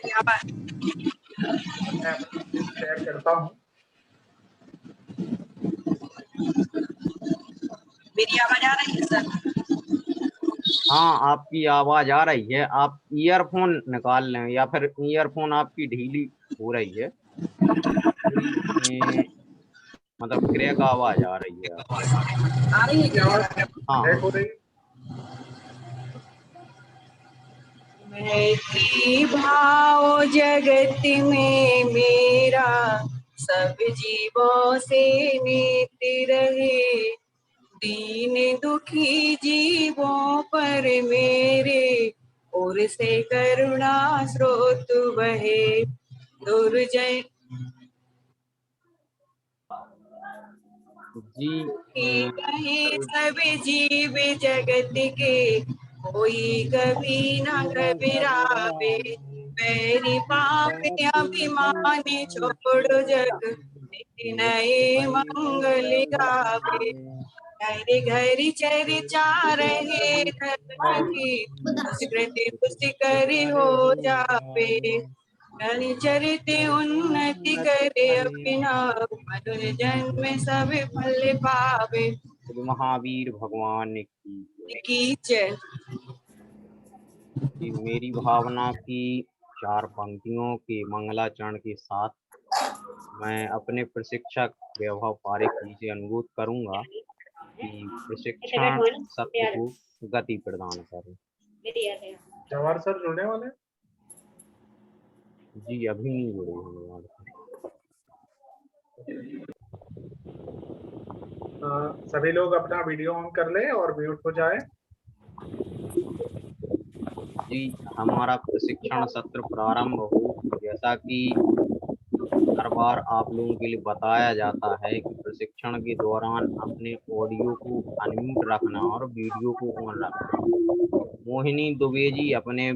मैं अपनी screen share करता हूँ। मेरी आवाज आ रही है सर? हाँ, आपकी आवाज आ रही है। आप ईयरफोन निकाल लें या फिर ईयरफोन आपकी ढीली हो रही है, मतलब क्रैक आवाज आ रही है। आ रही है क्या? हाँ ब्रेक हो रही है? मैत्री भाव जगत में मेरा सब जीवों से नीति रहे, दीन दुखी जीवों पर मेरे ओर से करुणा स्रोत बहे। दुर्जय जी, कहे सभी जीव जगत के, कोई कभी न घबरावे। पैरी पाप अभिमान छोड़ जग नए मंगल गावे। घर घर चर्चा रहे धर्म की, संस्कृति पुष्कर हो जावे। चरित उन्नति करे अभिनव, मनुष्य जन्म सब फल पावे। महावीर भगवान की जय। की मेरी भावना की 4 पंक्तियों के मंगलाचरण के साथ मैं अपने प्रशिक्षक वैभव पारेख जी से अनुरोध करूंगा कि प्रशिक्षण सत्र को गति प्रदान करें। जवाहर सर जुड़ने वाले हैं? जी, अभी नहीं जुड़े होने वाले। सभी लोग अपना वीडियो ऑन कर ले और म्यूट हो जाए। जी, हमारा प्रशिक्षण सत्र प्रारंभ हो। जैसा कि हर बार आप लोगों के लिए बताया जाता है कि प्रशिक्षण के दौरान अपने ऑडियो को अनम्यूट रखना और वीडियो को ऑन रखना। मोहिनी दुबे जी अपने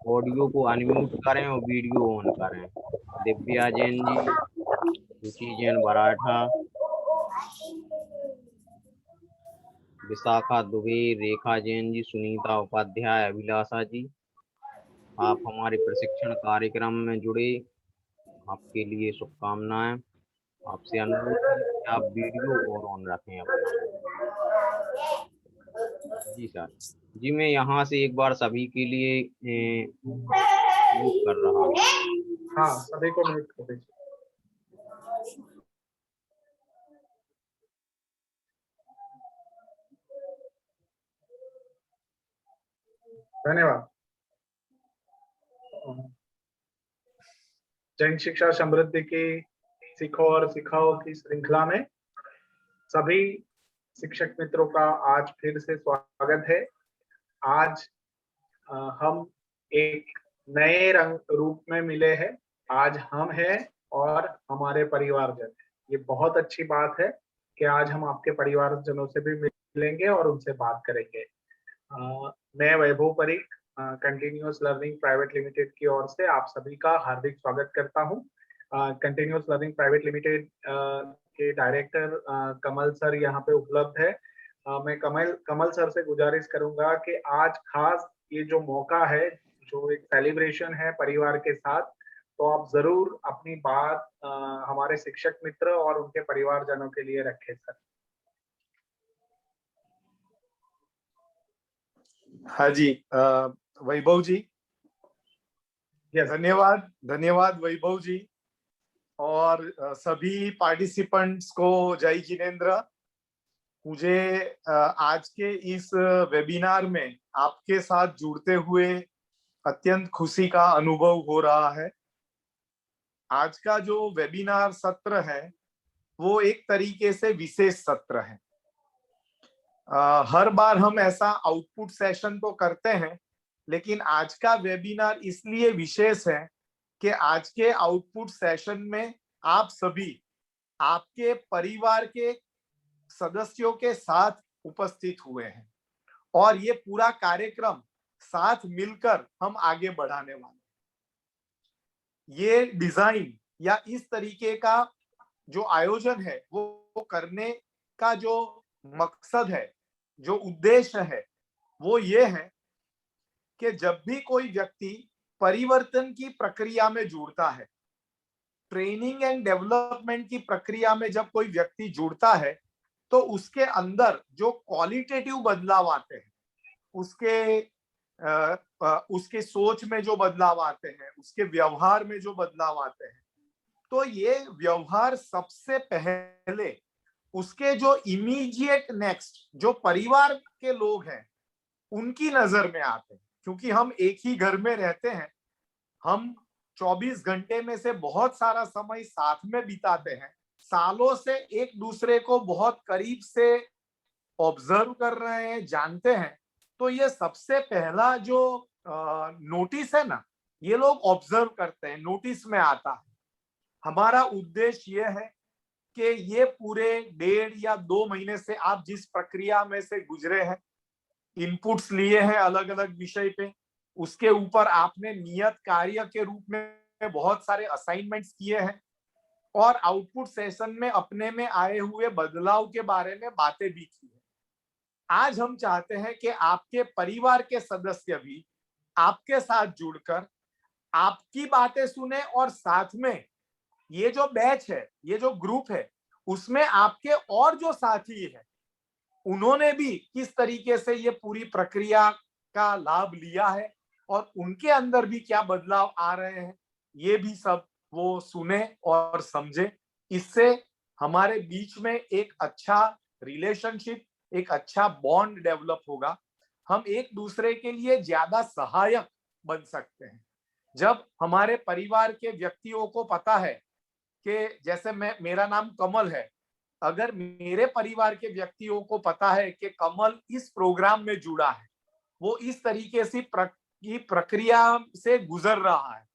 ऑडियो को अनम्यूट करें और वीडियो ऑन करें। दिव्या जैन जी, रुचि जैन बराठा, विशाखा दुबे, रेखा जैन जी, सुनीता उपाध्याय, अभिलाषा जी, आप हमारे प्रशिक्षण कार्यक्रम में जुड़े, आपके लिए शुभकामनाएं। आपसे अनुरोध है कि आप वीडियो और ऑन रखें अपना। जी सर। जी, मैं यहाँ से एक बार सभी के लिए म्यूट कर रहा हूँ। हाँ, सभी को म्यूट कर दीजिए। धन्यवाद। जैन शिक्षा समृद्धि की सीखो और सिखाओ की श्रृंखला में सभी शिक्षक मित्रों का आज फिर से स्वागत है। आज हम एक नए रंग रूप में मिले हैं। आज हम हैं और हमारे परिवारजन। ये बहुत अच्छी बात है कि आज हम आपके परिवारजनों से भी मिलेंगे और उनसे बात करेंगे। मैं Vaibhav Parikh continuous learning private limited की ओर से आप सभी का हार्दिक स्वागत करता हूं। कंटिन्यूअस लर्निंग प्राइवेट लिमिटेड के डायरेक्टर कमल सर यहाँ पे उपलब्ध है। मैं कमल सर से गुजारिश करूंगा कि आज खास ये जो मौका है, जो एक सेलिब्रेशन है परिवार के साथ, तो आप जरूर अपनी बात हमारे शिक्षक मित्र और उनके परिवारजनों के लिए रखें सर। हाँ जी, वैभव जी। धन्यवाद वैभव जी और सभी पार्टिसिपेंट्स को जय जिनेन्द्र। मुझे आज के इस वेबिनार में आपके साथ जुड़ते हुए अत्यंत खुशी का अनुभव हो रहा है। आज का जो वेबिनार सत्र है वो एक तरीके से विशेष सत्र है। हर बार हम ऐसा आउटपुट सेशन तो करते हैं, लेकिन आज का वेबिनार इसलिए विशेष है कि आज के आउटपुट सेशन में आप सभी आपके परिवार के सदस्यों के साथ उपस्थित हुए हैं और ये पूरा कार्यक्रम साथ मिलकर हम आगे बढ़ाने वाले। ये डिजाइन या इस तरीके का जो आयोजन है वो करने का जो मकसद है, जो उद्देश्य है, वो ये है कि जब भी कोई व्यक्ति परिवर्तन की प्रक्रिया में जुड़ता है, ट्रेनिंग एंड डेवलपमेंट की प्रक्रिया में जब कोई व्यक्ति जुड़ता है तो उसके अंदर जो क्वालिटेटिव बदलाव आते हैं, उसके सोच में जो बदलाव आते हैं, उसके व्यवहार में जो बदलाव आते हैं, तो ये व्यवहार सबसे पहले उसके जो इमीडिएट नेक्स्ट जो परिवार के लोग हैं उनकी नजर में आते हैं। क्योंकि हम एक ही घर में रहते हैं, हम 24 घंटे में से बहुत सारा समय साथ में बिताते हैं, सालों से एक दूसरे को बहुत करीब से ऑब्जर्व कर रहे हैं, जानते हैं। तो ये सबसे पहला जो नोटिस है ना, ये लोग ऑब्जर्व करते हैं, नोटिस में आता है। हमारा उद्देश्य ये है कि ये पूरे 1.5 या 2 महीने से आप जिस प्रक्रिया में से गुजरे हैं, इनपुट्स लिए हैं अलग अलग विषय पे, उसके ऊपर आपने नियत कार्य के रूप में बहुत सारे असाइनमेंट्स किए हैं और आउटपुट सेशन में अपने में आए हुए बदलाव के बारे में बातें भी की है। आज हम चाहते हैं कि आपके परिवार के सदस्य भी आपके साथ जुड़कर आपकी बातें सुने और साथ में ये जो बैच है, ये जो ग्रुप है, उसमें आपके और जो साथी है उन्होंने भी किस तरीके से ये पूरी प्रक्रिया का लाभ लिया है और उनके अंदर भी क्या बदलाव आ रहे हैं, ये भी सब वो सुने और समझे। इससे हमारे बीच में एक अच्छा रिलेशनशिप, एक अच्छा बॉन्ड डेवलप होगा। हम एक दूसरे के लिए ज्यादा सहायक बन सकते हैं। जब हमारे परिवार के व्यक्तियों को पता है कि जैसे मेरा नाम कमल है, अगर मेरे परिवार के व्यक्तियों को पता है कि कमल इस प्रोग्राम में जुड़ा है, वो इस तरीके से प्रक्रिया से गुजर रहा है,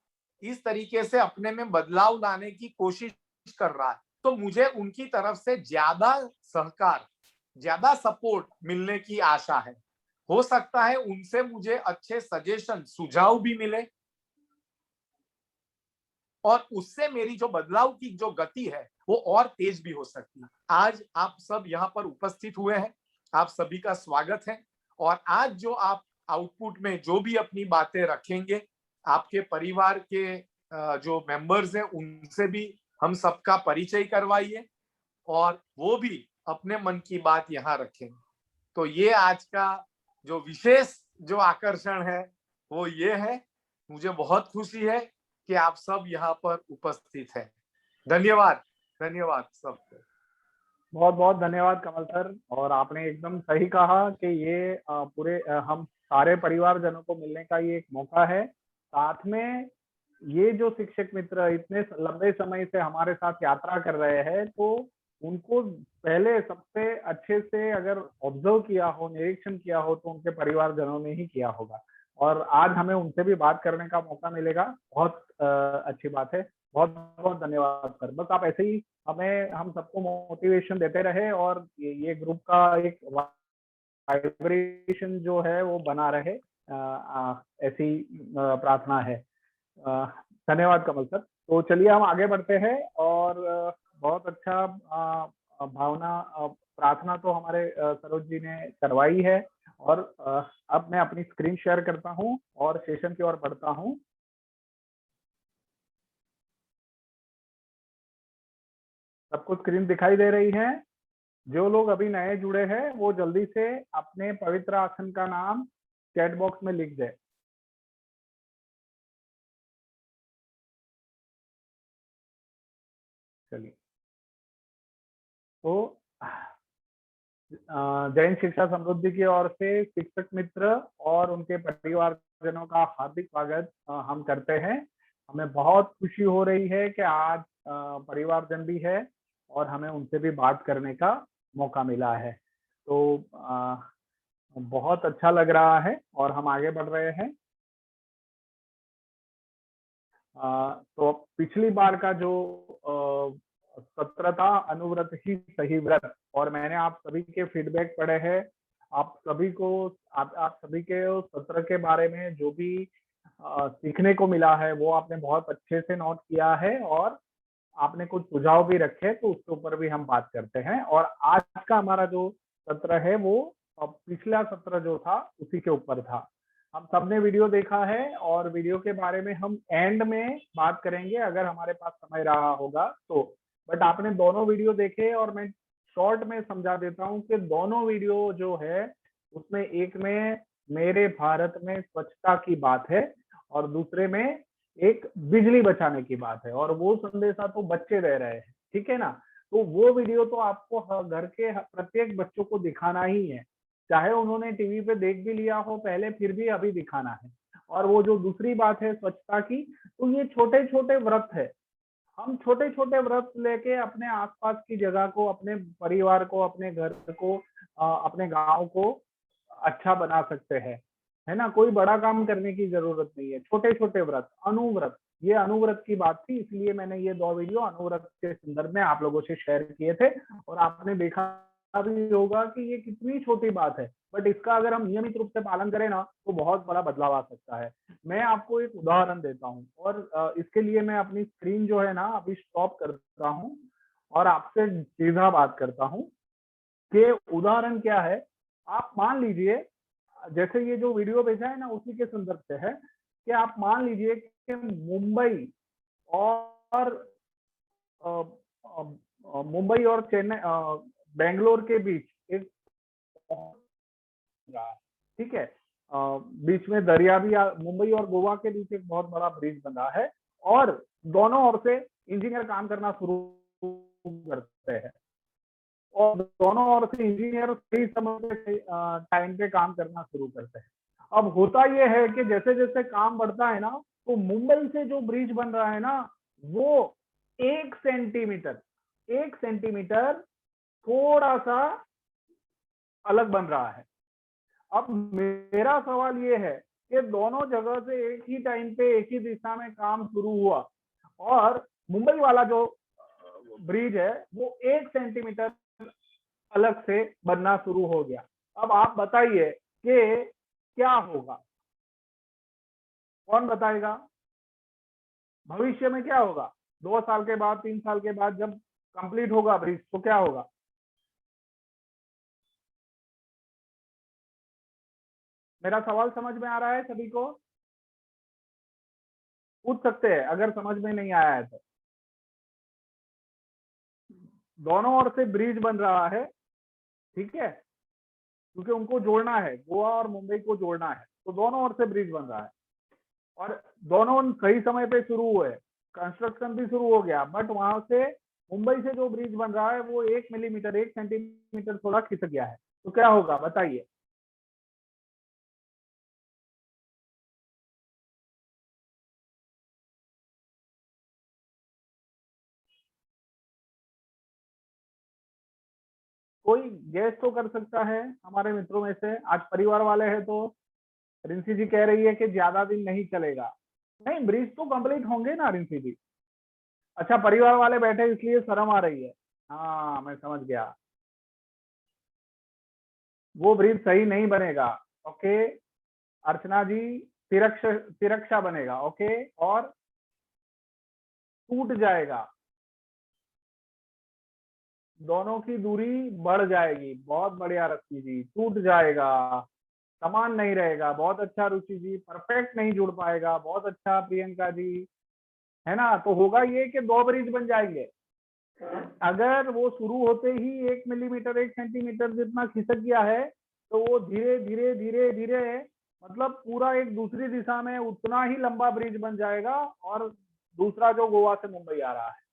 इस तरीके से अपने में बदलाव लाने की कोशिश कर रहा है, तो मुझे उनकी तरफ से ज्यादा सहकार, ज्यादा सपोर्ट मिलने की आशा है। हो सकता है उनसे मुझे अच्छे सजेशन, सुझाव भी मिले और उससे मेरी जो बदलाव की जो गति है वो और तेज भी हो सकती है। आज आप सब यहाँ पर उपस्थित हुए हैं, आप सभी का स्वागत है। और आज जो आप आउटपुट में जो भी अपनी बातें रखेंगे, आपके परिवार के जो मेंबर्स हैं उनसे भी हम सबका परिचय करवाइए और वो भी अपने मन की बात यहाँ रखेंगे। तो ये आज का जो विशेष जो आकर्षण है वो ये है। मुझे बहुत खुशी है कि आप सब यहाँ पर उपस्थित हैं। धन्यवाद, धन्यवाद सबको। बहुत बहुत धन्यवाद कमल सर। और आपने एकदम सही कहा कि ये पूरे हम सारे परिवारजनों को मिलने का ये एक मौका है। साथ में ये जो शिक्षक मित्र इतने लंबे समय से हमारे साथ यात्रा कर रहे हैं, तो उनको पहले सबसे अच्छे से अगर ऑब्जर्व किया हो, निरीक्षण किया हो, तो उनके परिवारजनों ने ही किया होगा। और आज हमें उनसे भी बात करने का मौका मिलेगा, बहुत अच्छी बात है। बहुत बहुत धन्यवाद सर। बस आप ऐसे ही हम सबको मोटिवेशन देते रहे और ये ग्रुप का एक वाइब्रेशन जो है वो बना रहे, ऐसी प्रार्थना है। धन्यवाद कमल सर। तो चलिए हम आगे बढ़ते हैं। और बहुत अच्छा भावना प्रार्थना तो हमारे सरोज जी ने करवाई है। और अब मैं अपनी स्क्रीन शेयर करता हूं और सेशन की ओर बढ़ता हूं। सबको स्क्रीन दिखाई दे रही है? जो लोग अभी नए जुड़े हैं वो जल्दी से अपने पवित्र आसन का नाम चैट बॉक्स में लिख दे। चलिए, तो जैन शिक्षा समृद्धि की ओर से शिक्षक मित्र और उनके परिवारजनों का हार्दिक स्वागत हम करते हैं। हमें बहुत खुशी हो रही है कि आज परिवारजन भी है और हमें उनसे भी बात करने का मौका मिला है। तो बहुत अच्छा लग रहा है और हम आगे बढ़ रहे हैं। तो पिछली बार का जो सत्र था, अनुव्रत ही सही व्रत, और मैंने आप सभी के फीडबैक पढ़े हैं। आप सभी के सत्र के बारे में जो भी सीखने को मिला है वो आपने बहुत अच्छे से नोट किया है और आपने कुछ सुझाव भी रखे, तो उसके ऊपर भी हम बात करते हैं। और आज का हमारा जो सत्र है वो पिछला सत्र जो था उसी के ऊपर था। हम सबने वीडियो देखा है और वीडियो के बारे में हम एंड में बात करेंगे अगर हमारे पास समय रहा होगा तो। बट आपने दोनों वीडियो देखे और मैं शॉर्ट में समझा देता हूँ कि दोनों वीडियो जो है उसमें एक में मेरे भारत में स्वच्छता की बात है और दूसरे में एक बिजली बचाने की बात है, और वो संदेशा तो बच्चे दे रहे हैं, ठीक है ना। तो वो वीडियो तो आपको घर के प्रत्येक बच्चों को दिखाना ही है, चाहे उन्होंने टीवी पे देख भी लिया हो पहले, फिर भी अभी दिखाना है। और वो जो दूसरी बात है स्वच्छता की, तो ये छोटे छोटे व्रत है। हम छोटे छोटे व्रत लेके अपने आसपास की जगह को, अपने परिवार को, अपने घर को, अपने गांव को अच्छा बना सकते हैं, है ना। कोई बड़ा काम करने की जरूरत नहीं है, छोटे छोटे व्रत, अनुव्रत, ये अनुव्रत की बात थी, इसलिए मैंने ये 2 वीडियो अनुव्रत के संदर्भ में आप लोगों से शेयर किए थे। और आपने देखा भी होगा कि ये कितनी छोटी बात है, बट इसका अगर हम नियमित रूप से पालन करें ना तो बहुत बड़ा बदलाव आ सकता है। मैं आपको एक उदाहरण देता हूँ और इसके लिए मैं अपनी स्क्रीन जो है ना अभी स्टॉप करता हूँ और आपसे सीधा बात करता हूँ कि उदाहरण क्या है। आप मान लीजिए, जैसे ये जो वीडियो भेजा है ना उसी के संदर्भ से है, कि आप मान लीजिए कि मुंबई और मुंबई और चेन्नई, बेंगलोर के बीच एक, ठीक है, बीच में दरिया भी, मुंबई और गोवा के बीच एक बहुत बड़ा ब्रिज बना है और दोनों ओर से इंजीनियर काम करना शुरू करते हैं और दोनों ओर से इंजीनियर सही समय पे टाइम पे काम करना शुरू करते हैं। अब होता यह है कि जैसे जैसे काम बढ़ता है ना, तो मुंबई से जो ब्रिज बन रहा है ना वो 1 सेंटीमीटर थोड़ा सा अलग बन रहा है। अब मेरा सवाल ये है कि दोनों जगह से एक ही टाइम पे एक ही दिशा में काम शुरू हुआ और मुंबई वाला जो ब्रिज है वो 1 सेंटीमीटर अलग से बनना शुरू हो गया। अब आप बताइए कि क्या होगा, कौन बताएगा? भविष्य में क्या होगा? 2 साल के बाद, 3 साल के बाद जब कंप्लीट होगा ब्रिज तो क्या होगा? मेरा सवाल समझ में आ रहा है सभी को? पूछ सकते हैं अगर समझ में नहीं आया है तो। दोनों ओर से ब्रिज बन रहा है, ठीक है, क्योंकि उनको जोड़ना है, गोवा और मुंबई को जोड़ना है, तो दोनों ओर से ब्रिज बन रहा है और दोनों सही समय पे शुरू हुए, कंस्ट्रक्शन भी शुरू हो गया। बट वहां से मुंबई से जो ब्रिज बन रहा है वो 1 मिलीमीटर, 1 सेंटीमीटर थोड़ा खिसक गया है, तो क्या होगा बताइए? कोई गैस तो कर सकता है हमारे मित्रों में से? आज परिवार वाले हैं तो रिंसी जी कह रही है कि ज्यादा दिन नहीं चलेगा। नहीं, ब्रिज तो कंप्लीट होंगे ना रिंसी जी। अच्छा, परिवार वाले बैठे इसलिए शर्म आ रही है। हाँ, मैं समझ गया, वो ब्रिज सही नहीं बनेगा। ओके अर्चना जी, तिरक्षा बनेगा, ओके, और टूट जाएगा, दोनों की दूरी बढ़ जाएगी। बहुत बढ़िया रश्मि जी, टूट जाएगा, समान नहीं रहेगा। बहुत अच्छा रुचि जी, परफेक्ट नहीं जुड़ पाएगा। बहुत अच्छा प्रियंका जी, है ना। तो होगा ये कि 2 ब्रिज बन जाएंगे। अगर वो शुरू होते ही 1 मिलीमीटर, 1 सेंटीमीटर जितना खिसक गया है तो वो धीरे धीरे धीरे धीरे मतलब पूरा एक दूसरी दिशा में उतना ही लंबा ब्रिज बन जाएगा और दूसरा जो गोवा से मुंबई आ रहा है।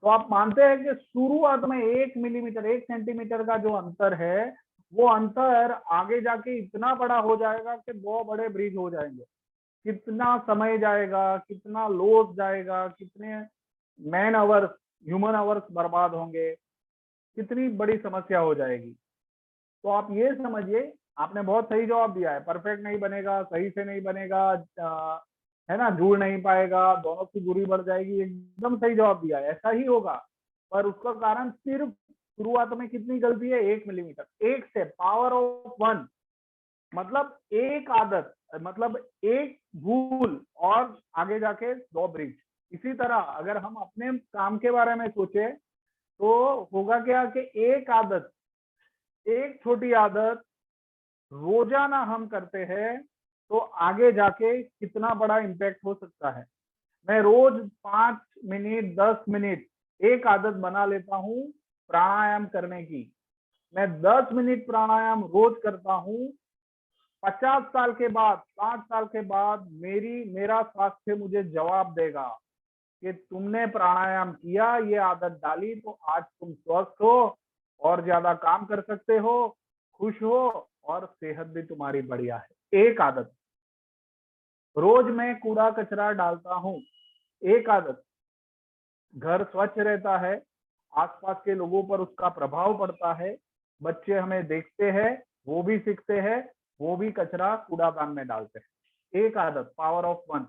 तो आप मानते हैं कि शुरुआत में 1 मिलीमीटर, 1 सेंटीमीटर का जो अंतर है वो अंतर आगे जाके इतना बड़ा हो जाएगा कि 2 बड़े ब्रिज हो जाएंगे। कितना समय जाएगा, कितना लोड जाएगा, कितने मैन आवर्स, ह्यूमन आवर्स बर्बाद होंगे, कितनी बड़ी समस्या हो जाएगी। तो आप ये समझिए, आपने बहुत सही जवाब दिया है। परफेक्ट नहीं बनेगा, सही से नहीं बनेगा, है ना, जुड़ नहीं पाएगा, दोनों की दूरी बढ़ जाएगी, एकदम सही जवाब दिया है, ऐसा ही होगा। पर उसका कारण सिर्फ शुरुआत में कितनी गलती है? 1 मिलीमीटर, 1 से पावर ऑफ 1, मतलब एक आदत, मतलब एक भूल और आगे जाके 2 ब्रिज। इसी तरह अगर हम अपने काम के बारे में सोचे तो होगा क्या कि एक आदत, एक छोटी आदत रोजाना हम करते हैं तो आगे जाके कितना बड़ा इम्पैक्ट हो सकता है। मैं रोज 5 मिनट 10 मिनट एक आदत बना लेता हूँ प्राणायाम करने की। मैं 10 मिनट प्राणायाम रोज करता हूँ। 50 साल के बाद 60 साल के बाद मेरा स्वास्थ्य मुझे जवाब देगा कि तुमने प्राणायाम किया, ये आदत डाली, तो आज तुम स्वस्थ हो और ज्यादा काम कर सकते हो, खुश हो और सेहत भी तुम्हारी बढ़िया है। एक आदत। रोज मैं कूड़ा कचरा डालता हूँ, एक आदत। घर स्वच्छ रहता है, आसपास के लोगों पर उसका प्रभाव पड़ता है, बच्चे हमें देखते हैं, वो भी सीखते हैं, वो भी कचरा कूड़ादान में डालते हैं। एक आदत, पावर ऑफ वन।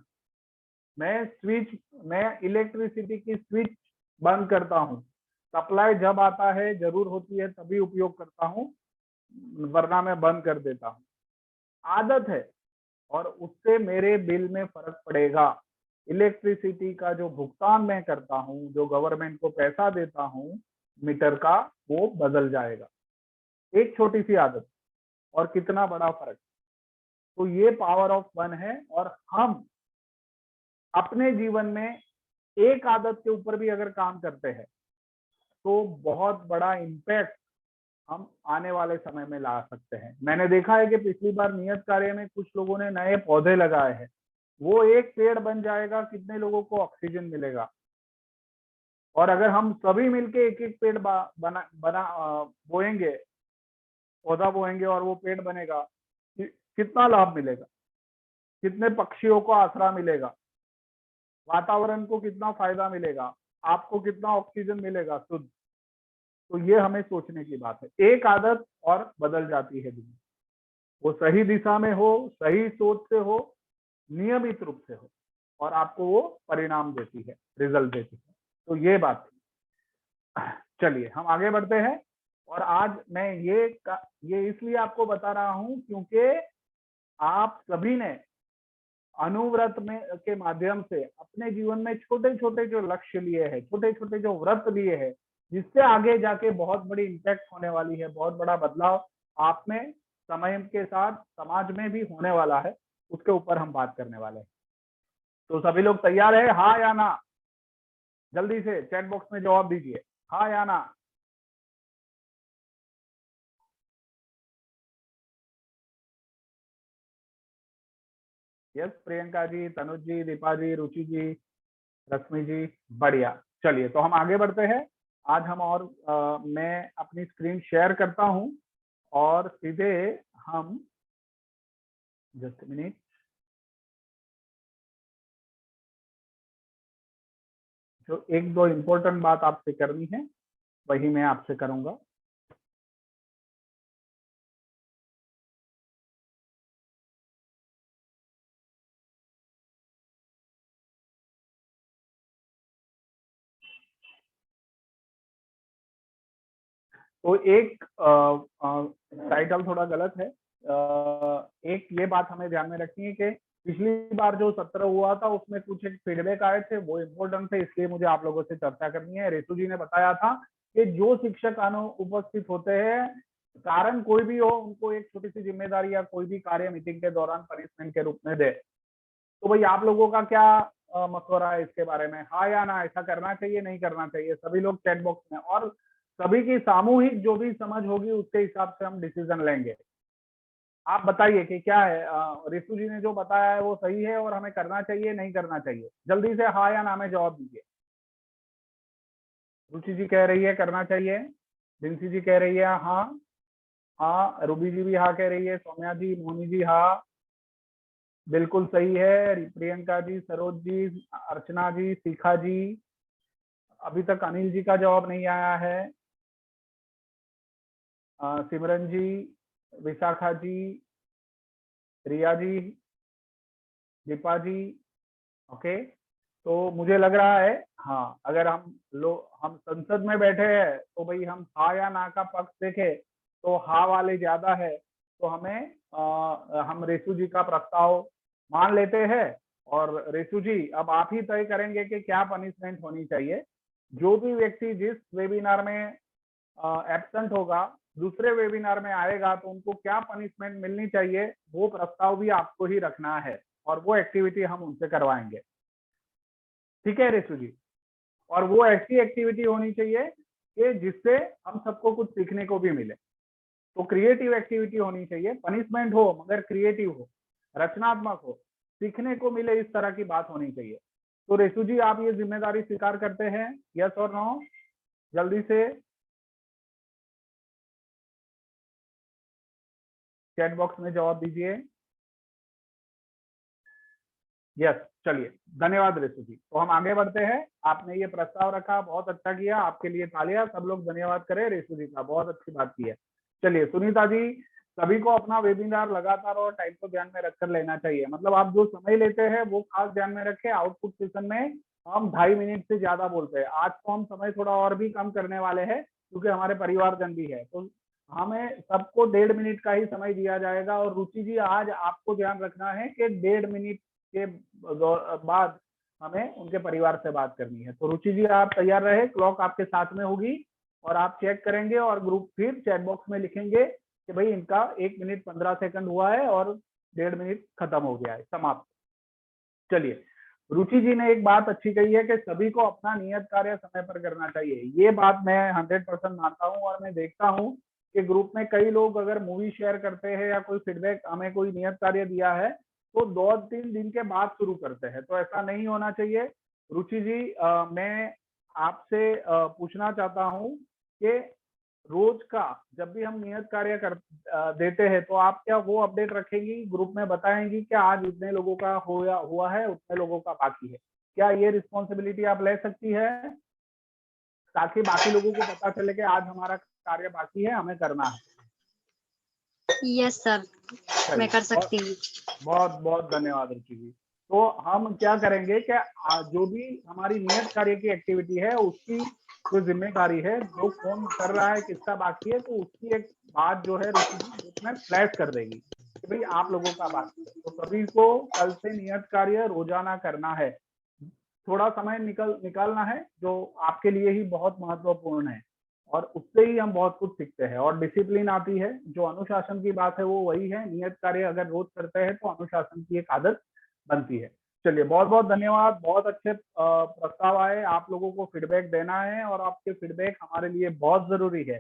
मैं इलेक्ट्रिसिटी की स्विच बंद करता हूँ। सप्लाई जब आता है, जरूर होती है, तभी उपयोग करता हूँ, वरना मैं बंद कर देता हूँ। आदत है और उससे मेरे बिल में फर्क पड़ेगा। इलेक्ट्रिसिटी का जो भुगतान मैं करता हूँ, जो गवर्नमेंट को पैसा देता हूँ मीटर का, वो बदल जाएगा। एक छोटी सी आदत और कितना बड़ा फर्क। तो ये पावर ऑफ वन है। और हम अपने जीवन में एक आदत के ऊपर भी अगर काम करते हैं तो बहुत बड़ा इम्पैक्ट हम आने वाले समय में ला सकते हैं। मैंने देखा है कि पिछली बार नियत कार्य में कुछ लोगों ने नए पौधे लगाए हैं, वो एक पेड़ बन जाएगा, कितने लोगों को ऑक्सीजन मिलेगा। और अगर हम सभी मिलके एक एक पेड़ बोएंगे, पौधा बोएंगे और वो पेड़ बनेगा, कितना लाभ मिलेगा, कितने पक्षियों को आसरा मिलेगा, वातावरण को कितना फायदा मिलेगा, आपको कितना ऑक्सीजन मिलेगा शुद्ध। तो ये हमें सोचने की बात है। एक आदत और बदल जाती है दुनिया। वो सही दिशा में हो, सही सोच से हो, नियमित रूप से हो, और आपको वो परिणाम देती है, रिजल्ट देती है। तो ये बात थी। चलिए हम आगे बढ़ते हैं। और आज मैं ये इसलिए आपको बता रहा हूं क्योंकि आप सभी ने अनुव्रत में के माध्यम से अपने जीवन में छोटे छोटे जो लक्ष्य लिए हैं, छोटे छोटे जो व्रत लिए हैं, जिससे आगे जाके बहुत बड़ी इम्पैक्ट होने वाली है, बहुत बड़ा बदलाव आप में समय के साथ समाज में भी होने वाला है, उसके ऊपर हम बात करने वाले हैं। तो सभी लोग तैयार है, हाँ या ना? जल्दी से चैट बॉक्स में जवाब दीजिए, हाँ या ना। यस, प्रियंका जी, तनुज जी, दीपा जी, रुचि जी, रश्मि जी, बढ़िया। चलिए तो हम आगे बढ़ते हैं। आज हम मैं अपनी स्क्रीन शेयर करता हूं और सीधे हम, जस्ट मिनट, जो एक दो इम्पोर्टेंट बात आपसे करनी है वही मैं आपसे करूंगा। तो एक टाइटल थोड़ा गलत है। एक ये बात हमें ध्यान में रखनी है कि पिछली बार जो सत्र हुआ था उसमें कुछ एक फीडबैक आए थे, वो इम्पोर्टेंट थे, इसलिए मुझे आप लोगों से चर्चा करनी है। रेसू जी ने बताया था कि जो शिक्षक अनुपस्थित होते हैं, कारण कोई भी हो, उनको एक छोटी सी जिम्मेदारी या कोई भी कार्य मीटिंग के दौरान पनिशमेंट के रूप में दे। तो भाई आप लोगों का क्या मशवरा है इसके बारे में, हाँ या ना? ऐसा करना चाहिए, नहीं करना चाहिए? सभी लोग चैट बॉक्स में, और सभी की सामूहिक जो भी समझ होगी उसके हिसाब से हम डिसीजन लेंगे। आप बताइए कि क्या है, रितु जी ने जो बताया है वो सही है और हमें करना चाहिए, नहीं करना चाहिए? जल्दी से हाँ या ना में जवाब दीजिए। रुचि जी कह रही है करना चाहिए, डिंसी जी कह रही है हाँ, हाँ, रूबी जी भी हाँ कह रही है, सौम्या जी, मोनी जी हाँ, बिल्कुल सही है, प्रियंका जी, सरोज जी, अर्चना जी, शिखा जी, अभी तक अनिल जी का जवाब नहीं आया है, सिमरन जी, विशाखा जी, रिया जी, दीपा जी, ओके। तो मुझे लग रहा है हाँ, अगर हम संसद में बैठे हैं तो भाई हम हाँ या ना का पक्ष देखें तो हाँ वाले ज्यादा है, तो हम रेसू जी का प्रस्ताव मान लेते हैं। और रेसू जी अब आप ही तय करेंगे कि क्या पनिशमेंट होनी चाहिए। जो भी व्यक्ति जिस वेबिनार में एब्सेंट होगा दूसरे वेबिनार में आएगा तो उनको क्या पनिशमेंट मिलनी चाहिए वो प्रस्ताव भी आपको ही रखना है और वो एक्टिविटी हम उनसे करवाएंगे। ठीक है रेशु जी? और वो ऐसी एक्टिविटी होनी चाहिए कि जिससे हम सबको कुछ सीखने को भी मिले। तो क्रिएटिव एक्टिविटी होनी चाहिए, पनिशमेंट हो मगर क्रिएटिव हो, रचनात्मक हो, सीखने को मिले, इस तरह की बात होनी चाहिए। तो रेशु जी आप ये जिम्मेदारी स्वीकार करते हैं? यस और नो? जल्दी से चैट बॉक्स में जवाब दीजिए। यस, चलिए धन्यवाद रेशु जी। तो हम आगे बढ़ते हैं। आपने ये प्रस्ताव रखा, बहुत अच्छा किया, आपके लिए तालियां। सब लोग धन्यवाद करें रेशु जी का, बहुत अच्छी बात की है। चलिए सुनीता जी, सभी को अपना वेबिनार लगातार और टाइम को ध्यान में रखकर लेना चाहिए। मतलब आप जो समय लेते हैं वो खास ध्यान में रखें। आउटपुट सेशन में हम 2.5 मिनट से ज्यादा बोलते हैं। आज तो हम समय थोड़ा और भी कम करने वाले हैं क्योंकि हमारे परिवारजन भी है, तो हमें सबको 1.5 मिनट का ही समय दिया जाएगा। और रुचि जी आज आपको ध्यान रखना है कि 1.5 मिनट के बाद हमें उनके परिवार से बात करनी है। तो रुचि जी आप तैयार रहे, क्लॉक आपके साथ में होगी और आप चेक करेंगे और ग्रुप फिर चैट बॉक्स में लिखेंगे कि भाई इनका 1 मिनट 15 सेकंड हुआ है और 1.5 मिनट खत्म हो गया है, समाप्त। चलिए, रुचि जी ने एक बात अच्छी कही है कि सभी को अपना नियत कार्य समय पर करना चाहिए। ये बात मैं 100% मानता हूँ और मैं देखता हूँ कि ग्रुप में कई लोग अगर मूवी शेयर करते हैं या कोई फीडबैक, हमें कोई नियत कार्य दिया है तो 2-3 दिन के बाद शुरू करते हैं, तो ऐसा नहीं होना चाहिए। रुचि जी मैं आपसे पूछना चाहता हूँ कि रोज का जब भी हम नियत कार्य देते हैं तो आप क्या वो अपडेट रखेंगी, ग्रुप में बताएंगी कि आज इतने लोगों का हुआ है, उतने लोगों का बाकी है? क्या ये रिस्पॉन्सिबिलिटी आप ले सकती है ताकि बाकी लोगों को पता चले कि आज हमारा कार्य बाकी है, हमें करना है? यस सर, मैं कर सकती हूँ। बहुत बहुत धन्यवाद रुचि जी। तो हम क्या करेंगे कि जो भी हमारी नियत कार्य की एक्टिविटी है उसकी जो जिम्मेदारी है, जो कौन कर रहा है, किसका बाकी है, तो उसकी एक बात जो है रुचि जी ग्रुप में फ्लैश कर देगी कि भाई आप लोगों का बाकी है। तो सभी को कल से नियत कार्य रोजाना करना है, थोड़ा समय निकालना है जो आपके लिए ही बहुत महत्वपूर्ण है और उससे ही हम बहुत कुछ सीखते हैं और डिसिप्लिन आती है। जो अनुशासन की बात है वो वही है, नियत कार्य अगर रोज करते हैं तो अनुशासन की एक आदत बनती है। चलिए बहुत बहुत धन्यवाद, बहुत अच्छे प्रस्ताव आए। आप लोगों को फीडबैक देना है और आपके फीडबैक हमारे लिए बहुत जरूरी है।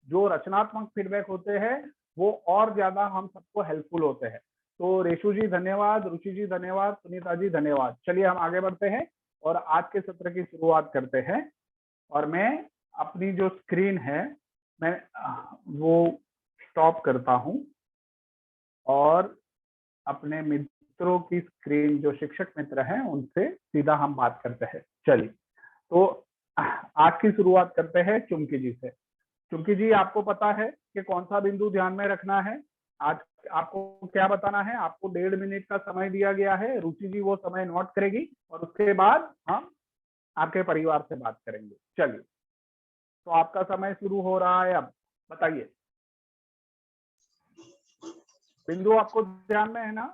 जो रचनात्मक फीडबैक होते हैं वो और ज्यादा हम सबको हेल्पफुल होते हैं। तो रेशु जी धन्यवाद, रुचि जी धन्यवाद, सुनीता जी धन्यवाद। चलिए हम आगे बढ़ते हैं और आज के सत्र की शुरुआत करते हैं। और मैं अपनी जो स्क्रीन है मैं वो स्टॉप करता हूं और अपने मित्रों की स्क्रीन, जो शिक्षक मित्र हैं उनसे सीधा हम बात करते हैं। चलिए तो आज की शुरुआत करते हैं चुमकी जी से। चुमकी जी आपको पता है कि कौन सा बिंदु ध्यान में रखना है? आज आपको क्या बताना है? आपको 1.5 मिनट का समय दिया गया है। रुचि जी वो समय नोट करेगी और उसके बाद हम आपके परिवार से बात करेंगे। चलिए तो आपका समय शुरू हो रहा है, अब बताइए। बिंदु आपको ध्यान में है ना,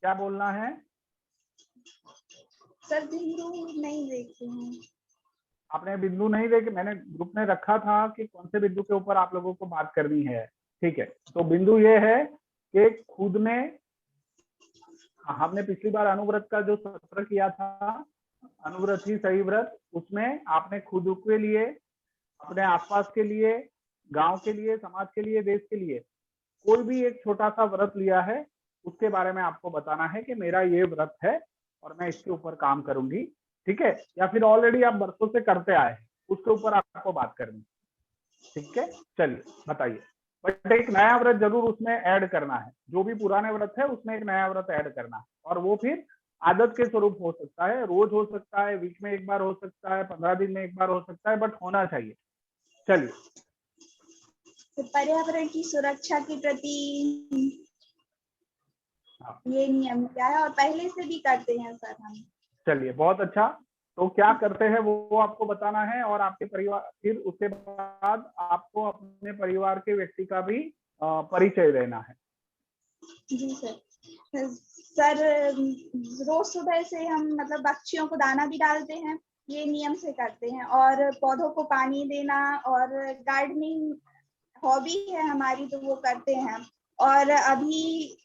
क्या बोलना है? सर बिंदु नहीं देखी हूँ। आपने बिंदु नहीं देखे? मैंने ग्रुप में रखा था कि कौन से बिंदु के ऊपर आप लोगों को बात करनी है। ठीक है, तो बिंदु ये है कि खुद में, हमने पिछली बार अनुव्रत का जो सत्र किया था, अनुव्रत ही सही व्रत, उसमें आपने खुद के लिए, अपने आसपास के लिए, गांव के लिए, समाज के लिए, देश के लिए कोई भी एक छोटा सा व्रत लिया है, उसके बारे में आपको बताना है कि मेरा ये व्रत है और मैं इसके ऊपर काम करूंगी। ठीक है, या फिर ऑलरेडी आप बरसों से करते आए हैं उसके ऊपर आपको बात करनी। ठीक है, चलिए बताइए। बट एक नया व्रत जरूर उसमें ऐड करना है। जो भी पुराने व्रत है उसमें एक नया व्रत ऐड करना है और वो फिर आदत के स्वरूप हो सकता है, रोज हो सकता है, वीक में एक बार हो सकता है, 15 दिन में एक बार हो सकता है, बट होना चाहिए। चलिए। तो पर्यावरण की सुरक्षा के प्रति ये नियम क्या है और पहले से भी करते हैं सर हम। चलिए बहुत अच्छा। तो क्या करते हैं वो आपको बताना है और आपके परिवार, फिर उसके बाद आपको अपने परिवार के व्यक्ति का भी परिचय देना है। जी सर। सर रोज सुबह से हम मतलब पक्षियों को दाना भी डालते हैं, ये नियम से करते हैं, और पौधों को पानी देना और गार्डनिंग हॉबी है हमारी, तो वो करते हैं। और अभी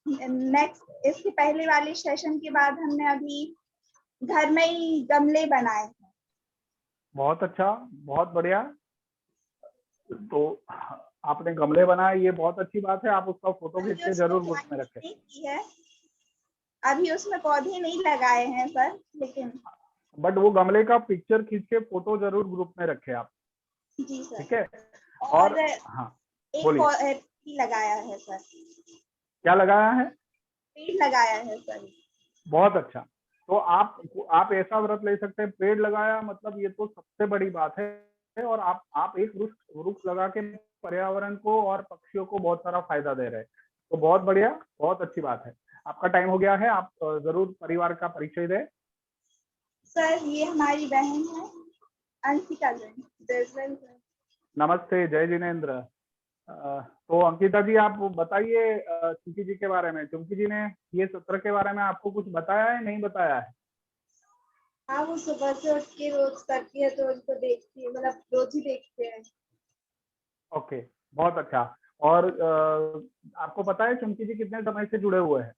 नेक्स्ट इसके पहले वाले सेशन के बाद हमने अभी घर में ही गमले बनाए हैं। बहुत अच्छा, बहुत बढ़िया। तो आपने गमले बनाए, ये बहुत अच्छी बात है। आप उसका फोटो खींच के जरूर ग्रुप में रखें। की है, अभी उसमें पौधे नहीं लगाए हैं सर, लेकिन बट वो गमले का पिक्चर खींच के फोटो जरूर ग्रुप में रखें आप। जी सर। ठीक है। और हाँ एक बोलिए। पेड़ लगाया है सर। क्या लगाया है? पेड़ लगाया है सर। बहुत अच्छा। तो आप ऐसा व्रत ले सकते हैं, पेड़ लगाया मतलब ये तो सबसे बड़ी बात है। और आप एक वृक्ष लगा के पर्यावरण को और पक्षियों को बहुत सारा फायदा दे रहे हैं। तो बहुत बढ़िया, बहुत अच्छी बात है। आपका टाइम हो गया है, आप जरूर परिवार का परिचय दें। सर ये हमारी बहन है अंशिका जैन। नमस्ते, जय जिनेन्द्र। तो अंकिता जी आप बताइए चुमकी जी के बारे में। चुमकी जी ने ये सत्र के बारे में आपको कुछ बताया है, नहीं बताया है? हाँ, वो सुबह से उठ के रोज करती है, तो उनको देखती है, मतलब रोज ही देखते हैं। ओके, बहुत अच्छा। और आपको पता है चुमकी जी कितने समय से जुड़े हुए हैं?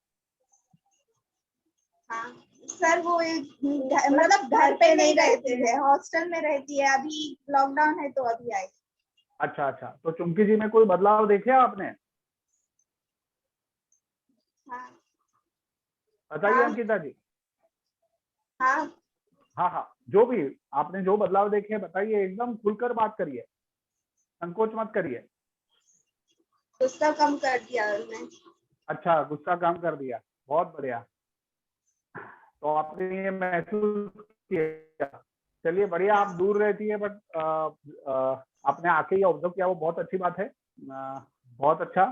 हाँ सर, वो मतलब घर पे नहीं रहती है, हॉस्टल में रहती है। अभी लॉकडाउन है तो अभी आई। अच्छा अच्छा। तो चुमकी जी में कोई बदलाव देखे आपने? हाँ बताइए हाँ अंकिता जी। हाँ। हाँ हाँ, जो भी आपने जो बदलाव देखे बताइए, एकदम खुलकर बात करिए, संकोच मत करिए। गुस्सा कम कर दिया उन्होंने। अच्छा, गुस्सा कम कर दिया, बहुत बढ़िया। तो आपने ये महसूस किया, चलिए बढ़िया। आप दूर रहती है बट आपने आके ये ऑब्जर्व किया, वो बहुत अच्छी बात है। बहुत अच्छा।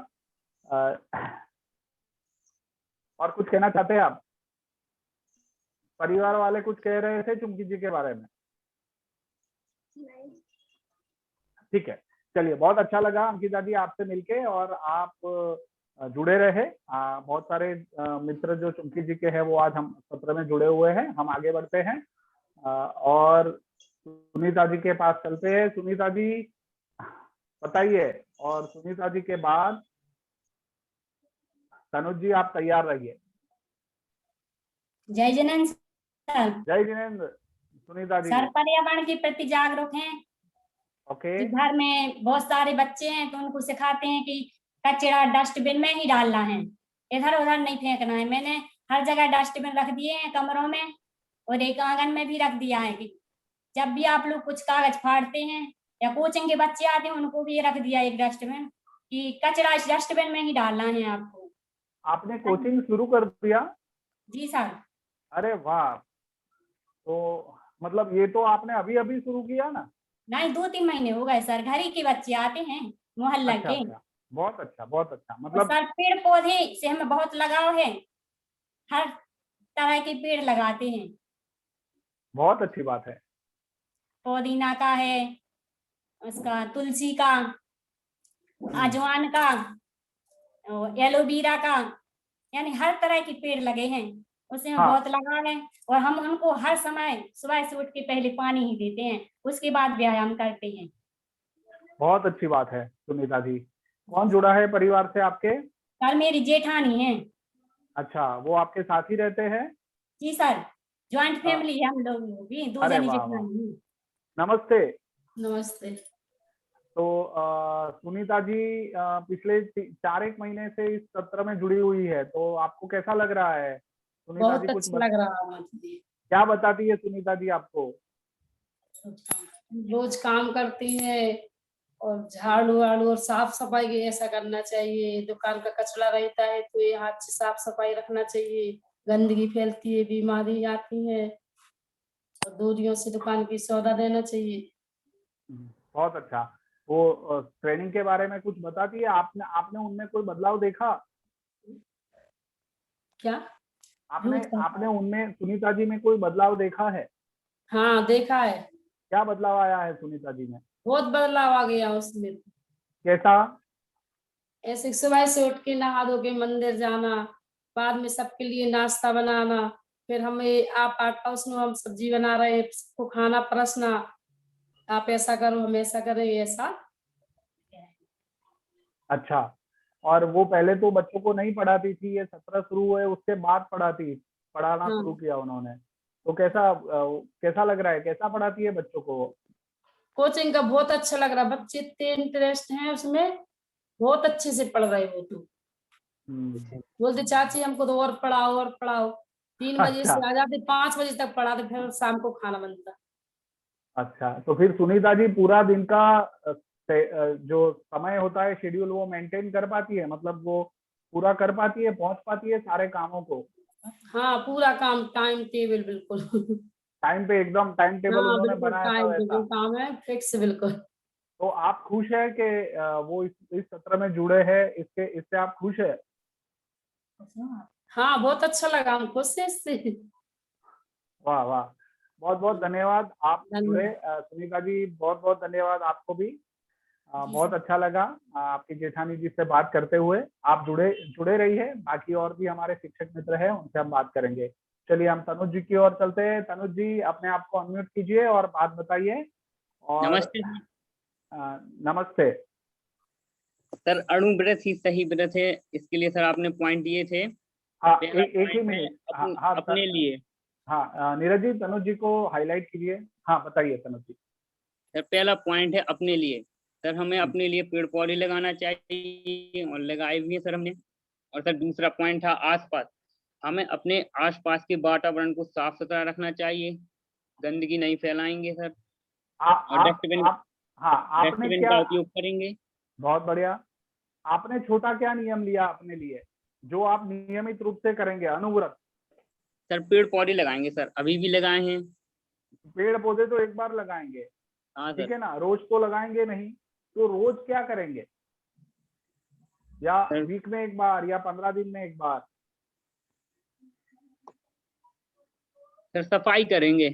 और कुछ कहना चाहते हैं आप? परिवार वाले कुछ कह रहे थे चुमकी जी के बारे में? नहीं। ठीक है, चलिए बहुत अच्छा लगा अंकिता जी आपसे मिलके। और आप जुड़े रहे। बहुत सारे मित्र जो चुमकी जी के हैं वो आज हम सत्र में जुड़े हुए हैं। हम आगे बढ़ते हैं और सुनीता जी के पास चलते हैं। सुनीता जी बताइए। और सुनीता जी के बाद तनुज जी, आप तैयार रहिए। जय जिनेन्द्र सर। जय जिनेन्द्र। सुनीता जी। सर पर्यावरण के प्रति जागरूक हैं। ओके। घर में बहुत सारे बच्चे हैं तो उनको सिखाते हैं कि कचरा डस्टबिन में ही डालना है, इधर उधर नहीं फेंकना है। मैंने हर जगह डस्टबिन रख दिए हैं, कमरों में और एक आंगन में भी रख दिया है कि जब भी आप लोग कुछ कागज फाड़ते हैं या कोचिंग के बच्चे आते हैं उनको भी रख दिया एक डस्टबिन कि कचरा इस डस्टबिन में ही डालना है आपको। आपने कोचिंग शुरू कर दिया? जी सर। अरे वाह। तो मतलब ये तो आपने अभी अभी शुरू किया ना? नहीं, 2-3 महीने हो गए सर। घर ही के बच्चे आते हैं मोहल्ला अच्छा के। अच्छा, बहुत अच्छा, बहुत अच्छा। और मतलब सर पेड़ पौधे से हमें बहुत लगाव है, हर तरह के पेड़ लगाते हैं। बहुत अच्छी बात है। पुदीना का है, उसका तुलसी का, अजवान का, और एलोवेरा का, यानी हर तरह के पेड़ लगे हैं। उससे हमें बहुत लगाव है और हम उनको हर समय सुबह से उठ के पहले पानी ही देते हैं, उसके बाद व्यायाम करते हैं। बहुत अच्छी बात है सुनीता जी। कौन जुड़ा है परिवार से आपके? सर मेरी जेठानी है। अच्छा, वो आपके साथ ही रहते हैं? जी सर, ज्वाइंट फैमिली है हम लोग भी, 2 अरे जनी वाह वाह। जेठानी। नमस्ते। नमस्ते। तो सुनीता जी पिछले 4-1 महीने से इस सत्र में जुड़ी हुई है, तो आपको कैसा लग रहा है? सुनीता बहुत जी कुछ अच्छा लग रहा है मुझे। क्या बताती है सुनीता जी आपको? रोज काम करती है और झाड़ू वाड़ू और साफ सफाई भी ऐसा करना चाहिए। दुकान का कचरा रहता है तो ये हाथ से साफ सफाई रखना चाहिए, गंदगी फैलती है, बीमारी आती है। और दूरियों से दुकान की सौदा देना चाहिए। बहुत अच्छा। वो ट्रेनिंग के बारे में कुछ बताती है? आपने आपने उनमें कोई बदलाव देखा? क्या? आपने उनमें सुनीता जी में कोई बदलाव देखा है? हाँ देखा है। क्या बदलाव आया है सुनीता जी में? बहुत बदलाव आ गया उसमें। कैसा? ऐसे सुबह से उठ के नहा धो के मंदिर जाना, बाद में सबके लिए नाश्ता बनाना, फिर हमें आप आटा उसमें हम सब्जी बना रहे हैं, सबको खाना परसना, आप ऐसा करो हम ऐसा करें, ऐसा अच्छा, और वो पहले तो बच्चों को नहीं पढ़ाती थी, ये सत्र शुरू हुए उसके बाद पढ़ाना हाँ। शुरू किया उन्होंने। तो कैसा लग रहा है, कैसा पढ़ाती है बच्चों को? कोचिंग का बहुत अच्छा लग रहा है, बच्चे इतने इंटरेस्ट हैं उसमें, बहुत अच्छे से पढ़ रहे हो तू। बोलते चाची हमको तो और पढ़ाओ। 3 बजे अच्छा से आ जाते, 5 बजे तक पढ़ाते, फिर शाम को खाना बनता। अच्छा, तो फिर सुनीता जी पूरा दिन का जो समय होता है शेड्यूल वो मेंटेन कर पाती है, मतलब वो पूरा कर पाती है, पहुंच पाती है सारे कामों को? हाँ, पूरा काम टाइम टेबल बिल्कुल। टाइम पे, एकदम टाइम टेबल हाँ उन्होंने बिल्कुल, बनाया था टाइम वैसा? टेबल काम है फिक्स बिल्कुल। तो आप खुश है कि वो इस सत्र में जुड़े हैं, इससे आप खुश है? हाँ बहुत अच्छा लगा हमको इससे। वाह वाह, बहुत बहुत धन्यवाद आप जुड़े। धन्यवाद। सुनीता जी बहुत बहुत धन्यवाद आपको भी। बहुत अच्छा लगा आपकी जेठानी जी से बात करते हुए। आप जुड़े रहिए, बाकी और भी हमारे शिक्षक मित्र हैं उनसे हम बात करेंगे। चलिए हम तनुज जी की ओर चलते हैं। तनुज जी अपने आप को अनम्यूट कीजिए और बात बताइए। और नमस्ते जी। नमस्ते सर, अणु व्रत ही सही व्रत है, इसके लिए सर आपने पॉइंट दिए थे। हाँ, पहला एक ही point है मिनट। हाँ अपने लिए। हाँ नीरज जी, तनुज जी को हाईलाइट कीजिए। हाँ बताइए तनुज जी। सर पहला पॉइंट है अपने लिए। सर हमें अपने लिए पेड़ पौधे लगाना चाहिए और लगाए भी हैं सर हमने। और सर दूसरा पॉइंट था आसपास। हमें अपने आसपास के वातावरण को साफ सुथरा रखना चाहिए, गंदगी नहीं फैलाएंगे सर। और डस्टबिन आपने डस्टबिन क्या, का उपयोग करेंगे। बहुत बढ़िया। आपने छोटा क्या नियम लिया अपने लिए जो आप नियमित रूप से करेंगे अनुव्रत? सर पेड़ पौधे लगाएंगे सर, अभी भी लगाए हैं। पेड़ पौधे तो एक बार लगाएंगे, हाँ ठीक सर। है ना, रोज तो लगाएंगे नहीं, तो रोज क्या करेंगे? या सर वीक में एक बार या 15 दिन में एक बार? सर सफाई करेंगे।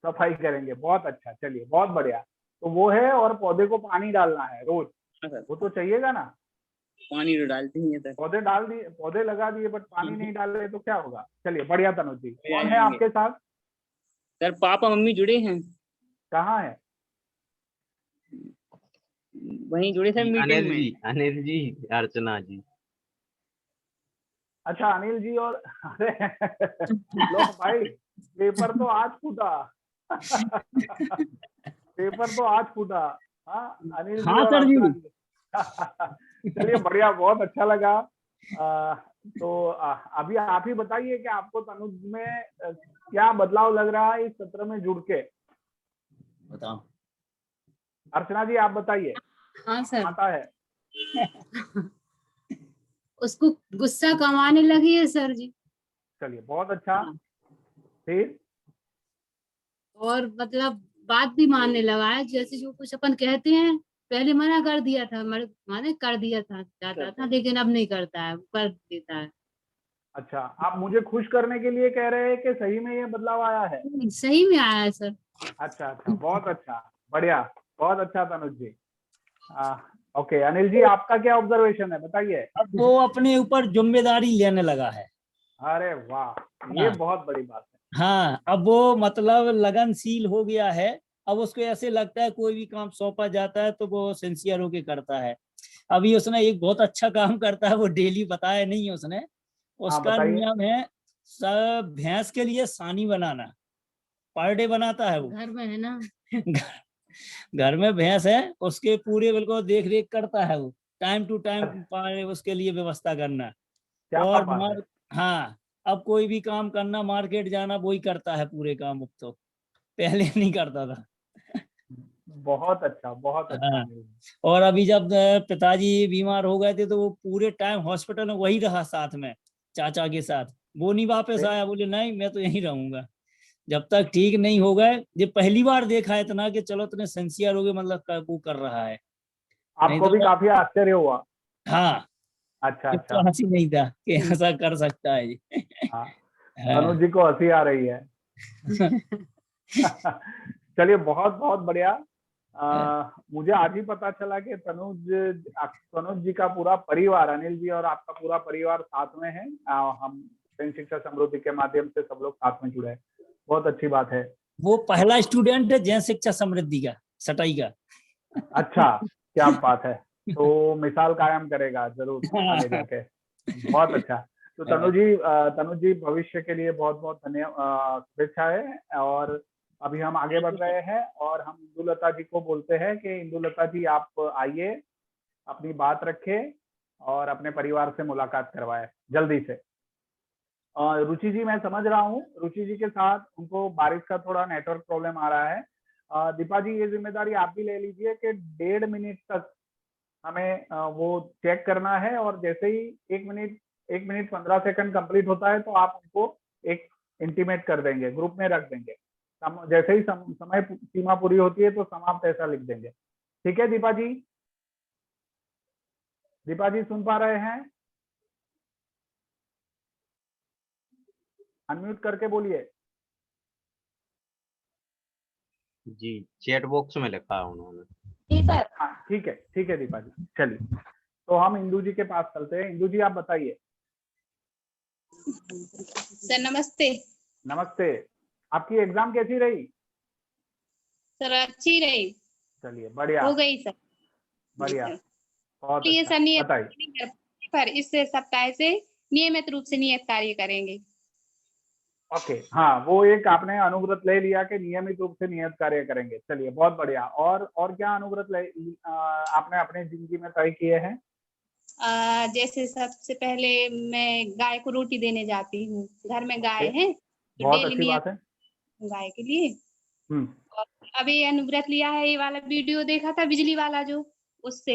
सफाई करेंगे, बहुत अच्छा, चलिए बहुत बढ़िया। तो वो है, और पौधे को पानी डालना है रोज, हाँ सर, वो तो चाहिएगा ना। पानी तो डालते ही है सर। पौधे डाल दिए, पौधे लगा दिए, बट पानी नहीं डाल रहे तो क्या होगा? चलिए बढ़िया। तनुज जी बढ़िया कौन है जाएंगे। आपके साथ? सर पापा मम्मी जुड़े हैं, कहाँ है? वहीं जुड़े सर मीटिंग में। अनिल जी, अर्चना जी। अच्छा अनिल जी, और अरे लो भाई, पेपर तो आज फूटा। पेपर तो आज फूटा। हाँ अनिल जी हाँ और सर जी। अर्चना जी। चलिए बढ़िया, बहुत अच्छा लगा। तो अभी आप ही बताइए कि आपको तनुज में क्या बदलाव लग रहा है इस सत्र में जुड़ के? बताओ। अर्चना जी आप बताइए। हाँ सर, आता है। उसको गुस्सा कम आने लगी है सर जी। चलिए बहुत अच्छा। फिर और मतलब बात भी मानने लगा है, जैसे जो कुछ अपन कहते हैं, पहले मना कर दिया था, माने कर दिया था जाता था, लेकिन अब नहीं करता है, कर देता है। अच्छा, आप मुझे खुश करने के लिए कह रहे हैं कि सही में ये बदलाव आया है? सही में आया है सर। अच्छा अच्छा, बहुत अच्छा, बढ़िया, बहुत अच्छा तनुज जी। ओके अनिल जी, आपका क्या ऑब्जर्वेशन है, बताइए। अब वो अपने ऊपर जिम्मेदारी लेने लगा है। अरे वाह, ये बहुत बड़ी बात है। हाँ, अब वो मतलब लगनशील हो गया है। अब उसको ऐसे लगता है कोई भी काम सौंपा जाता है तो वो सिंसियर होके करता है। अभी उसने एक बहुत अच्छा काम करता है, वो डेली बताया नहीं उसने। उसका बताइए। नियम है सब भैंस के लिए सानी बनाना, पर डे बनाता है वो। घर में है ना। घर में भैंस है, उसके पूरे बिल्कुल देख रेख करता है वो, टाइम टू टाइम उसके लिए व्यवस्था करना। क्या और बात है। हाँ, अब कोई भी काम करना, मार्केट जाना, वही करता है पूरे काम अब तो, पहले नहीं करता था। बहुत अच्छा, बहुत अच्छा हाँ, अनिल जी। और अभी जब पिताजी बीमार हो गए थे तो वो पूरे टाइम हॉस्पिटल में वही रहा साथ में, चाचा के साथ। वो नहीं वापस आया, बोले नहीं मैं तो यहीं रहूंगा जब तक ठीक नहीं हो गए। ये पहली बार देखा है इतना कि चलो इतने सिंसियर हो गए, मतलब वो कर रहा है। नहीं आपको भी तो काफी आश्चर्य हुआ? हाँ, अच्छा तो अच्छा। हंसी नहीं था कि ऐसा कर सकता है जी। हाँ, हाँ। तनुज जी को हंसी आ रही है। चलिए बहुत बहुत बढ़िया। मुझे आज ही पता चला कि तनुज जी का पूरा परिवार, अनिल जी और आपका पूरा परिवार साथ में है। हम जैन शिक्षा समृद्धि के माध्यम से सब लोग साथ में जुड़े हैं, बहुत अच्छी बात है। वो पहला स्टूडेंट है जैन शिक्षा समृद्धि का, सटाई का। अच्छा, क्या बात है। तो मिसाल कायम करेगा जरूर आगे जाके। बहुत अच्छा। तो तनुज जी भविष्य के लिए बहुत बहुत धन्यवाद, शुभेच्छाएं। और अभी हम आगे बढ़ रहे हैं और हम इंदुलता जी को बोलते हैं कि इंदुलता जी आप आइए, अपनी बात रखें और अपने परिवार से मुलाकात करवाए जल्दी से। रुचि जी, मैं समझ रहा हूँ रुचि जी के साथ उनको बारिश का थोड़ा नेटवर्क प्रॉब्लम आ रहा है। दीपा जी, ये जिम्मेदारी आप भी ले लीजिए कि 1.5 मिनट तक हमें वो चेक करना है, और जैसे ही 1 मिनट 15 सेकंड कंप्लीट होता है तो आप उनको एक इंटीमेट कर देंगे, ग्रुप में रख देंगे। जैसे ही समय सीमा पूरी होती है तो समाप्त ऐसा लिख देंगे। ठीक है दीपा जी? दीपा जी सुन पा रहे हैं? अनम्यूट करके बोलिए। जी, चैट बॉक्स में लिखा है उन्होंने। जी सर। हाँ ठीक है दीपा जी, चलिए तो हम इंदू जी के पास चलते हैं। इंदू जी आप बताइए। सर नमस्ते। नमस्ते। आपकी एग्जाम कैसी रही? सर अच्छी रही। चलिए बढ़िया, हो गई सर। बढ़िया, बहुत ये अच्छा। सर नियत बताइए। नहीं कर पाए, पर इस सप्ताह से नियमित रूप से नियत कार्य करेंगे। ओके, हाँ वो एक आपने अनुव्रत ले लिया कि नियमित रूप से नियत कार्य करेंगे। चलिए बहुत बढ़िया। और क्या अनुव्रत आपने अपने जिंदगी में तय किए हैं? जैसे सबसे पहले मैं गाय को रोटी देने जाती हूँ, घर में गाय है तो बहुत डेली अच्छी नियत बात है। गाय के लिए। और अभी अनुव्रत लिया है, ये वाला वीडियो देखा था बिजली वाला जो, उससे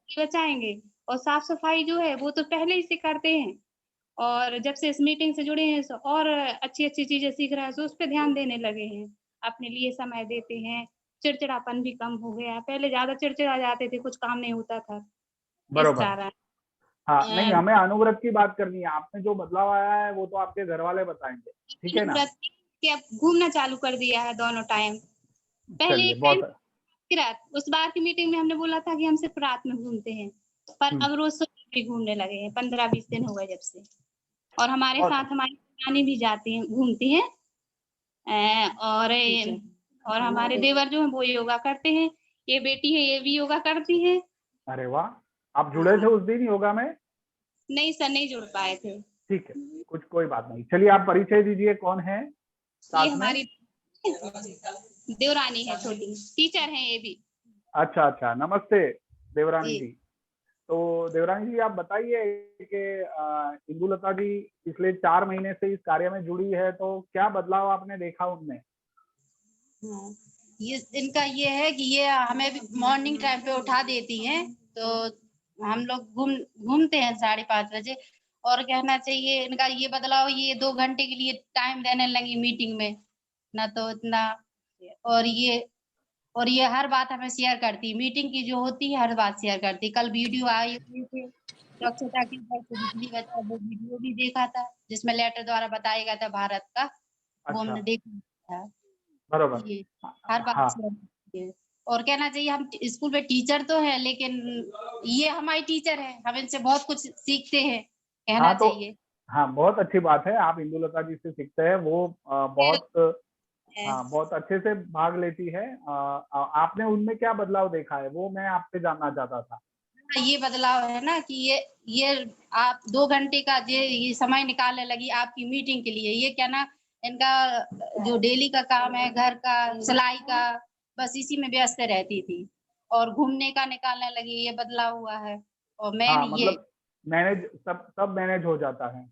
बचाएंगे। और साफ सफाई जो है वो तो पहले ही से करते हैं, और जब से इस मीटिंग से जुड़े हैं और अच्छी अच्छी चीजें सीख रहे हैं तो उस पर ध्यान देने लगे हैं, अपने लिए समय देते हैं। चिड़चिड़ापन भी कम हो गया, पहले ज्यादा चिड़चिड़ा जाते थे, कुछ काम नहीं होता था। बरोबर। हाँ नहीं, हमें अनुव्रत की बात करनी है। आपने जो बदलाव आया है वो तो आपके घर वाले बताएंगे, ठीक है ना? अब घूमना चालू कर दिया है दोनों टाइम। पहले एक टाइम रात, उस बार की मीटिंग में हमने बोला था कि हम सिर्फ रात में घूमते हैं, पर अब रोज सुबह भी घूमने लगे हैं। 15-20 दिन हो गए जब से। और हमारे साथ हमारी नानी भी जाती हैं, घूमती हैं। और हमारे देवर जो है वो योगा करते हैं, ये बेटी है ये भी योगा करती है। अरे वाह, आप जुड़े थे उस दिन योगा में? नहीं सर, नहीं जुड़ पाए थे। ठीक है, कोई बात नहीं। चलिए आप परिचय दीजिए, कौन है साथ ये में? हमारी देवरानी है, छोटी टीचर है ये भी। अच्छा, नमस्ते देवरानी जी। तो देवरानी जी आप बताइए कि इंदुलता जी पिछले 4 महीने से इस कार्य में जुड़ी है, तो क्या बदलाव आपने देखा उनमें? ये इनका ये है कि ये हमें भी मॉर्निंग टाइम पे उठा देती हैं, तो हम लोग घूमते हैं 5:30 बजे। और कहना चाहिए इनका ये बदलाव, ये 2 घंटे के लिए टाइम देने लगी मीटिंग में, ना तो इतना। और ये हर बात हमें शेयर करती है, मीटिंग की जो होती है हर बात शेयर करती है। कल वीडियो आई हुई थी स्वच्छता के ऊपर से, बिजली बचाओ, वो वीडियो भी देखा था जिसमें लेटर द्वारा बताया गया था भारत का, वो हमने देखा था। बरोबर। ये हर बात शेयर करती है। और कहना चाहिए हम स्कूल में टीचर तो है, लेकिन ये हमारी टीचर है, हम इनसे बहुत कुछ सीखते हैं, कहना चाहिए। हाँ बहुत अच्छी बात है, आप इंदुलता जी से सीखते हैं। वो बहुत अच्छे से भाग लेती है। आपने उनमें क्या बदलाव देखा है वो मैं आपसे जानना चाहता था। ये बदलाव है ना कि ये आप 2 घंटे का ये समय निकालने लगी आपकी मीटिंग के लिए। ये क्या ना, इनका जो डेली का काम है, घर का, सिलाई का, बस इसी में व्यस्त रहती थी, और घूमने का निकालने लगी, ये बदलाव हुआ है। और मतलब मैनेज सब मैनेज हो जाता है।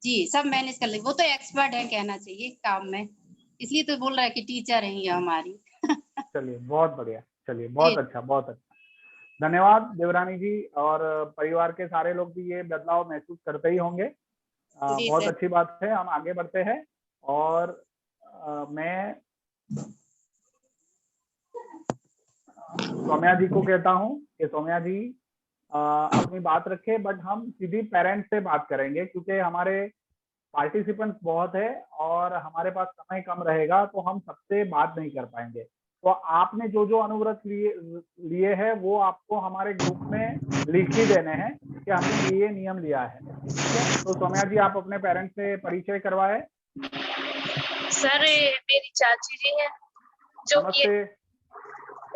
जी, सब मैनेज कर ले, वो तो एक्सपर्ट है कहना चाहिए काम में, इसलिए तो बोल रहा है कि टीचर है ये हमारी। चलिए बहुत बढ़िया, चलिए बहुत अच्छा, बहुत अच्छा। धन्यवाद देवरानी जी। और परिवार के सारे लोग भी ये बदलाव महसूस करते ही होंगे। बहुत अच्छी बात है। हम आगे बढ़ते हैं और मैं सौम्या जी को कहता हूँ कि सौम्या जी अपनी बात रखे, बट हम सीधी पेरेंट्स से बात करेंगे क्योंकि हमारे पार्टिसिपेंट्स बहुत है और हमारे पास समय कम रहेगा, तो हम सबसे बात नहीं कर पाएंगे। तो आपने जो अनुव्रत लिए है वो आपको हमारे ग्रुप में लिख ही देने हैं कि हमने ये नियम लिया है, ठीक है? तो सौम्या जी आप अपने पेरेंट्स से परिचय करवाए। सर मेरी चाची जी हैं जो कि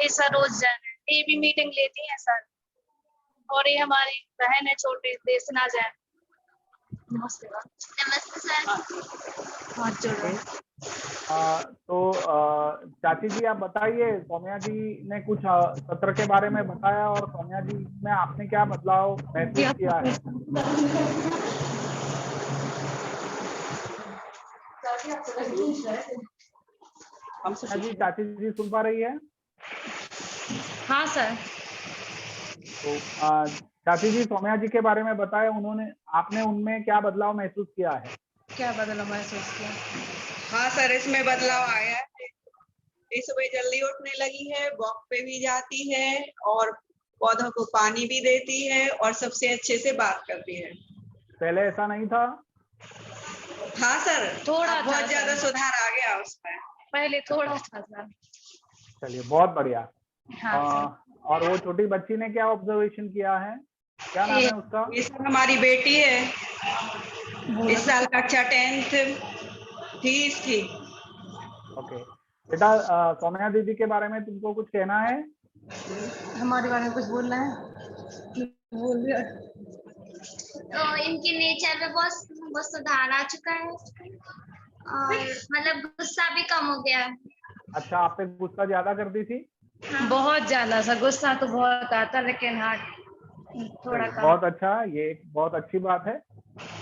सर रोज टीवी मीटिंग लेती हैं सर। और ये हमारी बहन है छोटी देशना जैन। नमस्ते नमस्ते सर। हाथ जोड़ रहे हैं। तो चाची जी आप बताइए, सौम्या जी ने कुछ सत्र के बारे में बताया और सौम्या जी में आपने क्या बदलाव महसूस किया है? सौम्या जी, चाची जी सुन पा रही है? हाँ सर। तो चाची जी सौम्या जी के बारे में बताया, आपने उनमें क्या बदलाव महसूस किया है? क्या बदलाव महसूस किया? हाँ सर, इसमें बदलाव आया है। ये सुबह जल्दी उठने लगी है, वॉक पे भी जाती है और पौधों को पानी भी देती है और सबसे अच्छे से बात करती है। पहले ऐसा नहीं था? हाँ सर, थोड़ा बहुत था ज्यादा सर। सुधार आ गया उसमें। पहले थोड़ा था सर। चलिए बहुत बढ़िया। हाँ सर। और वो छोटी बच्ची ने क्या ऑब्जर्वेशन किया है? क्या नाम है उसका? ये सर हमारी बेटी है, इस साल कक्षा 10th थी इसकी। ओके बेटा, सौम्या दीदी के बारे में तुमको कुछ कहना है? हमारे बारे में कुछ बोलना है? बोल दिया। तो इनके नेचर में बहुत सुधार आ चुका है और मतलब गुस्सा भी कम हो गया। अच्छा, आप पे गुस्सा ज्यादा करती थी? बहुत ज्यादा सर, गुस्सा तो बहुत आता, लेकिन हाँ थोड़ा कम। बहुत अच्छा, ये एक बहुत अच्छी बात है।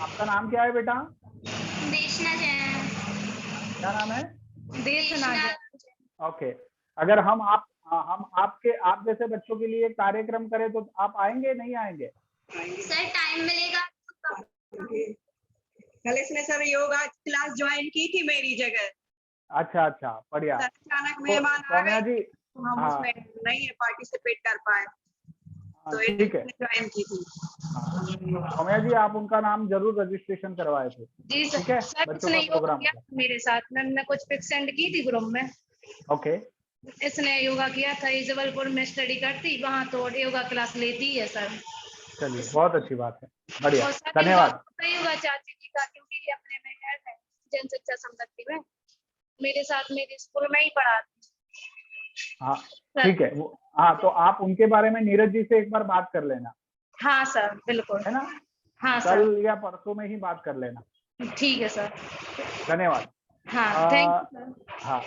आपका नाम क्या है बेटा? देशना जैन। क्या नाम है? देशना जैन। ओके, अगर हम आप जैसे बच्चों के लिए कार्यक्रम करें तो आप आएंगे नहीं आएंगे? सर टाइम मिलेगा। कल इसने सर योगा क्लास ज्वाइन की थी मेरी जगह। अच्छा अच्छा, बढ़िया। अचानक मेहमान आ सौम्या गए जी, तो हम हाँ उसमें नहीं पार्टिसिपेट कर पाए, तो ठीक है। ज्वाइन की थी। सौम्या जी, आप उनका नाम जरूर रजिस्ट्रेशन करवाए थे? जी सर। ठीक है, सर बच्चों इसने का योगा प्रोग्राम किया था। मेरे साथ में, मैं कुछ पिक सेंड की थी ग्रुप में। ओके, इसने योगा किया था, ये जबलपुर में स्टडी करती, वहाँ तो योगा क्लास लेती है सर। चलिए बहुत अच्छी बात है, बढ़िया, और सर धन्यवाद। सही होगा चाची जी का, क्योंकि ये अपने में हेड है जन शिक्षा संपत्ति में, मेरे साथ मेरे स्कूल में ही पढ़ाती। हाँ ठीक है, हाँ तो आप उनके बारे में नीरज जी से एक बार बात कर लेना। हाँ सर बिल्कुल, है ना? हाँ कल सर या परसों में ही बात कर लेना। ठीक है सर। धन्यवाद। हाँ थैंक यू सर। हाँ,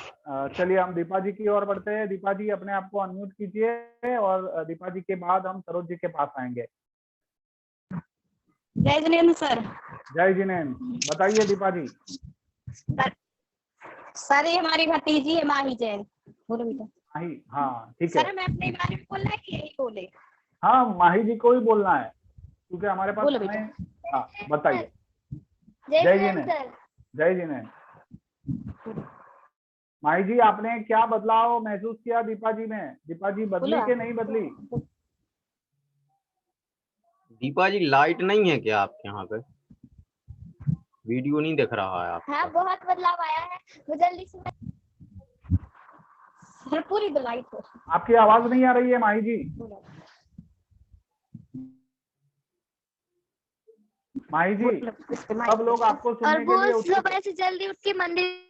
चलिए हम दीपा जी की ओर बढ़ते हैं। दीपा जी अपने आप को अनम्यूट कीजिए और दीपा जी के बाद हम सरोज जी के पास आएंगे। जय जिनेन्द्र सर। जय जिनेन्द्र, बताइए दीपा जी। सर ये हमारी भतीजी है माही जैन। बोलो बेटा। माही, हाँ ठीक है। सर हमें अपने बारे में बोलना है कि यही बोले? हाँ, माही जी को ही बोलना है क्योंकि हमारे पास बोलो समय। बेटा। हाँ बताइए। जय जिनेन्द्र सर। जय जिनेन्द्र। माही जी, आपने क्या बदलाव महसूस किया दीपा जी में? दीपा जी बदली कि नहीं बदली? दीपा जी लाइट नहीं है क्या आपके यहाँ पे? वीडियो नहीं दिख रहा है आपका। हाँ बहुत बदलाव आया है, वो जल्दी से सर पूरी लाइट हो। आपकी आवाज नहीं आ रही है माही जी। माही जी, सब लोग आपको सुनने के लिए और वो सुबह से जल्दी उठ के मंदिर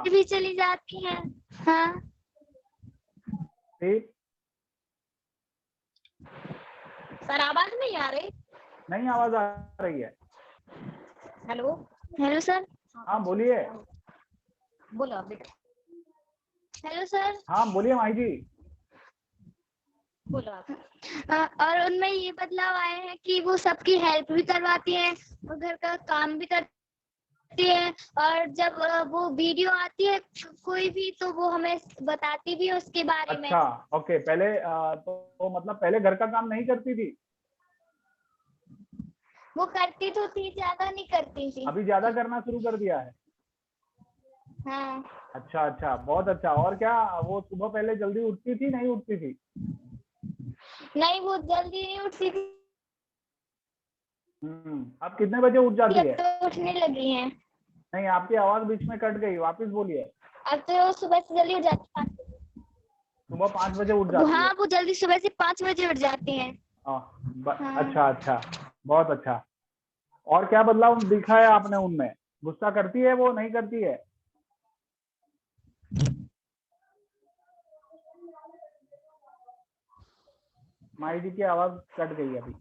भी चली जाती है। हाँ ठीक। सर आवाज नहीं आ रही? नहीं आवाज आ रही है। Hello hello sir. हाँ बोलिए। बोलो आप बेटा। Hello sir. हाँ बोलिए माही जी। बोलो आप। और उनमें ये बदलाव आए हैं कि वो सबकी हेल्प भी करवाती है और घर का काम भी करती है, और जब वो वीडियो आती है कोई भी तो वो हमें बताती भी है उसके बारे में। अच्छा ओके, पहले तो मतलब पहले घर का काम नहीं करती थी? वो करती तो थी, ज्यादा नहीं करती थी। अभी ज्यादा करना शुरू कर दिया है? हाँ। अच्छा अच्छा, बहुत अच्छा। और क्या वो सुबह पहले जल्दी उठती थी, नहीं उठती थी? नहीं, वो जल्दी नहीं उठती थी। अब कितने बजे उठ जाती है? तो उठने लगी हैं। नहीं, आपकी आवाज बीच में कट गई, वापस बोलिए। अब तो सुबह से जल्दी उठ जाती है। सुबह 5 बजे उठ जाती है? हाँ वो जल्दी सुबह से 5 बजे उठ जाती हैं। अच्छा अच्छा, बहुत अच्छा। और क्या बदलाव दिखा है आपने उनमें? गुस्सा करती है वो, नहीं करती है? माई जी की आवाज कट गई अभी।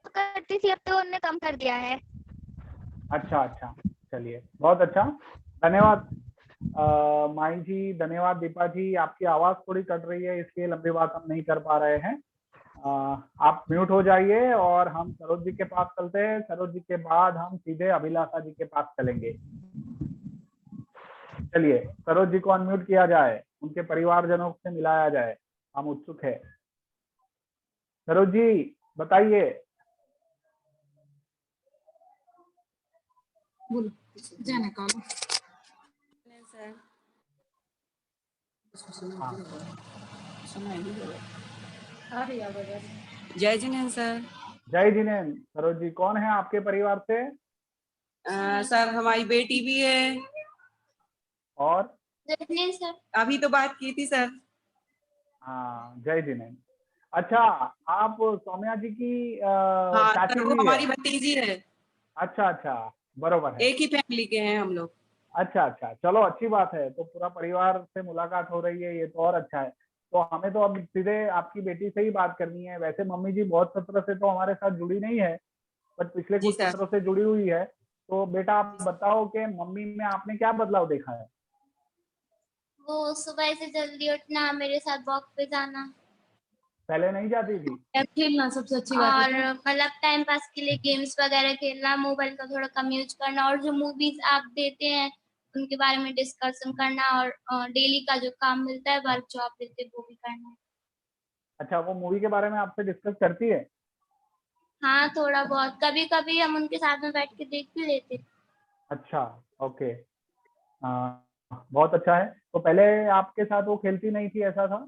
करती थी, अब तो उन्होंने कम कर दिया है। अच्छा अच्छा, चलिए बहुत अच्छा, धन्यवाद माई जी, धन्यवाद दीपा जी। आपकी आवाज थोड़ी कट रही है, इसलिए लंबी बात हम नहीं कर पा रहे हैं। आप म्यूट हो जाइए और हम सरोज जी के पास चलते हैं। सरोज जी के बाद हम सीधे अभिलाषा जी के पास चलेंगे। चलिए सरोज जी को अनम्यूट किया जाए, उनके परिवारजनों से मिलाया जाए, हम उत्सुक है। सरोज जी बताइए। जय जिनेन्द्र सर। जय जिनेन्द्र। सरोज जी कौन है आपके परिवार से? सर हमारी बेटी भी है। और सर अभी तो बात की थी सर। हाँ जय जिनेन्द्र। अच्छा, आप सौम्या जी की हाँ चाची सर, वो जी हमारी है? भतीजी है। अच्छा अच्छा, बरोबर है। एक ही फैमिली के हैं हम लोग। अच्छा अच्छा, चलो अच्छी बात है, तो पूरा परिवार से मुलाकात हो रही है, ये तो और अच्छा है। तो हमें तो अब सीधे आपकी बेटी से ही बात करनी है। वैसे मम्मी जी बहुत सत्रों से तो हमारे साथ जुड़ी नहीं है, बट पिछले कुछ सत्रों से जुड़ी हुई है। तो बेटा आप बताओ कि मम्मी में आपने क्या बदलाव देखा है? वो सुबह से जल्दी उठना, मेरे साथ वॉक पे जाना। पहले नहीं जाती थी? खेलना सबसे अच्छी बात और है। मतलब टाइम पास के लिए गेम्स वगैरह खेलना, मोबाइल का थोड़ा कम यूज करना, और जो मूवीज आप देते हैं उनके बारे में डिस्कशन करना, और डेली का जो काम मिलता है, वर्क जो आप देते हैं वो भी करना है। अच्छा, वो मूवी के बारे में आपसे डिस्कस करती है? हाँ थोड़ा बहुत, कभी कभी हम उनके साथ में बैठ के देख भी लेते। अच्छा, ओके, बहुत अच्छा है। तो पहले आपके साथ वो खेलती नहीं थी, ऐसा था?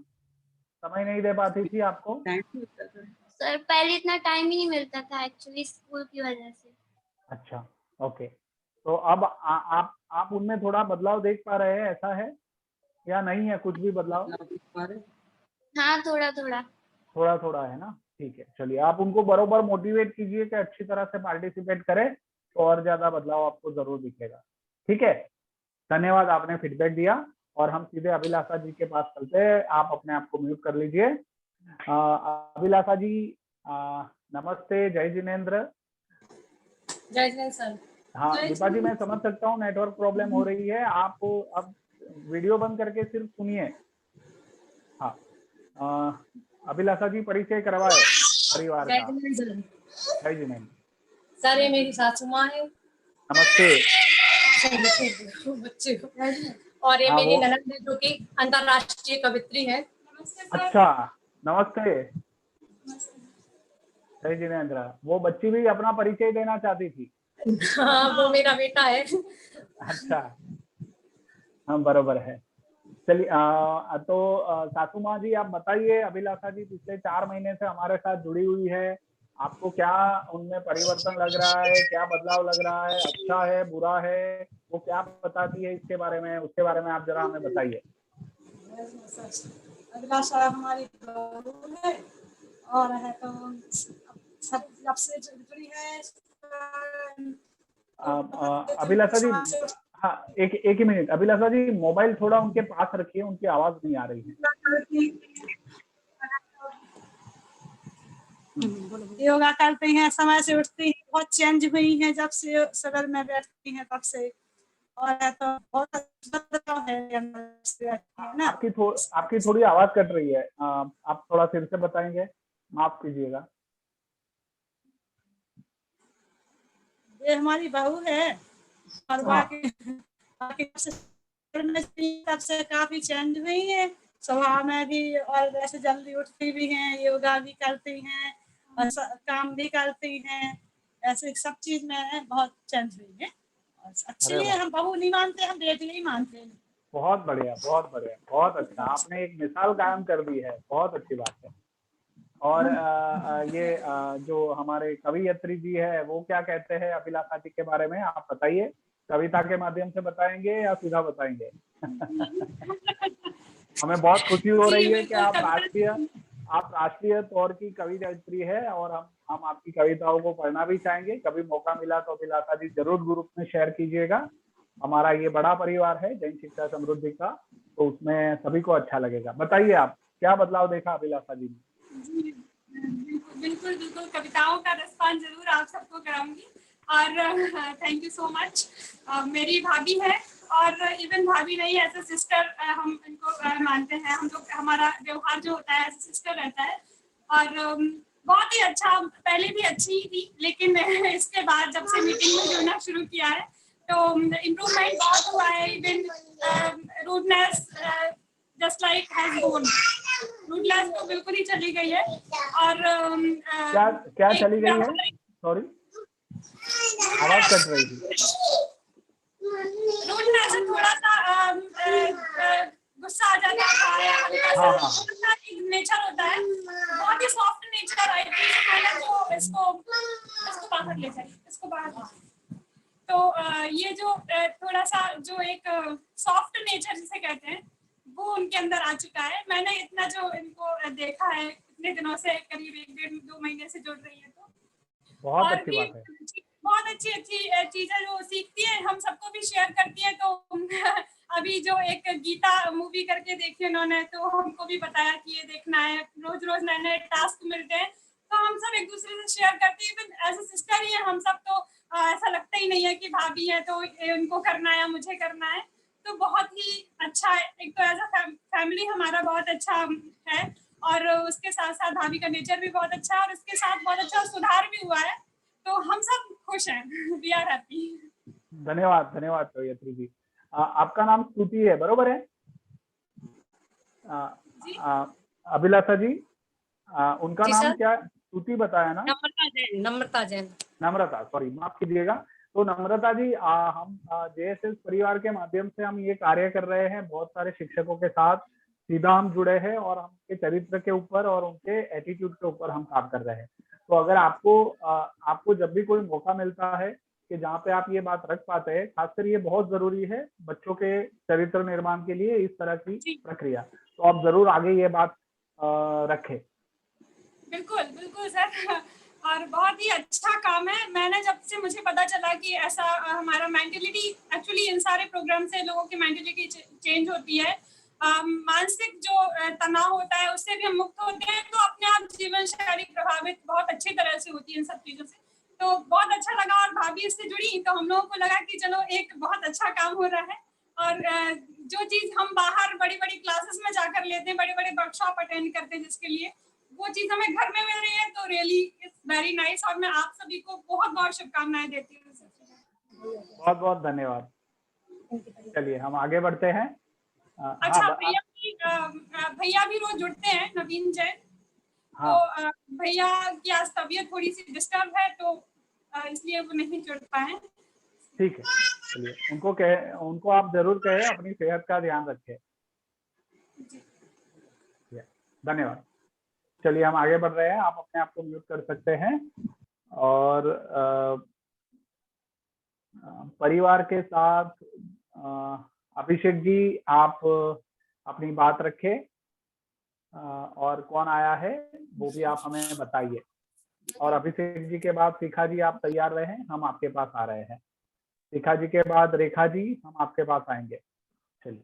समय नहीं दे पाती थी आपको? सर पहले इतना टाइम ही नहीं मिलता था एक्चुअली, स्कूल की वजह से। अच्छा, ओके। तो अब आप उनमें थोड़ा बदलाव देख पा रहे हैं, ऐसा है या नहीं है कुछ भी बदलाव? हाँ थोड़ा थोड़ा। थोड़ा थोड़ा है ना, ठीक है। चलिए आप उनको बरोबर मोटिवेट कीजिए कि अच्छी तरह से पार्टिसिपेट करें, तो और ज्यादा बदलाव आपको जरूर दिखेगा। ठीक है, धन्यवाद, आपने फीडबैक दिया। और हम सीधे अभिलाषा जी के पास चलते हैं। आप अपने आप को म्यूट कर लीजिए। अभिलाषा जी नमस्ते, जय जिनेन्द्र। जय जिनेन्द्र सर। हाँ दीपा जी, मैं समझ सकता हूँ नेटवर्क प्रॉब्लम हो रही है। आप अब वीडियो बंद करके सिर्फ सुनिए। हाँ, अभिलाषा जी परिचय करवाए परिवार जय का। जिनेन्द्र जय जिनेन्द्र सर, ये मेरी सासू माँ है। नमस्ते। बच्चे को। और ये हाँ, मेरी वो ननद है, जो कि अंतरराष्ट्रीय कवित्री है। अच्छा, नमस्ते। जय जिनेन्द्र। वो बच्ची भी अपना परिचय देना चाहती थी? हाँ, वो मेरा बेटा है। अच्छा, हाँ बरोबर है। चलिए तो सासू माँ जी आप बताइए, अभिलाषा जी पिछले 4 महीने से हमारे साथ जुड़ी हुई है, आपको क्या उनमें परिवर्तन लग रहा है, क्या बदलाव लग रहा है, अच्छा है बुरा है, वो क्या बताती है इसके बारे में, उसके बारे में आप जरा हमें बताइए। अभिलाषा हमारी बहू है और है तो सब जब से जुड़ी है। अभिलाषा जी, हाँ एक ही मिनट, अभिलाषा जी मोबाइल थोड़ा उनके पास रखिए, उनकी आवाज नहीं आ रही है। योगा करती हैं, समय से उठती हैं, बहुत चेंज हुई हैं जब से सदन में बैठती हैं तब से। और तो बहुत अच्छा है ना। आपकी थोड़ी आवाज कट रही है, आप थोड़ा फिर से बताएंगे, माफ कीजिएगा। ये हमारी बहू है और बाकी तब से काफी चेंज हुई है स्वभाव में भी, और वैसे जल्दी उठती भी हैं, योगा भी करती हैं और काम भी करती हैं, ऐसे सब चीज में बहुत चेंज हुई है। अच्छी है, हम बहू नहीं मानते, हम बेटी ही मानते हैं। बहुत बढ़िया, बहुत बढ़िया, बहुत अच्छा, आपने एक मिसाल कायम कर दी है, बहुत अच्छी बात है। और ये जो हमारे कवियत्री जी है वो क्या कहते हैं अभिलाषा जी के बारे में, आप बताइए। कविता के माध्यम से बताएंगे या सीधा बताएंगे? हमें बहुत खुशी हो रही है कि आप राष्ट्रीय तौर की कवियत्री है, और हम आपकी कविताओं को पढ़ना भी चाहेंगे। कभी मौका मिला तो अभिलाषा जी जरूर ग्रुप में शेयर कीजिएगा। हमारा ये बड़ा परिवार है जैन शिक्षा समृद्धि का, तो उसमें सभी को अच्छा लगेगा। बताइए आप क्या बदलाव देखा अभिलाषा जी ने? जी, बिल्कुल बिल्कुल बिल्कुल, कविताओं का रसपान जरूर आप सबको कराऊंगी। और थैंक यू सो मच। मेरी भाभी है, और इवन भाभी नहीं, एज अ सिस्टर हम इनको मानते हैं। हम लोग, हमारा व्यवहार जो होता है एज अ सिस्टर रहता है। और बहुत ही अच्छा, पहले भी अच्छी ही थी, लेकिन इसके बाद जब से मीटिंग में जुड़ना शुरू किया है तो इम्प्रूवमेंट बहुत हुआ है। Even rudeness just like has gone, rudeness तो बिल्कुल ही चली गई है। और क्या चली गई है? सॉरी, आवाज कट रही थी। रूडनेस से थोड़ा सा गुस्सा आ जाता है, हल्का सा एक नेचर होता है, बहुत ही सॉफ्ट नेचर है। मैंने जो इसको बाहर ले जाए, इसको बाहर ले जाए। तो ये जो थोड़ा सा जो एक सॉफ्ट नेचर जिसे कहते हैं, वो उनके अंदर आ चुका है। मैंने इतना जो इनको देखा है इतने दिनों से, करीब 1-1.5-2 महीने से जुड़ रही है, तो बहुत अच्छी बात है। बहुत अच्छी चीजें जो सीखती है, हम सबको भी शेयर करती है। तो अभी जो एक गीता मूवी करके देखी उन्होंने, तो हमको भी बताया कि ये देखना है। रोज रोज नए नए टास्क मिलते हैं, तो हम सब एक दूसरे से शेयर करते हैं। इवन एज अ सिस्टर ही है हम सब, तो ऐसा लगता ही नहीं है कि भाभी है तो उनको करना है या मुझे करना है। तो बहुत ही अच्छा है। एक तो एज अ फैमिली हमारा बहुत अच्छा है, और उसके साथ साथ भाभी का नेचर भी बहुत अच्छा है, और उसके साथ बहुत अच्छा सुधार भी हुआ है। तो हम सब खुश हैं, वी आर हैप्पी। धन्यवाद, धन्यवाद कवयत्री जी। आपका नाम स्तुति है, बरोबर है? अभिलाषा जी, उनका जी नाम सर। क्या? स्तुति बताया ना? नम्रता जैन। नम्रता जैन। नम्रता, सॉरी, माफ कीजिएगा। तो नम्रता जी, हम JSS परिवार के माध्यम से हम ये कार्य कर रहे हैं। बहुत सारे शिक्षकों के साथ सीधा हम जुड़े हैं, और हम उनके चरित्र के ऊपर और उनके एटीट्यूड के ऊपर हम काम कर रहे हैं। तो अगर आपको जब भी कोई मौका मिलता है कि जहाँ पे आप ये बात रख पाते हैं, खासकर ये बहुत जरूरी है बच्चों के चरित्र निर्माण के लिए, इस तरह की प्रक्रिया, तो आप जरूर आगे ये बात रखें। बिल्कुल बिल्कुल सर, और बहुत ही अच्छा काम है। मैंने जब से मुझे पता चला कि ऐसा हमारा मेंटलिटी, एक्चुअली इन सारे प्रोग्राम से लोगों की मेंटलिटी चेंज होती है, मानसिक जो तनाव होता है उससे भी हम मुक्त होते हैं। तो अपने आप जीवन शैली प्रभावित बहुत अच्छी तरह से होती है इन सब चीजों से। तो बहुत अच्छा लगा, और भाभी इससे जुड़ी तो हम लोगों को लगा कि चलो एक बहुत अच्छा काम हो रहा है। और जो चीज हम बाहर बड़ी बड़ी क्लासेस में जाकर लेते हैं, बड़े बड़े वर्कशॉप अटेंड करते हैं जिसके लिए, वो चीज हमें घर में मिल रही है, तो रियली इट्स वेरी नाइस। और मैं आप सभी को बहुत बहुत शुभकामनाएं देती हूँ। बहुत बहुत धन्यवाद। चलिए हम आगे बढ़ते हैं। अच्छा, भैया भी रोज जुड़ते हैं, नवीन जैन। तो भैया की आज तबीयत थोड़ी सी डिस्टर्ब है, तो इसलिए वो नहीं जुड़ पाए। ठीक है, चलिए उनको आप जरूर कहें अपनी सेहत का ध्यान रखें। धन्यवाद। चलिए हम आगे बढ़ रहे हैं। आप अपने आप को म्यूट कर सकते हैं, और परिवार के साथ अभिषेक जी आप अपनी बात रखें, और कौन आया है वो भी आप हमें बताइए। और अभिषेक जी के बाद शिखा जी, आप तैयार रहें, हम आपके पास आ रहे हैं। शिखा जी के बाद रेखा जी, हम आपके पास आएंगे। चलिए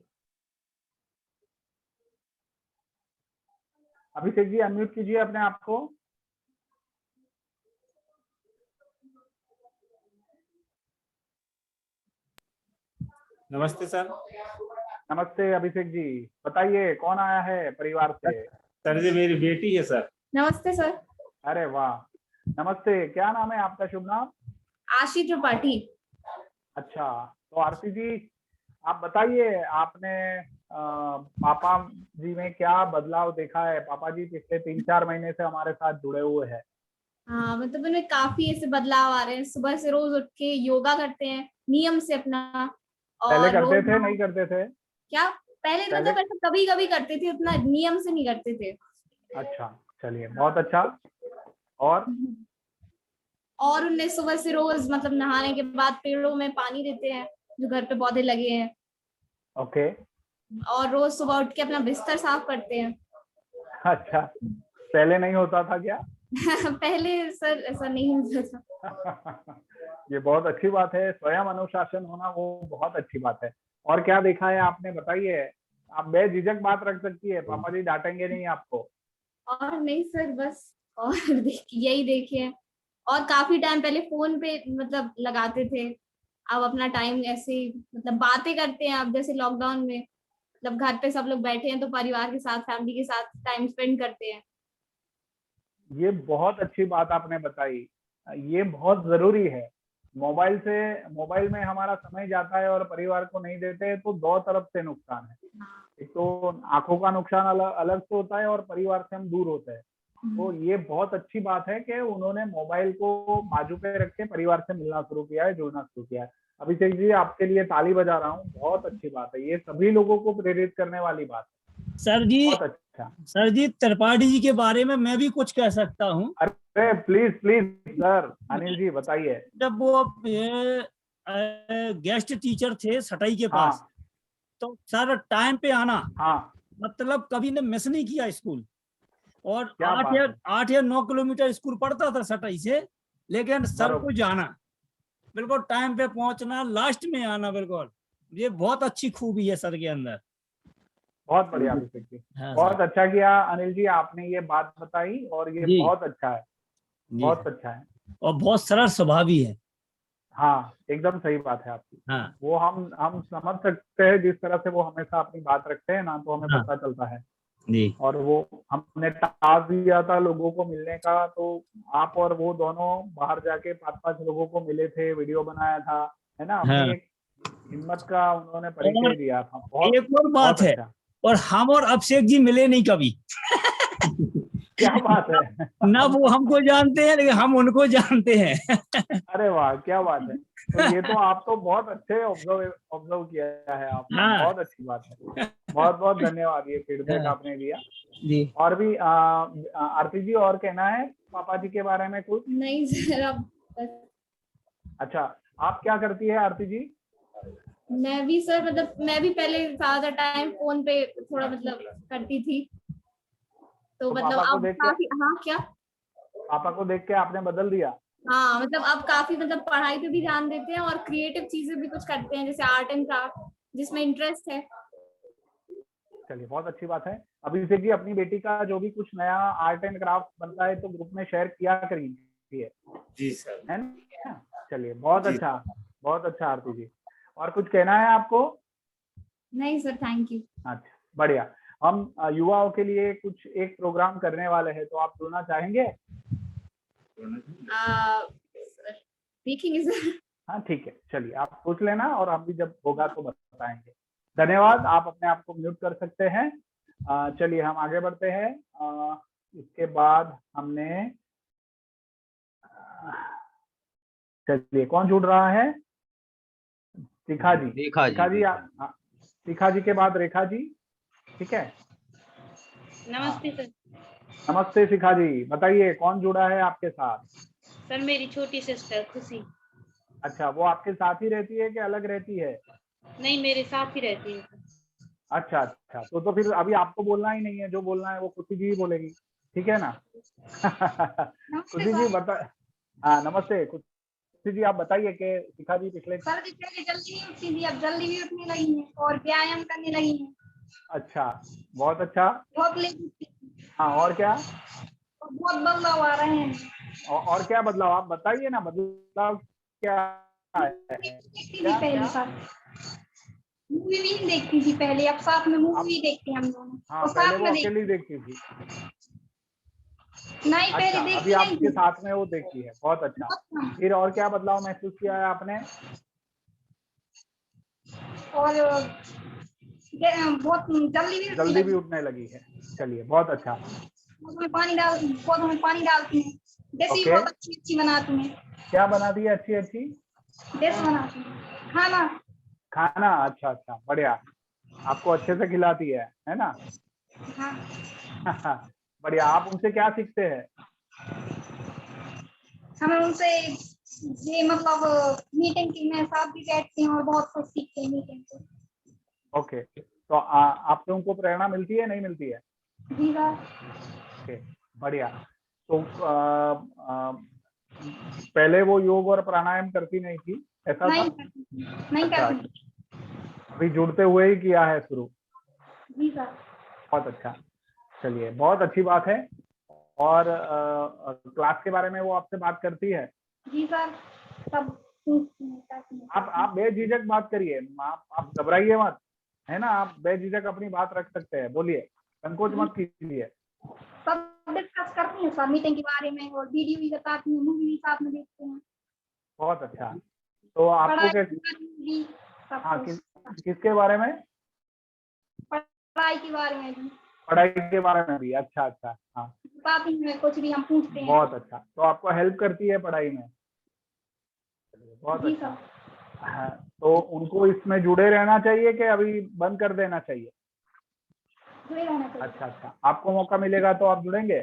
अभिषेक जी अनम्यूट कीजिए अपने आप को। नमस्ते सर। नमस्ते अभिषेक जी, बताइए कौन आया है परिवार से? सर जी मेरी बेटी है सर। नमस्ते सर। अरे वाह, नमस्ते। क्या नाम है आपका? शुभ नाम? आशी त्रिपाठी। अच्छा, तो आरती जी आप बताइए, आपने पापा जी में क्या बदलाव देखा है? पापा जी पिछले 3-4 महीने से हमारे साथ जुड़े हुए हैं। हाँ, मतलब उनमें काफी ऐसे बदलाव आ रहे हैं। सुबह से रोज उठ के योगा करते हैं नियम से अपना। पहले करते थे, नहीं करते थे? क्या पहले मतलब ऐसे कभी कभी करते थे, उतना नियम से नहीं करते थे। अच्छा, चलिए बहुत अच्छा। और उन्हें सुबह से रोज मतलब नहाने के बाद पेड़ों में पानी देते हैं जो घर पे पौधे लगे हैं। ओके। और रोज सुबह उठ के अपना बिस्तर साफ करते हैं। अच्छा, पहले नहीं होता था क्या? पहले सर ऐसा नहीं होता था। ये बहुत अच्छी बात है, स्वयं अनुशासन होना वो बहुत अच्छी बात है। और क्या देखा है आपने, बताइए। आप बेझिझक बात रख सकती है, पापा जी डांटेंगे नहीं आपको। और नहीं सर, बस और यही देखे। और काफी टाइम पहले फोन पे मतलब लगाते थे, अब अपना टाइम ऐसे मतलब बातें करते हैं। अब जैसे लॉकडाउन में मतलब घर पे सब लोग बैठे हैं तो परिवार के साथ, फैमिली के साथ टाइम स्पेंड करते हैं। ये बहुत अच्छी बात आपने बताई, ये बहुत जरूरी है। मोबाइल में हमारा समय जाता है और परिवार को नहीं देते, तो दो तरफ से नुकसान है। एक तो आंखों का नुकसान अलग से होता है और परिवार से हम दूर होते हैं। तो ये बहुत अच्छी बात है कि उन्होंने मोबाइल को बाजू पे रख के परिवार से मिलना शुरू किया है, जुड़ना शुरू किया है। अभिषेक जी, आपके लिए ताली बजा रहा हूँ, बहुत अच्छी बात है, ये सभी लोगों को प्रेरित करने वाली बात है। सर जी, बहुत अच्छा। सर जी, त्रिपाठी जी के बारे में मैं भी कुछ कह सकता हूँ। अरे please please sir, Anil ji बताइए। जब वो गेस्ट टीचर थे सटाई के पास, तो सर टाइम पे आना, मतलब कभी ने मिस नहीं किया स्कूल। और 8 या 9 किलोमीटर स्कूल पड़ता था सटाई से, लेकिन सर को जाना, बिल्कुल टाइम पे पहुंचना, लास्ट में आना, बिल्कुल। ये बहुत अच्छी खूबी है सर के अंदर। बहुत बढ़िया अभिषेक जी, बहुत अच्छा किया अनिल जी, आपने ये बात बताई और ये बहुत अच्छा है, बहुत अच्छा है। और बहुत सरल स्वभाव भी है। हाँ, एकदम सही बात है आपकी। हाँ। वो हम समझ सकते हैं, जिस तरह से वो हमेशा अपनी बात रखते हैं ना, तो हमें पता चलता है जी। और वो हमने टास्क दिया था लोगों को मिलने का, तो आप और वो दोनों बाहर जाके 5-5 लोगों को मिले थे, वीडियो बनाया था, है ना। अपनी एक हिम्मत का उन्होंने परिचय दिया था। बहुत एक और बात है, और हम और अभिषेक जी मिले नहीं कभी। क्या बात है। ना वो हमको जानते हैं, लेकिन हम उनको जानते हैं। अरे वाह, क्या बात है। तो ये तो आप तो बहुत अच्छे ऑब्जर्व किया है आपने। बहुत अच्छी बात है, बहुत बहुत धन्यवाद, ये फीडबैक आपने दिया जी। और भी आरती जी, और कहना है पापा जी के बारे में कुछ? नहीं सर, अब अच्छा, आप क्या करती है आरती जी? मैं भी सर, मतलब मैं भी पहले ज्यादा टाइम फोन पे थोड़ा मतलब करती थी, तो मतलब अब काफी। हाँ, क्या? पापा को देख के आपने बदल दिया? हाँ, मतलब अब काफी मतलब पढ़ाई पे भी ध्यान देते हैं और क्रिएटिव चीजें भी कुछ करते हैं, जैसे आर्ट एंड क्राफ्ट, जिसमें इंटरेस्ट है। चलिए, बहुत अच्छी बात है। अभिषेक जी, अपनी बेटी का जो भी कुछ नया आर्ट एंड क्राफ्ट बनता है तो ग्रुप में शेयर किया करिए। जी सर। है ना? चलिए, बहुत अच्छा, बहुत अच्छा आरती जी। और कुछ कहना है आपको? नहीं सर, थैंक यू। अच्छा, बढ़िया। हम युवाओं के लिए कुछ एक प्रोग्राम करने वाले हैं, तो आप सुनना चाहेंगे? देखेंगे सर। हाँ, ठीक है, चलिए आप पूछ लेना और हम भी जब होगा तो बताएंगे। धन्यवाद, आप अपने आप को म्यूट कर सकते हैं। चलिए हम आगे बढ़ते हैं। इसके बाद हमने, चलिए कौन जुड़ रहा है? शिखा जी। शिखा जी के बाद रेखा जी, ठीक है। नमस्ते सर। नमस्ते शिखा जी, बताइए कौन जुड़ा है आपके साथ? सर, मेरी छोटी सिस्टर खुशी। अच्छा, वो आपके साथ ही रहती है कि अलग रहती है? नहीं, मेरे साथ ही रहती है। अच्छा अच्छा, तो फिर अभी आपको बोलना ही नहीं है, जो बोलना है वो खुशी जी ही बोलेगी, ठीक है ना। खुशी जी बता। हाँ, नमस्ते खुशी जी, आप बताइए कि शिखा जी पिछले सर जी पहले जल्दी नहीं उठती थी, अब जल्दी भी उठने लगी है और व्यायाम करने लगी है। अच्छा, बहुत अच्छा। बहुत लेट। हाँ, और क्या? बहुत बदलाव आ रहे हैं। और क्या बदलाव, आप बताइए ना, बदलाव क्या है? पहले सर मूवी भी नहीं देखती थी पहले, अब साथ में मूवी देखते हैं हम दोनों। हाँ, पहले वो अकेली देखती थी। नहीं, पहले अच्छा, देखती अभी नहीं आपके थी। साथ में वो देखती है, बहुत अच्छा। फिर और क्या बदलाव महसूस किया है आपने? और बहुत जल्दी भी उठने लगी है। चलिए, बहुत अच्छा। पौधों में पानी डालती हैं, डिश भी बहुत अच्छी अच्छी बनाती हैं। क्या बनाती है? अच्छी अच्छी डिश बनाती हैं, खाना। अच्छा अच्छा, बढ़िया, आपको अच्छे से खिलाती है ना। हाँ। बढ़िया। आप उनसे क्या सीखते हैं? हमें उनसे ये मतलब मीटिंग में साथ भी बैठते हैं और बहुत कुछ सीखते हैं मीटिंग से। ओके, तो आपसे उनको प्रेरणा मिलती है, नहीं मिलती है? जी सर। ओके, बढ़िया। तो पहले वो योग और प्राणायाम करती नहीं थी, ऐसा नहीं था? नहीं अच्छा, करती। अभी जुड़ते हुए ही किया है शुरू? जी सर। बहुत अच्छा। चलिए, बहुत अच्छी बात है। और क्लास के बारे में वो आपसे बात करती है? जी सर, सब आप बेझिझक बात करिए, आप घबराइए मत, है ना। आप बेझिझक अपनी बात रख सकते हैं, बोलिए, संकोच मत कीजिए। सब डिस्कस करती हैं सर मीटिंग के बारे में, और वीडियो भी बताती हैं, मूवी भी साथ में देखते हैं। बहुत अच्छा। तो आपको पढ़ाई कैसे, के बारे में भी सब हाँ, कुछ। किसके बारे में? पढ़ाई के बारे में भी पढ़ाई के बारे में भी? अच्छा अच्छा, हाँ, बताती हैं, कुछ भी हम पूछते हैं। बहुत अच्छा। तो आपको हेल्प करती है पढ़ाई में? बहुत जी अच्छा। सर। हाँ, तो उनको इसमें जुड़े रहना चाहिए कि अभी बंद कर देना चाहिए? जुड़े रहना चाहिए। अच्छा अच्छा, आपको मौका मिलेगा तो आप जुड़ेंगे?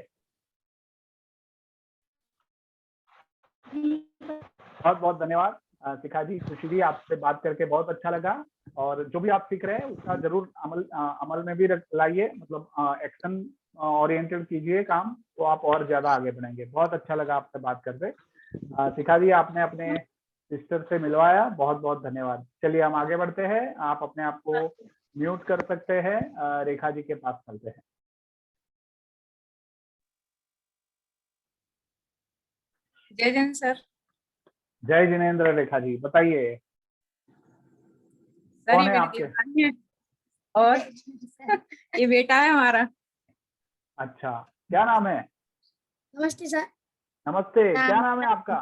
बहुत बहुत धन्यवाद शिखा जी, खुशी जी, आपसे बात करके बहुत अच्छा लगा। और जो भी आप सीख रहे हैं उसका जरूर अमल में भी लाइए, मतलब एक्शन ओरिएंटेड कीजिए काम, तो आप और ज्यादा आगे बढ़ेंगे। बहुत अच्छा लगा आपसे बात करके। शिखा जी, आपने अपने सिस्टर से मिलवाया, बहुत बहुत धन्यवाद। चलिए हम आगे बढ़ते हैं, आप अपने आप को म्यूट कर सकते हैं। रेखा जी के पास चलते हैं। जय जैन सर। जय जिनेंद्र। रेखा जी बताइए, सर कौन ये है मेरी आपके? देवरानी है और ये बेटा है हमारा। अच्छा, क्या नाम है? नमस्ते सर। नमस्ते, क्या नाम है आपका?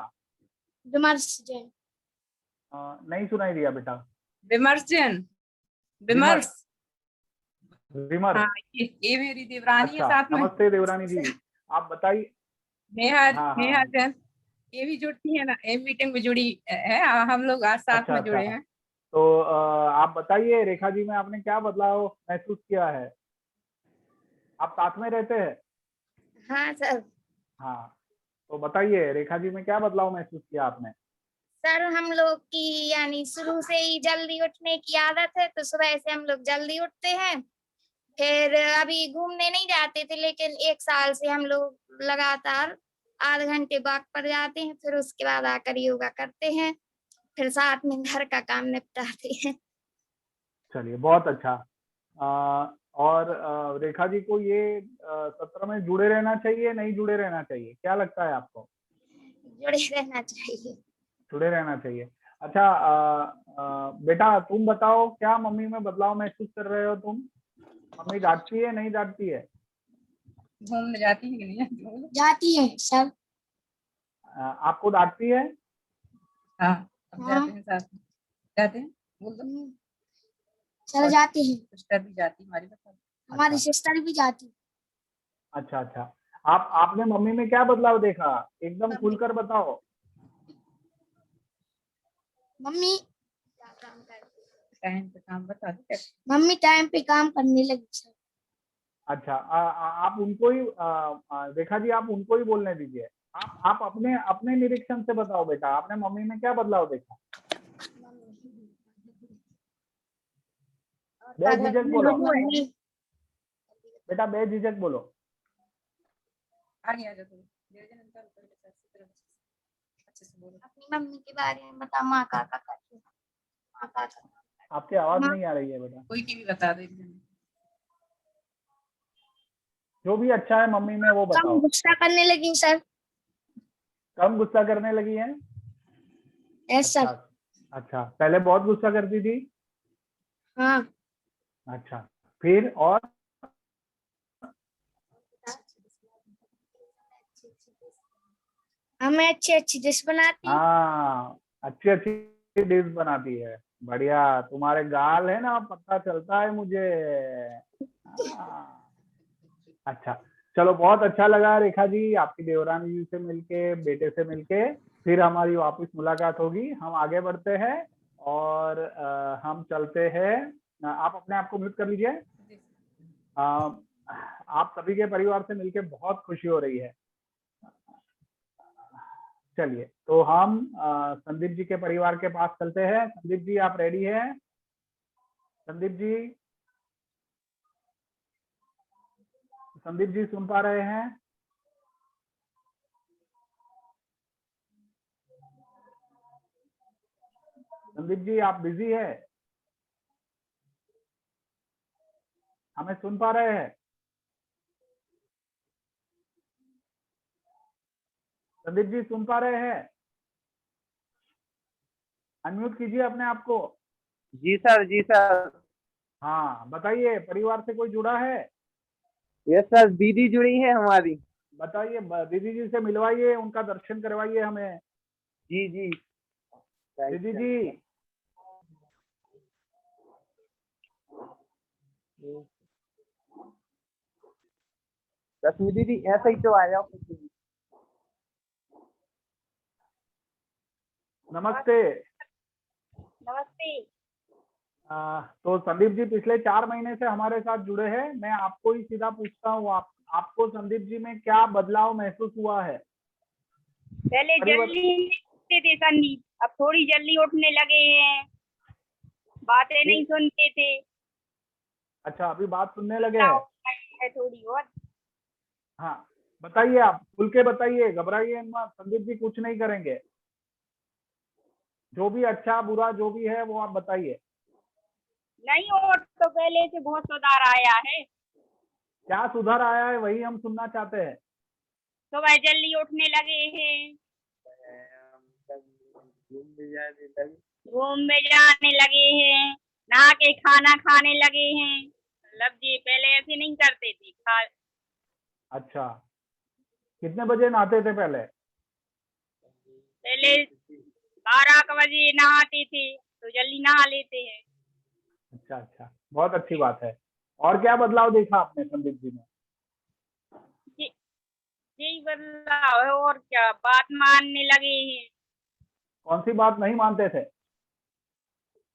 विमर्श जैन। नहीं सुनाई दिया बेटा। विमर्श जैन। विमर्श। हाँ, ये मेरी देवरानी है अच्छा, साथ में। नमस्ते देवरानी जी, आप बताइए। नेहा हाँ नेहा हाँ, जैन, ये भी जुड़ती है ना, ये मीटिंग में जुड़ी है, हम लोग आज साथ अच्छा में अच्छा। जुड़े हैं। तो आप बताइए, रेखा जी में आपने क्या बदलाव महसूस किया है? आप साथ में रहते हैं? हाँ सर। हाँ, तो बताइए रेखा जी में क्या बदलाव महसूस किया आपने? सर हम लोग की यानी शुरू से ही जल्दी उठने की आदत है, तो सुबह से हम लोग जल्दी उठते हैं। फिर अभी घूमने नहीं जाते थे, लेकिन 1 साल से हम लोग लगातार आधे घंटे वॉक पर जाते हैं, फिर उसके बाद आकर योगा करते हैं, फिर साथ में घर का काम निपटाते हैं। चलिए, बहुत अच्छा। और रेखा जी को ये सत्र में जुड़े रहना चाहिए, नहीं जुड़े रहना चाहिए, क्या लगता है आपको? जुड़े रहना चाहिए। जुड़े रहना चाहिए। अच्छा, बेटा तुम बताओ, क्या मम्मी में बदलाव महसूस कर रहे हो तुम? मम्मी डांटती है, नहीं डांटती है? घूमने जाती है कि नहीं? जाती है सर। आपको डांटती है? हाँ, अब जाते हैं साथ में। जाते हैं, बोल दो। सर जाती है। सिस्टर भी जाती है हमारी, बता। हमारी सिस्टर भी जाती। अच्छा अच्छा, आपने मम्मी में क्या बदलाव देखा, एकदम खुलकर बताओ। मम्मी टाइम पे काम बता दो। मम्मी टाइम पे काम करने लगी सर। अच्छा, आप उनको ही रेखा जी, आप उनको ही बोलने दीजिए। आप अपने अपने निरीक्षण से बताओ बेटा, आपने मम्मी में क्या बदलाव देखा? बेझिझक बोलो बेटा, बेझिझक बोलो। आगे आ जाओ तुम। अच्छे से बोलो। अपनी मम्मी के बारे में बता, माँ का करती है। माँ का आपकी आवाज नहीं आ रही है बेटा। कोई की भी बता दे। जो भी अच्छा है मम्मी में वो बताओ। कम गुस्सा करने लगी सर। कम गुस्सा करने लगी है? Yes sir. अच्छा, पहले बहुत गुस्सा करती थी? हाँ। अच्छा, फिर और? हमें अच्छी अच्छी डिश बनाती। हाँ, अच्छी अच्छी डिश बनाती है, बढ़िया। तुम्हारे गाल है ना, पता चलता है मुझे। अच्छा, चलो, बहुत अच्छा लगा रेखा जी, आपकी देवरानी जी से मिलके, बेटे से मिलके। फिर हमारी वापस मुलाकात होगी, हम आगे बढ़ते हैं और हम चलते हैं। आप अपने आप को म्यूट कर लीजिए। आप सभी के परिवार से मिलके बहुत खुशी हो रही है। चलिए, तो हम संदीप जी के परिवार के पास चलते हैं। संदीप जी, आप रेडी हैं? संदीप जी, संदीप जी सुन पा रहे हैं? संदीप जी, आप बिजी है? हमें सुन पा रहे हैं? संदीप जी सुन पा रहे हैं? अनम्यूट कीजिए अपने आप को। जी सर, जी सर। हाँ बताइए, परिवार से कोई जुड़ा है? यस सर, दीदी जुड़ी है हमारी। बताइए, दीदी जी से मिलवाइए, उनका दर्शन करवाइए हमें। जी जी। दीदी जी, रश्मि दीदी ऐसा ही तो आ जाओ। नमस्ते। नमस्ते। तो संदीप जी पिछले 4 महीने से हमारे साथ जुड़े हैं। मैं आपको ही सीधा पूछता हूँ, आपको संदीप जी में क्या बदलाव महसूस हुआ है? पहले जल्दी उठते थे संदीप, अब थोड़ी जल्दी उठने लगे हैं, बातें नहीं सुनते थे। अच्छा, अभी बात सुनने लगे हैं? थोड़ी बहुत। हाँ बताइए, आप खुल के बताइए, घबराइए मत, संदीप जी कुछ नहीं करेंगे। जो भी अच्छा बुरा जो भी है वो आप बताइए। नहीं, और तो पहले से बहुत सुधार आया है। क्या सुधार आया है वही हम सुनना चाहते हैं। सुबह जल्दी उठने लगे हैं, घूमने जाने लगे हैं, नहा के खाना खाने लगे हैं। मतलब जी पहले ऐसे नहीं करते थे। अच्छा, कितने बजे नहाते थे पहले? पहले 12 बजे नहाते थे, तो जल्दी नहा लेते हैं। अच्छा अच्छा, बहुत अच्छी बात है। और क्या बदलाव देखा आपने संदीप जी में? यही बदलाव है, और क्या, बात मानने लगे हैं। कौन सी बात नहीं मानते थे?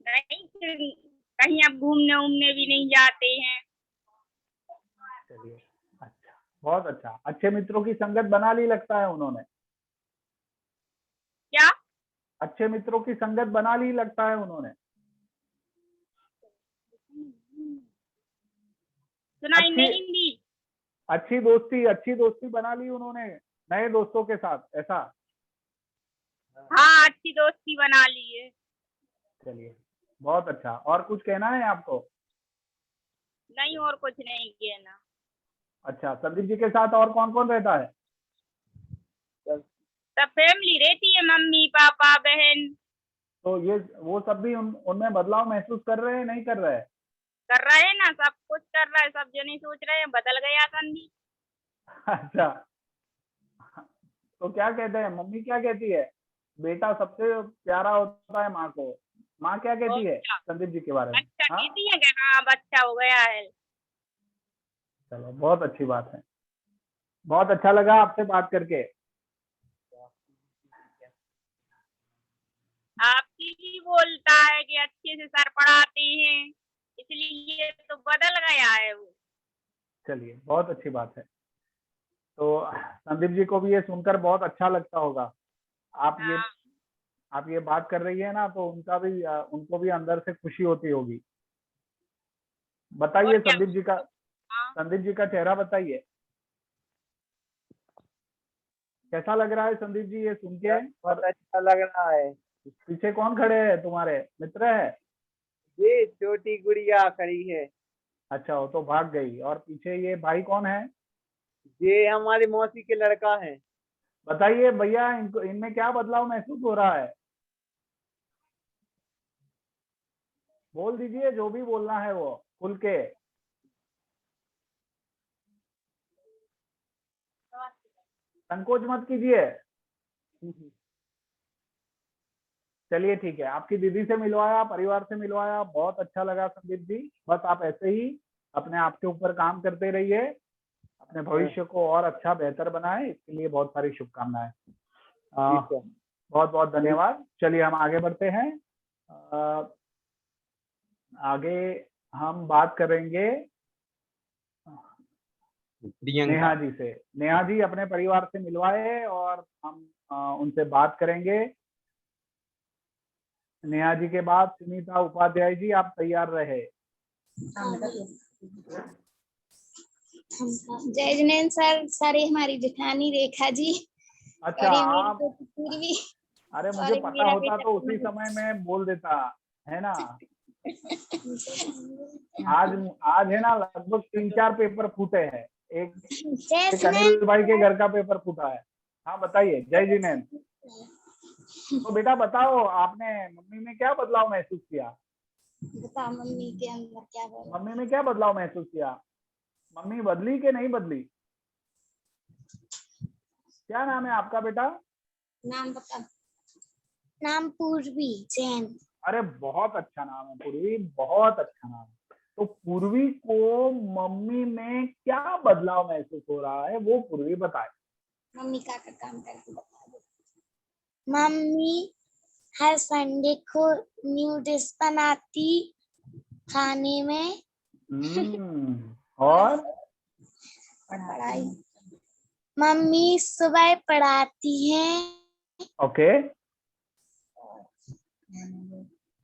नहीं, कहीं अब घूमने उमने भी नहीं जाते हैं। चलिए, अच्छा, बहुत अच्छा। अच्छे मित्रों की संगत बना ली लगता है उन्होंने। क्या? अच्छे मित्रों की संगत बना ली लगता है उन्होंने। सुनाई नहीं दी। अच्छी दोस्ती बना ली उन्होंने नए दोस्तों के साथ, ऐसा? हाँ, अच्छी दोस्ती बना ली है। चलिए, बहुत अच्छा। और कुछ कहना है आपको? नहीं, और कुछ नहीं कहना। अच्छा, संदीप जी के साथ और कौन कौन रहता है? सब फैमिली रहती है, मम्मी पापा बहन। तो ये वो सब भी उनमें बदलाव महसूस कर रहे हैं, नहीं कर रहे हैं? कर रहे हैं ना, सब कुछ कर रहा है। सब जो नहीं सोच रहे हैं, बदल गया संदीप। अच्छा, तो क्या कहते हैं मम्मी, क्या कहती है? बेटा सबसे प्यारा होता है माँ को। माँ क्या कहती है संदीप जी के बारे में? अच्छा कहती है कि हाँ बच्चा हो गया है। चलो, बहुत अच्छी बात है। बहुत अच्छा लगा आपसे बात करके। आपकी भी बोलता है कि अच्छे से सर पढ़ाते हैं, इसलिए तो बदल गया है वो। चलिए, बहुत अच्छी बात है। तो संदीप जी को भी ये सुनकर बहुत अच्छा लगता होगा। आप ये बात कर रही है ना, तो उनको भी अंदर से खुशी होती होगी। बताइए संदीप जी का चेहरा बताइए, कैसा लग रहा है संदीप जी ये सुन के? बहुत अच्छा लग रहा है। पीछे कौन खड़े हैं, तुम्हारे मित्र है? ये छोटी गुड़िया खड़ी है। अच्छा, वो तो भाग गई। और पीछे ये भाई कौन है? ये हमारी मौसी के लड़का है। बताइए भैया, इनमें क्या बदलाव महसूस हो रहा है? बोल दीजिए, जो भी बोलना है वो खुल के। संकोच मत कीजिए। चलिए ठीक है, आपकी दीदी से मिलवाया, परिवार से मिलवाया, बहुत अच्छा लगा संदीप जी। बस आप ऐसे ही अपने आप के ऊपर काम करते रहिए, अपने भविष्य को और अच्छा बेहतर बनाए, इसके लिए बहुत सारी शुभकामनाएं। बहुत बहुत धन्यवाद। चलिए हम आगे बढ़ते हैं। आगे हम बात करेंगे नेहा जी से। नेहा जी अपने परिवार से मिलवाए और हम उनसे बात करेंगे। नेहा जी के बाद सुनीता उपाध्याय जी, आप तैयार रहे। जय जिनेन्द्र सर। सारी हमारी जेठानी रेखा जी। अच्छा, आप? पूर्वी। अरे मुझे पता होता तो उसी समय में बोल देता, है ना। आज है ना, लगभग 3-4 पेपर फूटे हैं। एक अनिल भाई के घर का पेपर फूटा है। हाँ बताइए जय जिनेन्द्र। तो बेटा बताओ, आपने मम्मी में क्या बदलाव महसूस किया? बता मम्मी के अंदर क्या बदलाव? मम्मी में क्या बदलाव महसूस किया? मम्मी बदली कि नहीं बदली? क्या नाम है आपका बेटा? नाम बता। नाम पूर्वी जैन। अरे बहुत अच्छा नाम है पूर्वी, बहुत अच्छा नाम है। तो पूर्वी को मम्मी में क्या बदलाव महसूस हो रहा है वो पूर्वी बताए। मम्मी का काम करके बता दो। मम्मी हर संडे को न्यू डिश बनाती खाने में। और पढ़ाई। मम्मी सुबह पढ़ाती हैं। ओके।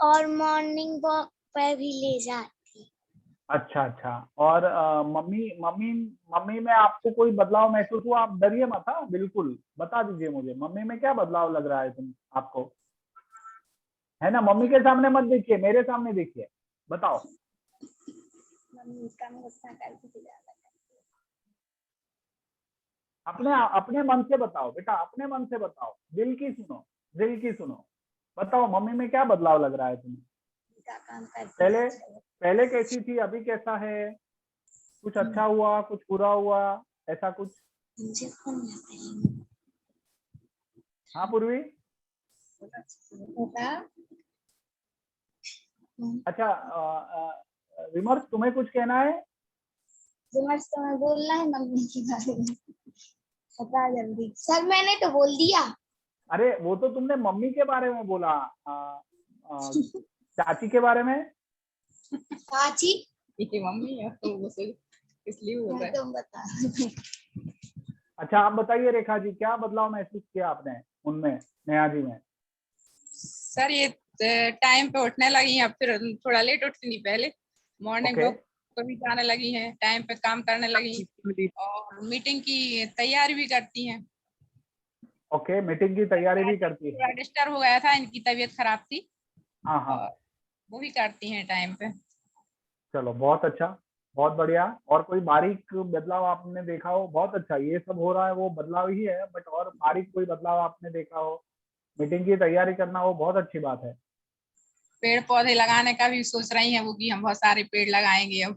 और मॉर्निंग वॉक पर भी ले जाती। अच्छा अच्छा। और मम्मी में आपको कोई बदलाव महसूस हुआ? आप डरिए मत, हाँ बिल्कुल बता दीजिए मुझे, मम्मी में क्या बदलाव लग रहा है आपको, है ना? मम्मी के सामने मत देखिए, मेरे सामने देखिए, बताओ। मम्मी कम गुस्सा करती थी, ज्यादा अपने अपने मन से बताओ बेटा, अपने मन से बताओ, दिल की सुनो, दिल की सुनो। बताओ मम्मी में क्या बदलाव लग रहा है तुम्हें? काम करती। पहले कैसी थी, अभी कैसा है? कुछ अच्छा हुआ, कुछ बुरा हुआ, ऐसा कुछ? हाँ पूर्वी। अच्छा विमर्श तुम्हें कुछ कहना है? विमर्श तुम्हें बोलना है मम्मी के बारे में, बता जल्दी। सर मैंने तो बोल दिया। अरे वो तो तुमने मम्मी के बारे में बोला, चाची के बारे में। चाची ये मम्मी है तो उसे इसलिए बोल रहा है। तुम बता। अच्छा आप बताइए रेखा जी, क्या बदलाव महसूस किया आपने उनमें, नेहा जी में? सर ये टाइम पे उठने लगी हैं, अब फिर थोड़ा लेट उठती थी पहले, मॉर्निंग वॉक पर भी जाने लगी हैं, टाइम पे काम करने लगी और मीटिंग की तैयारी भी करती हैं। ओके, मीटिंग की तैयारी भी करती है। थोड़ा डिस्टर्ब हो गया था, इनकी तबीयत खराब थी। हाँ हाँ। वो भी करती हैं टाइम पे। चलो बहुत अच्छा, बहुत बढ़िया। और कोई बारीक बदलाव आपने देखा हो? बहुत अच्छा, ये सब हो रहा है वो बदलाव ही है, बट और बारीक कोई बदलाव आपने देखा हो? मीटिंग की तैयारी करना वो बहुत अच्छी बात है। पेड़ पौधे लगाने का भी सोच रही हैं वो, कि हम बहुत सारे पेड़ लगाएंगे अब।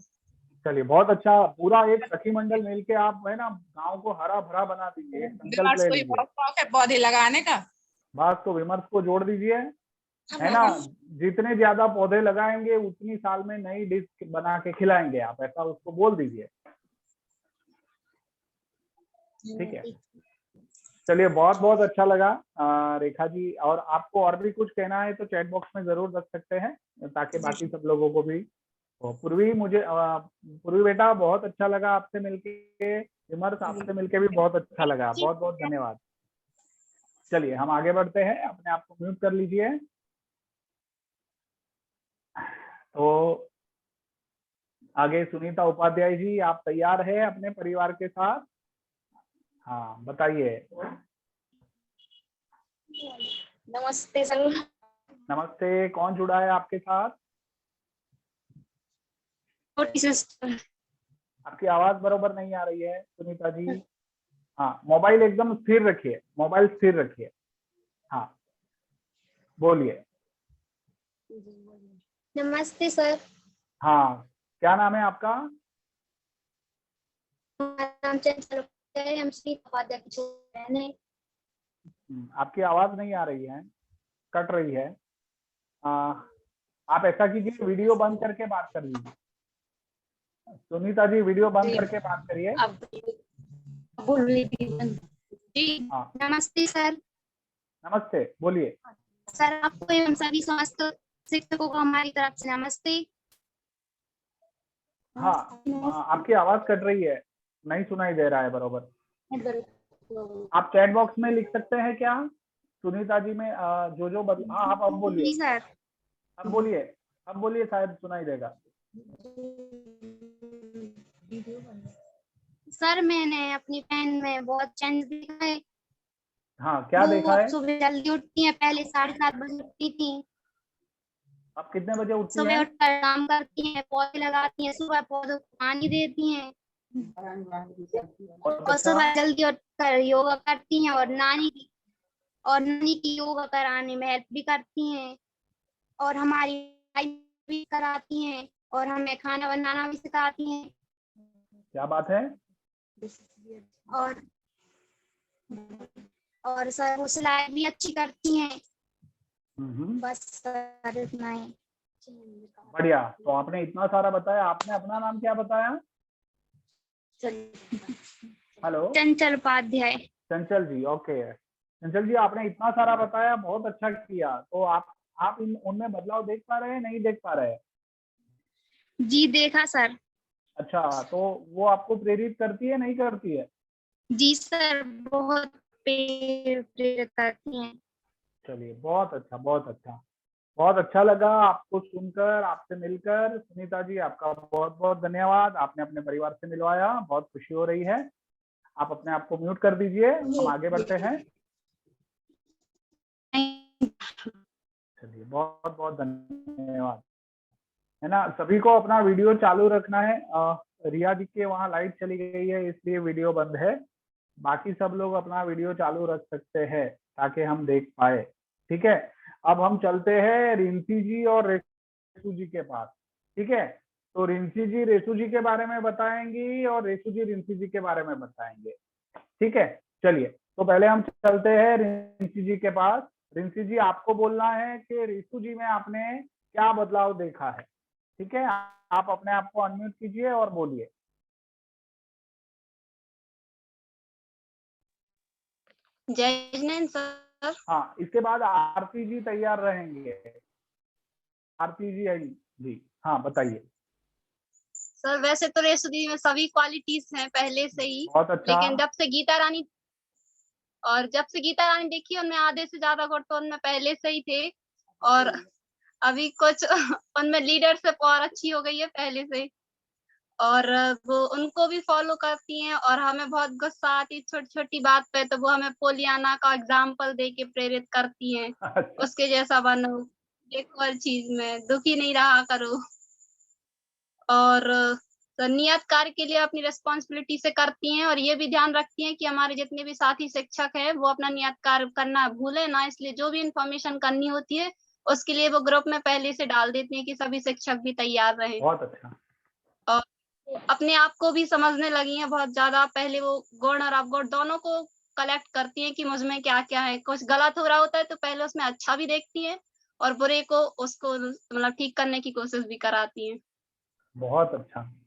चलिए बहुत अच्छा, पूरा एक सखी मंडल मिलके आप है ना गांव को हरा भरा बना दीजिए, संकल्प ले लीजिए। बहुत शौक है पौधे लगाने का। बात तो विमर्श को जोड़ दीजिए, है ना? जितने ज्यादा पौधे लगाएंगे उतनी साल में नई डिश बना के खिलाएंगे आप, ऐसा उसको बोल दीजिए, ठीक है? चलिए बहुत बहुत अच्छा लगा रेखा जी। और आपको और भी कुछ कहना है तो चैट बॉक्स में जरूर रख सकते हैं, ताकि बाकी सब लोगों को भी। तो पूर्वी बेटा बहुत अच्छा लगा आपसे मिलके, विमर्श आपसे मिलके भी बहुत अच्छा लगा, बहुत बहुत धन्यवाद। चलिए हम आगे बढ़ते हैं, अपने आप को म्यूट कर लीजिए। तो आगे सुनीता उपाध्याय जी, आप तैयार है अपने परिवार के साथ? हाँ बताइए। नमस्ते सर। नमस्ते, कौन जुड़ा है आपके साथ? छोटी सिस्टर। आपकी आवाज बरोबर नहीं आ रही है सुनीता जी। हाँ मोबाइल एकदम स्थिर रखिए, मोबाइल स्थिर रखिए। हाँ बोलिए। नमस्ते सर। हाँ क्या नाम है आपका? नाम चंचल है, हम श्री उपाध्याय की छोटी बहन है। आपकी आवाज नहीं आ रही है, कट रही है। आप ऐसा कीजिए, वीडियो बंद करके बात कर लीजिए। सुनीता जी वीडियो बंद करके बात करिए। बोल रही थी जी। हाँ नमस्ते सर। नमस्ते, बोलिए। सर आपको एवं सभी समस्त शिक्षकों को हमारी तरफ से नमस्ते। हाँ आपकी आवाज कट रही है, नहीं सुनाई दे रहा है बरोबर। आप चैट बॉक्स में लिख सकते हैं क्या सुनीता जी में जो बदल। हाँ आप अब बोलिए सर। अब बोलिए, अब बोलिए, शायद सुनाई देगा। सर मैंने अपनी बहन में बहुत चेंज देखा है। हाँ क्या देखा है? सुबह जल्दी उठती है, पहले 7:30 बजे उठती थी। अब कितने बजे उठती सुबह हैं? उठकर काम करती हैं, पौधे लगाती हैं, सुबह पौधों को पानी देती हैं। और सुबह जल्दी उठकर योगा करती हैं और नानी की योगा कराने में हेल्प भी करती हैं और हमारी पढ़ाई भी कराती हैं और हमें खाना बनाना भी सिखाती हैं। क्या बात है। और सर वो सिलाई भी अच्छी करती हैं। बस सर इतना ही। बढ़िया। तो आपने इतना सारा बताया, आपने अपना नाम क्या बताया। हेलो, चंचल उपाध्याय। चंचल जी, ओके। चंचल जी, आपने इतना सारा बताया, बहुत अच्छा किया। तो आप उनमें बदलाव देख पा रहे हैं, नहीं देख पा रहे हैं। जी देखा सर। अच्छा, तो वो आपको प्रेरित करती है, नहीं करती है। जी सर, बहुत प्रेरित करती हैं। चलिए, बहुत अच्छा, बहुत अच्छा। बहुत अच्छा लगा आपको सुनकर, आपसे मिलकर। सुनीता जी, आपका बहुत बहुत धन्यवाद। आपने अपने परिवार से मिलवाया, बहुत खुशी हो रही है। आप अपने आप को म्यूट कर दीजिए, हम आगे बढ़ते हैं। चलिए, बहुत बहुत धन्यवाद। है ना, सभी को अपना वीडियो चालू रखना है। रिया जी के वहाँ लाइट चली गई है, इसलिए वीडियो बंद है। बाकी सब लोग अपना वीडियो चालू रख सकते हैं ताकि हम देख पाए। ठीक है, अब हम चलते हैं रिंसी जी और रेसू जी के पास। ठीक है, तो रिंसी जी रेसू जी के बारे में बताएंगी और रेसू जी रिंसी जी के बारे में बताएंगे। ठीक है, चलिए, तो पहले हम चलते हैं रिंसी जी के पास। रिंसी जी, आपको बोलना है कि रेसू जी में आपने क्या बदलाव देखा है। ठीक है, आप अपने आप को अनम्यूट कीजिए और बोलिए। जय जिनेंद्र सर। हाँ, इसके बाद आरती जी तैयार रहेंगे। आरती जी आई जी, हाँ बताइए। सर वैसे तो रेसुदी में सभी क्वालिटीज हैं पहले से ही, बहुत अच्छा। लेकिन जब से गीता रानी देखी उनमें आधे से ज्यादा गुण तो उनमें पहले से ही थे और अभी कुछ उनमें लीडरशिप और अच्छी हो गई है पहले से और वो उनको भी फॉलो करती हैं और हमें बहुत गुस्सा आती है छोटी छोटी बात पे तो वो हमें पोलियाना का एग्जाम्पल दे के प्रेरित करती हैं। उसके जैसा बनो, एक और चीज में दुखी नहीं रहा करो और नियत कार्य के लिए अपनी रिस्पॉन्सिबिलिटी से करती हैं और ये भी ध्यान रखती हैं कि हमारे जितने भी साथी शिक्षक हैं वो अपना नियत कार्य करना भूले ना, इसलिए जो भी इंफॉर्मेशन करनी होती है उसके लिए वो ग्रुप में पहले से डाल देती हैं कि सभी शिक्षक भी तैयार रहे। बहुत अच्छा। और अपने आप को भी समझने लगी हैं बहुत ज्यादा। पहले वो गुण और अवगुण दोनों को कलेक्ट करती हैं कि मुझ में क्या क्या है। कुछ गलत हो रहा होता है तो पहले उसमें अच्छा भी देखती हैं और बुरे को उसको मतलब ठीक करने की कोशिश भी कराती हैं। बहुत अच्छा।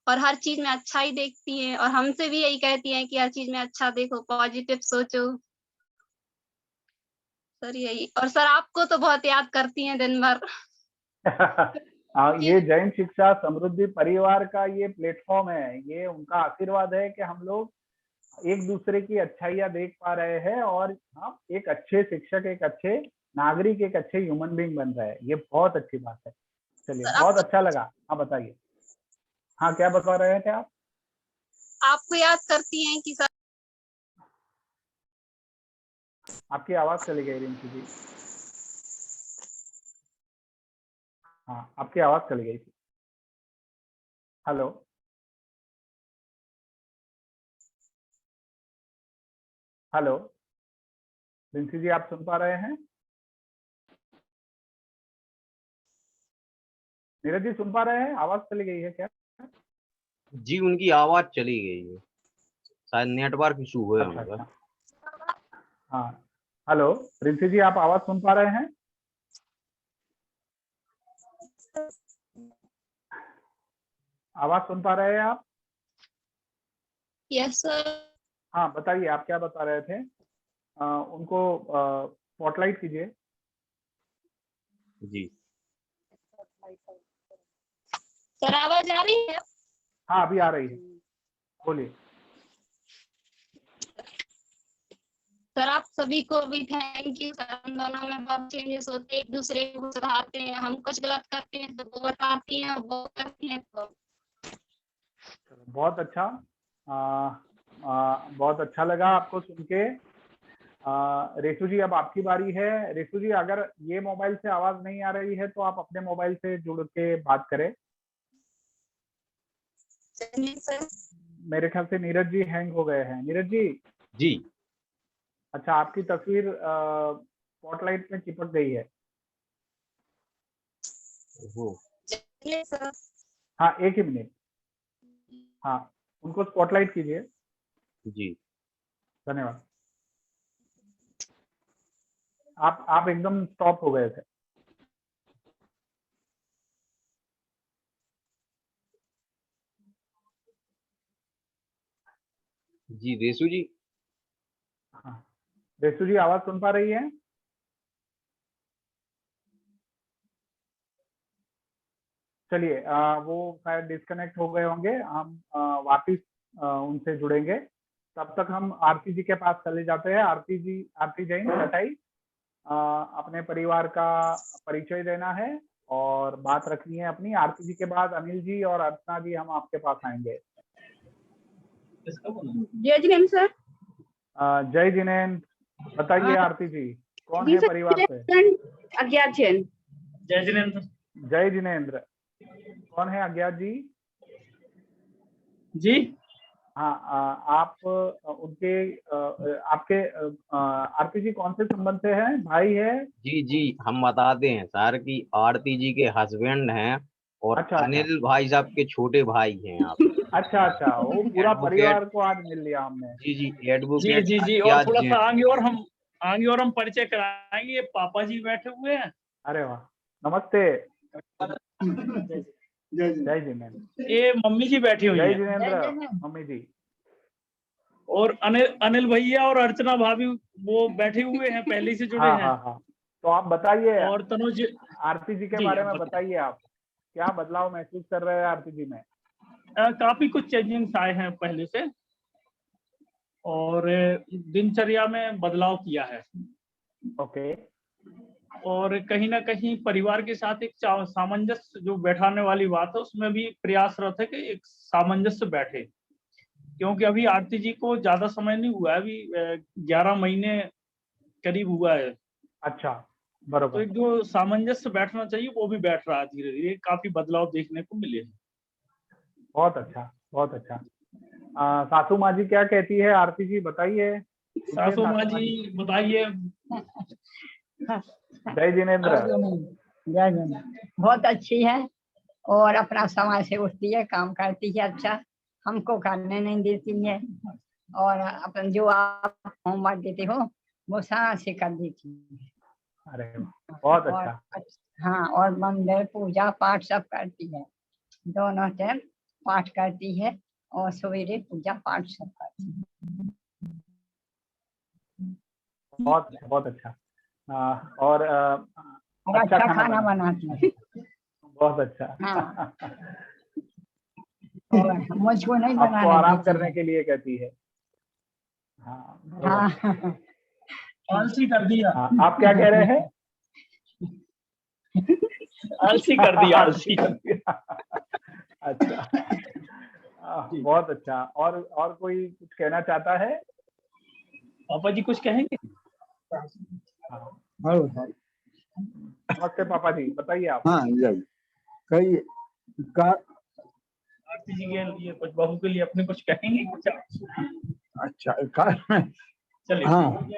और हर चीज में अच्छा ही देखती हैं और हमसे भी यही कहती हैं कि हर चीज में अच्छा देखो, पॉजिटिव सोचो। सर यही। और सर आपको तो बहुत याद करती हैं दिन भर। ये जैन शिक्षा समृद्धि परिवार का ये प्लेटफॉर्म है, ये उनका आशीर्वाद है कि हम लोग एक दूसरे की अच्छाइयाँ देख पा रहे हैं और हम एक अच्छे शिक्षक, एक अच्छे नागरिक, एक अच्छे ह्यूमन बीइंग बन रहे हैं। ये बहुत अच्छी बात है। चलिए, बहुत अच्छा लगा। हाँ बताइए। हाँ, क्या बता रहे थे आप। आपको याद करती हैं कि सर। आपकी आवाज चली गई रिंकी जी। हाँ, आपकी आवाज चली गई थी। हेलो, हेलो रिंकी जी, आप सुन पा रहे हैं। नीरज जी सुन पा रहे हैं, आवाज चली गई है क्या। जी, उनकी आवाज चली गई है, शायद नेटवर्क इशू हुए होंगे। हाँ, हेलो रिंकी जी, आप आवाज सुन पा रहे हैं। आवाज सुन पा रहे हैं आप। Yes sir. हाँ बताइए, आप क्या बता रहे थे। उनको स्पॉटलाइट कीजिए। जी सर आवाज आ रही है। हाँ, अभी आ रही है, बोलिए। सर आप सभी को भी थैंक यू सर। हम दोनों में बहुत चेंजेस होते हैं, एक दूसरे को सुधारते हैं। हम कुछ गलत करते हैं तो वो बताती हैं, वो करती हैं तो। बहुत अच्छा। बहुत अच्छा लगा आपको सुन के। रेशु जी, अब आपकी बारी है। रेशु जी, अगर ये मोबाइल से आवाज नहीं आ रही है तो आप अपने मोबाइल से जुड़ के बात करें। मेरे ख्याल से नीरज जी हैंग हो गए हैं। नीरज जी। जी। अच्छा, आपकी तस्वीर स्पॉटलाइट में चिपक गई है। हाँ, एक ही मिनट। हाँ, उनको स्पॉटलाइट कीजिए। जी, धन्यवाद। आप एकदम स्टॉप हो गए थे। जी रेसु जी। हाँ, रेसु जी आवाज सुन पा रही है? चलिए, वो शायद डिस्कनेक्ट हो गए होंगे। हम वापिस उनसे जुड़ेंगे। तब तक हम आरती जी के पास चले जाते हैं। आरती जी, आरती जैन कटाई, अपने परिवार का परिचय देना है और बात रखनी है अपनी। आरती जी के बाद अनिल जी और अर्चना जी हम आपके पास आएंगे। जय जिनेन्द्र सर। जय जिनेन्द्र। बताइए आरती जी, कौन है परिवार से? अज्ञात जैन। जय जिनेन्द्र। जय जिनेन्द्र। कौन है अज्ञात जी? जी हाँ, आप उनके आपके आरती जी कौन से संबंध से हैं? भाई है? जी जी, हम बताते हैं सर कि आरती जी के हस्बैंड हैं और अच्छा, अनिल भाई साहब के छोटे भाई हैं आप। अच्छा अच्छा, वो पूरा परिवार को आज मिल लिया हमने। जी जी, जी एडवोकेट जी जी। और थोड़ा सा आगे और हम परिचय कराएंगे। पापा जी बैठे हुए हैं। अरे वाह, नमस्ते। जय जिनेन्द्र। ये मम्मी जी बैठी हुई जय हैं। जिनेन्द्र मम्मी जी। और अनिल भैया और अर्चना भाभी वो बैठे हुए हैं, पहले से जुड़े हाँ हैं। हाँ हाँ, तो आप बताइए और तनुज आरती जी के जी, बारे आप में बताइए। आप क्या बदलाव महसूस कर रहे हैं आरती जी में? काफी कुछ चेंजिंग्स आए हैं पहले से, और दिनचर्या में बदलाव किया है। ओके। और कहीं ना कहीं परिवार के साथ एक सामंजस्य जो बैठाने वाली बात है, उसमें भी प्रयासरत है कि एक सामंजस्य बैठे। क्योंकि अभी आरती जी को ज्यादा समय नहीं हुआ है, अभी 11 महीने करीब हुआ है। अच्छा, तो बराबर। एक जो सामंजस्य बैठना चाहिए वो भी बैठ रहा है धीरे धीरे। काफी बदलाव देखने को मिले हैं। बहुत अच्छा, बहुत अच्छा। सासू माँ जी क्या कहती है? आरती जी बताइए। सासू माँ जी बताइए। जय जिनेन्द्र। जय जिनेन्द्र। बहुत अच्छी है और अपना समय से उठती है, काम करती है अच्छा, हमको करने नहीं देती है। और अपन जो आप होमवर्क देते हो वो समय से कर देती है। अरे बहुत अच्छा। हाँ, और मंदिर पूजा पाठ सब करती है, दोनों टाइम पाठ करती है और सवेरे पूजा पाठ सब करती है। बहुत बहुत अच्छा। और अच्छा खाना बनाती है। बहुत अच्छा। हाँ। और मुझको नहीं आपको बनाने आराम देती करने है। के लिए कहती है। हाँ, आलसी कर दिया। आप क्या कह रहे हैं? आलसी कर दिया, आलसी कर दिया। अच्छा, बहुत अच्छा। और कोई कुछ कहना चाहता है? पापा जी कुछ कहेंगे? नमस्ते पापा जी, बताइए आप। हाँ कही आरती जी के लिए कुछ, बहू के लिए अपने कुछ कहेंगे कुछ? अच्छा चलिए। हाँ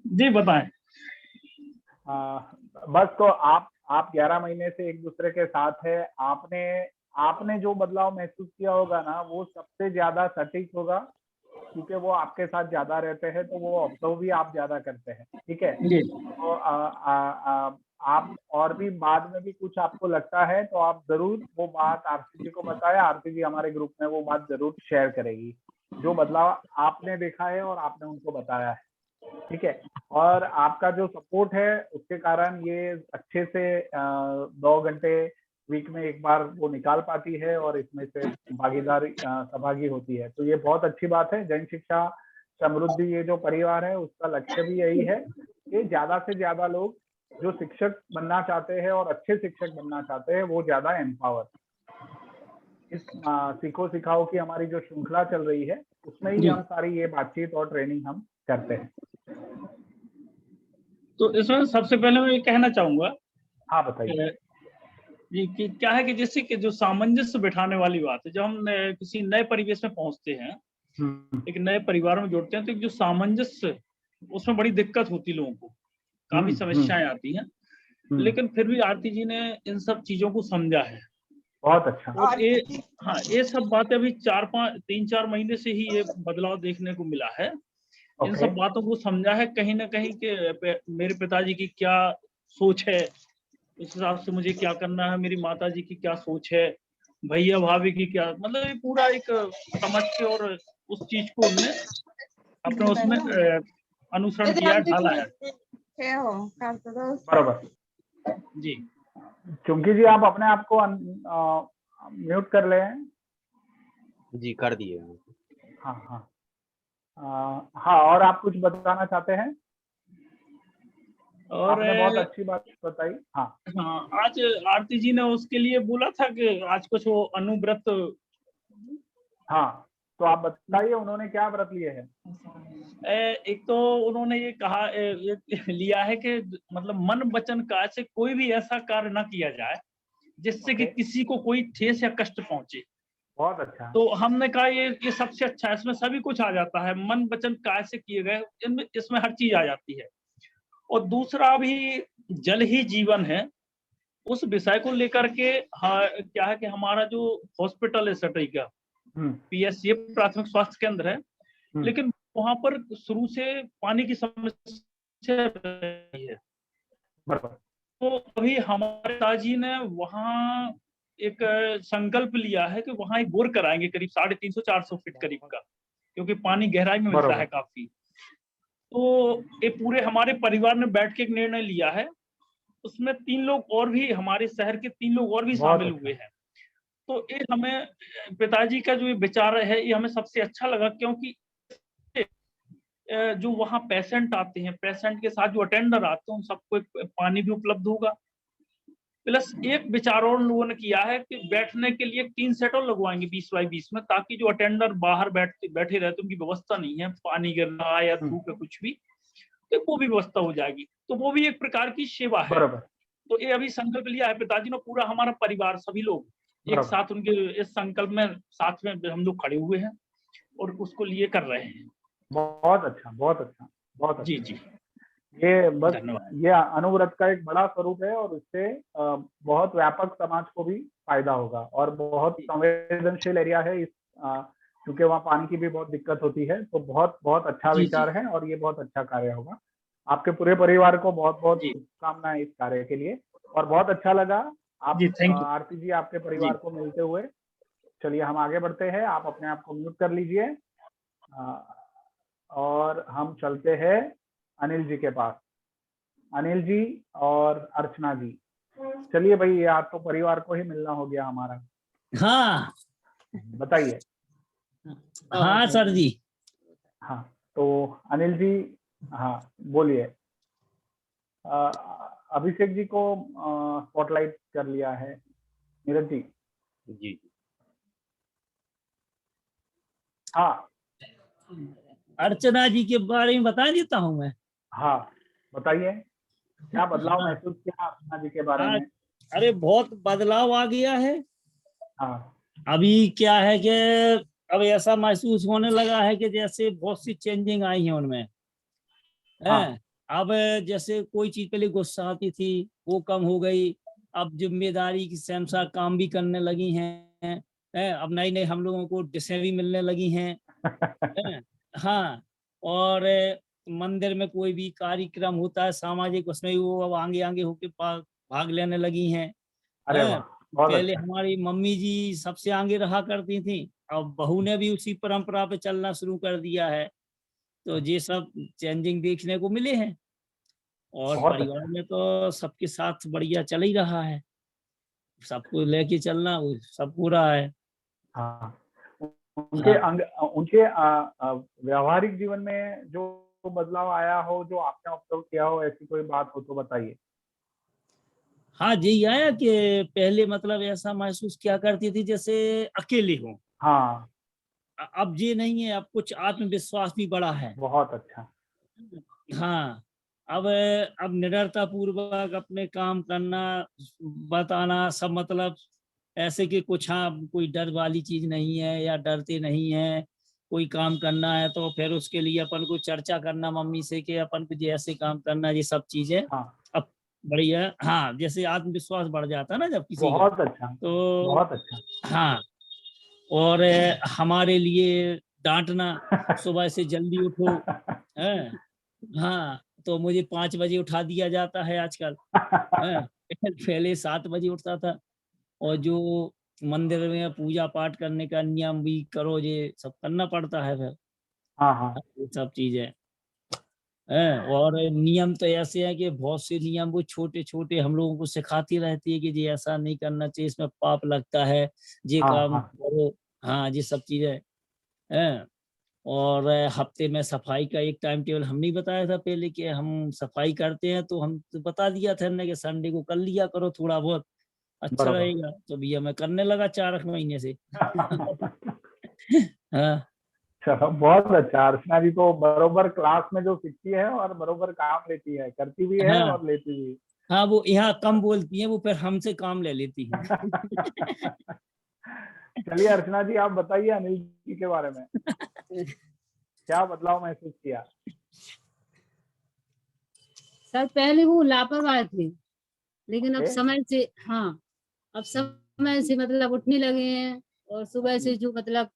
जी बताएं। बस तो आप 11 महीने से एक दूसरे के साथ है। आपने जो बदलाव महसूस किया होगा ना, वो सबसे ज्यादा सटीक होगा, क्योंकि वो आपके साथ ज्यादा रहते हैं, तो वो ऑब्जर्व भी आप ज्यादा करते हैं। ठीक है, तो आप और भी बाद में भी कुछ आपको लगता है तो आप जरूर वो बात आरती जी को बताएं। आरती जी हमारे ग्रुप में वो बात जरूर शेयर करेगी, जो बदलाव आपने देखा है और आपने उनको बताया है। ठीक है, और आपका जो सपोर्ट है उसके कारण ये अच्छे से 2 घंटे वीक में एक बार वो निकाल पाती है और इसमें से सहभागी होती है। तो ये बहुत अच्छी बात है। जैन शिक्षा समृद्धि ये जो परिवार है उसका लक्ष्य भी यही है कि ज्यादा से ज्यादा लोग जो शिक्षक बनना चाहते हैं और अच्छे शिक्षक बनना चाहते हैं वो ज्यादा एम्पावर। इस सीखो सिखाओ की हमारी जो श्रृंखला चल रही है उसमें ही हम सारी ये बातचीत और ट्रेनिंग हम करते हैं। तो इसमें सबसे पहले मैं ये कहना चाहूंगा। हाँ बताइए। जी कि क्या है कि जैसे कि जो सामंजस्य बिठाने वाली बात है, जब हम किसी नए परिवेश में पहुंचते हैं, एक नए परिवार में जुड़ते हैं, तो एक जो सामंजस्य, उसमें बड़ी दिक्कत होती है लोगों को, काफी समस्याएं आती हैं, लेकिन फिर भी आरती जी ने इन सब चीजों को समझा है। बहुत अच्छा। और ये सब बातें अभी 3-4 महीने से ही ये बदलाव देखने को मिला है। इन सब बातों को समझा है कहीं ना कहीं के मेरे पिताजी की क्या सोच है, उस हिसाब से मुझे क्या करना है, मेरी माता जी की क्या सोच है, भैया भाभी की क्या, मतलब ये पूरा एक समझ के और उस चीज को उनने अपने उसमें अनुसरण किया, ढाला है। बराबर जी। चुंकी जी, आप अपने आप को म्यूट कर ले। जी कर दिए। हाँ हाँ हाँ, और आप कुछ बताना चाहते हैं? और आपने बहुत अच्छी बात बताई। हाँ हाँ, आज आरती जी ने उसके लिए बोला था कि आज कुछ वो अनुव्रत। हाँ, तो आप बताइए उन्होंने क्या व्रत लिए हैं? एक तो उन्होंने ये कहा, ये लिया है कि मतलब मन वचन काज से कोई भी ऐसा कार्य ना किया जाए जिससे कि किसी को कोई ठेस या कष्ट पहुंचे। बहुत अच्छा। तो हमने कहा ये सबसे अच्छा है, इसमें सभी कुछ आ जाता है, मन वचन काज से किए गए, इसमें हर चीज आ जाती है। और दूसरा भी जल ही जीवन है, उस विषय को लेकर के क्या है कि हमारा जो हॉस्पिटल है सटई का, पीएससी प्राथमिक स्वास्थ्य केंद्र है, लेकिन वहां पर शुरू से पानी की समस्या रही है। तो अभी हमारे पिताजी ने वहां एक संकल्प लिया है कि वहां एक बोर कराएंगे करीब 350-400 फीट करीब का, क्योंकि पानी गहराई में मिलता है काफी। तो ये पूरे हमारे परिवार ने बैठ के एक निर्णय लिया है, उसमें 3 लोग और भी, हमारे शहर के 3 लोग और भी शामिल हुए हैं। तो ये हमें पिताजी का जो ये विचार है, ये हमें सबसे अच्छा लगा, क्योंकि जो वहाँ पेशेंट आते हैं, पेशेंट के साथ जो अटेंडर आते हैं, उन सबको पानी भी उपलब्ध होगा। प्लस एक विचार और लोगों ने किया है कि बैठने के लिए 3 सेट और लगवाएंगे 20 बाई 20 में, ताकि जो अटेंडर बाहर बैठे रहते, उनकी व्यवस्था नहीं है, पानी गिर रहा है या धूप है कुछ भी, तो वो भी व्यवस्था हो जाएगी। तो वो भी एक प्रकार की सेवा है। तो ये अभी संकल्प लिया है पिताजी ने, पूरा हमारा परिवार, सभी लोग एक साथ उनके इस संकल्प में साथ में हम लोग खड़े हुए हैं और उसको लिए कर रहे हैं। बहुत अच्छा, बहुत अच्छा, बहुत अच्छा। जी जी, ये बस ये अनुव्रत का एक बड़ा स्वरूप है, और इससे बहुत व्यापक समाज को भी फायदा होगा, और बहुत संवेदनशील एरिया है इस, क्योंकि वहाँ पानी की भी बहुत दिक्कत होती है। तो बहुत बहुत अच्छा विचार है, और ये बहुत अच्छा कार्य होगा। आपके पूरे परिवार को बहुत बहुत शुभकामनाएं इस कार्य के लिए, और बहुत अच्छा लगा आप आरती जी आपके परिवार को मिलते हुए। चलिए हम आगे बढ़ते हैं, आप अपने आप को म्यूट कर लीजिए, और हम चलते हैं अनिल जी के पास। अनिल जी और अर्चना जी, चलिए भाई, ये आज तो परिवार को ही मिलना हो गया हमारा। हाँ बताइए। हाँ सर जी। हाँ, तो अनिल जी, हाँ बोलिए। अभिषेक जी को स्पॉटलाइट कर लिया है। नीरज जी। जी हाँ, अर्चना जी के बारे में बता देता हूँ मैं। हाँ बताइए, क्या बदलाव महसूस किया अर्चना जी के बारे में? अरे बहुत बदलाव आ गया है। हाँ, अभी क्या है कि अब ऐसा महसूस होने लगा है कि जैसे बहुत सी चेंजिंग आई है उनमें। हाँ। अब जैसे कोई चीज पहले गुस्सा आती थी, वो कम हो गई। अब जिम्मेदारी के अनुसार काम भी करने लगी हैं। अब नई नई हम लोगों को डिशें भी मिलने लगी हैं। हाँ, और मंदिर में कोई भी कार्यक्रम होता है सामाजिक, उसमें वो अब आगे आगे होके भाग लेने लगी हैं। पहले हमारी मम्मी जी सबसे आगे रहा करती थी, अब बहू ने भी उसी परंपरा पे चलना शुरू कर दिया है। तो ये सब चेंजिंग देखने को मिले हैं, और परिवार में तो सबके साथ बढ़िया चल ही रहा है, सबको लेके चलना सब पूरा है। हाँ, उनके व्यावहारिक जीवन में जो बदलाव आया हो, जो आपने ऑब्जर्व किया हो, ऐसी कोई बात हो तो बताइए। हाँ जी, आया कि पहले मतलब ऐसा महसूस क्या करती थी जैसे अकेले हो। हाँ, अब ये नहीं है, अब कुछ आत्मविश्वास भी बढ़ा है। बहुत अच्छा। हाँ, अब निडरता पूर्वक अपने काम करना, बताना सब, मतलब ऐसे कि कुछ हाँ कोई डर वाली चीज नहीं है या डरते नहीं है। कोई काम करना है तो फिर उसके लिए अपन को चर्चा करना मम्मी से कि अपन को जैसे काम करना, ये सब चीजें अब बढ़िया। हाँ, जैसे आत्मविश्वास बढ़ जाता है ना जब किसी का, बहुत अच्छा, तो बहुत अच्छा। हाँ। और हमारे लिए डांटना, सुबह से जल्दी उठो है। हाँ, तो मुझे 5 बजे उठा दिया जाता है आजकल है। पहले 7 बजे उठता था। और जो मंदिर में पूजा पाठ करने का नियम भी करो, ये सब करना पड़ता है फिर। हाँ हाँ, ये सब चीजें है। और नियम तो ऐसे है कि बहुत से नियम वो छोटे छोटे हम लोगों को सिखाती रहती है कि ये ऐसा नहीं करना चाहिए, इसमें पाप लगता है, ये हाँ काम हाँ, करो। हाँ, ये सब चीजें है। और हफ्ते में सफाई का एक टाइम टेबल हम नहीं बताया था पहले कि हम सफाई करते हैं, तो हम तो बता दिया था हमने कि संडे को कर लिया करो थोड़ा बहुत, अच्छा बराबर। रहेगा। तो भैया मैं करने लगा 4 महीने से। हाँ चलो बहुत अच्छा। अर्चना जी तो बरोबर क्लास में जो सीखती है और बरोबर काम लेती है, करती भी है हाँ और लेती भी। हाँ, वो यहाँ कम बोलती है, वो फिर हमसे काम ले लेती है। चलिए अर्चना जी, आप बताइए अनिल जी के बारे में, क्या बदलाव महसूस किया? सर पहले वो लापरवाह थे, लेकिन अब ओके। समय से, हाँ, अब समय से मतलब उठने लगे हैं। और सुबह से जो मतलब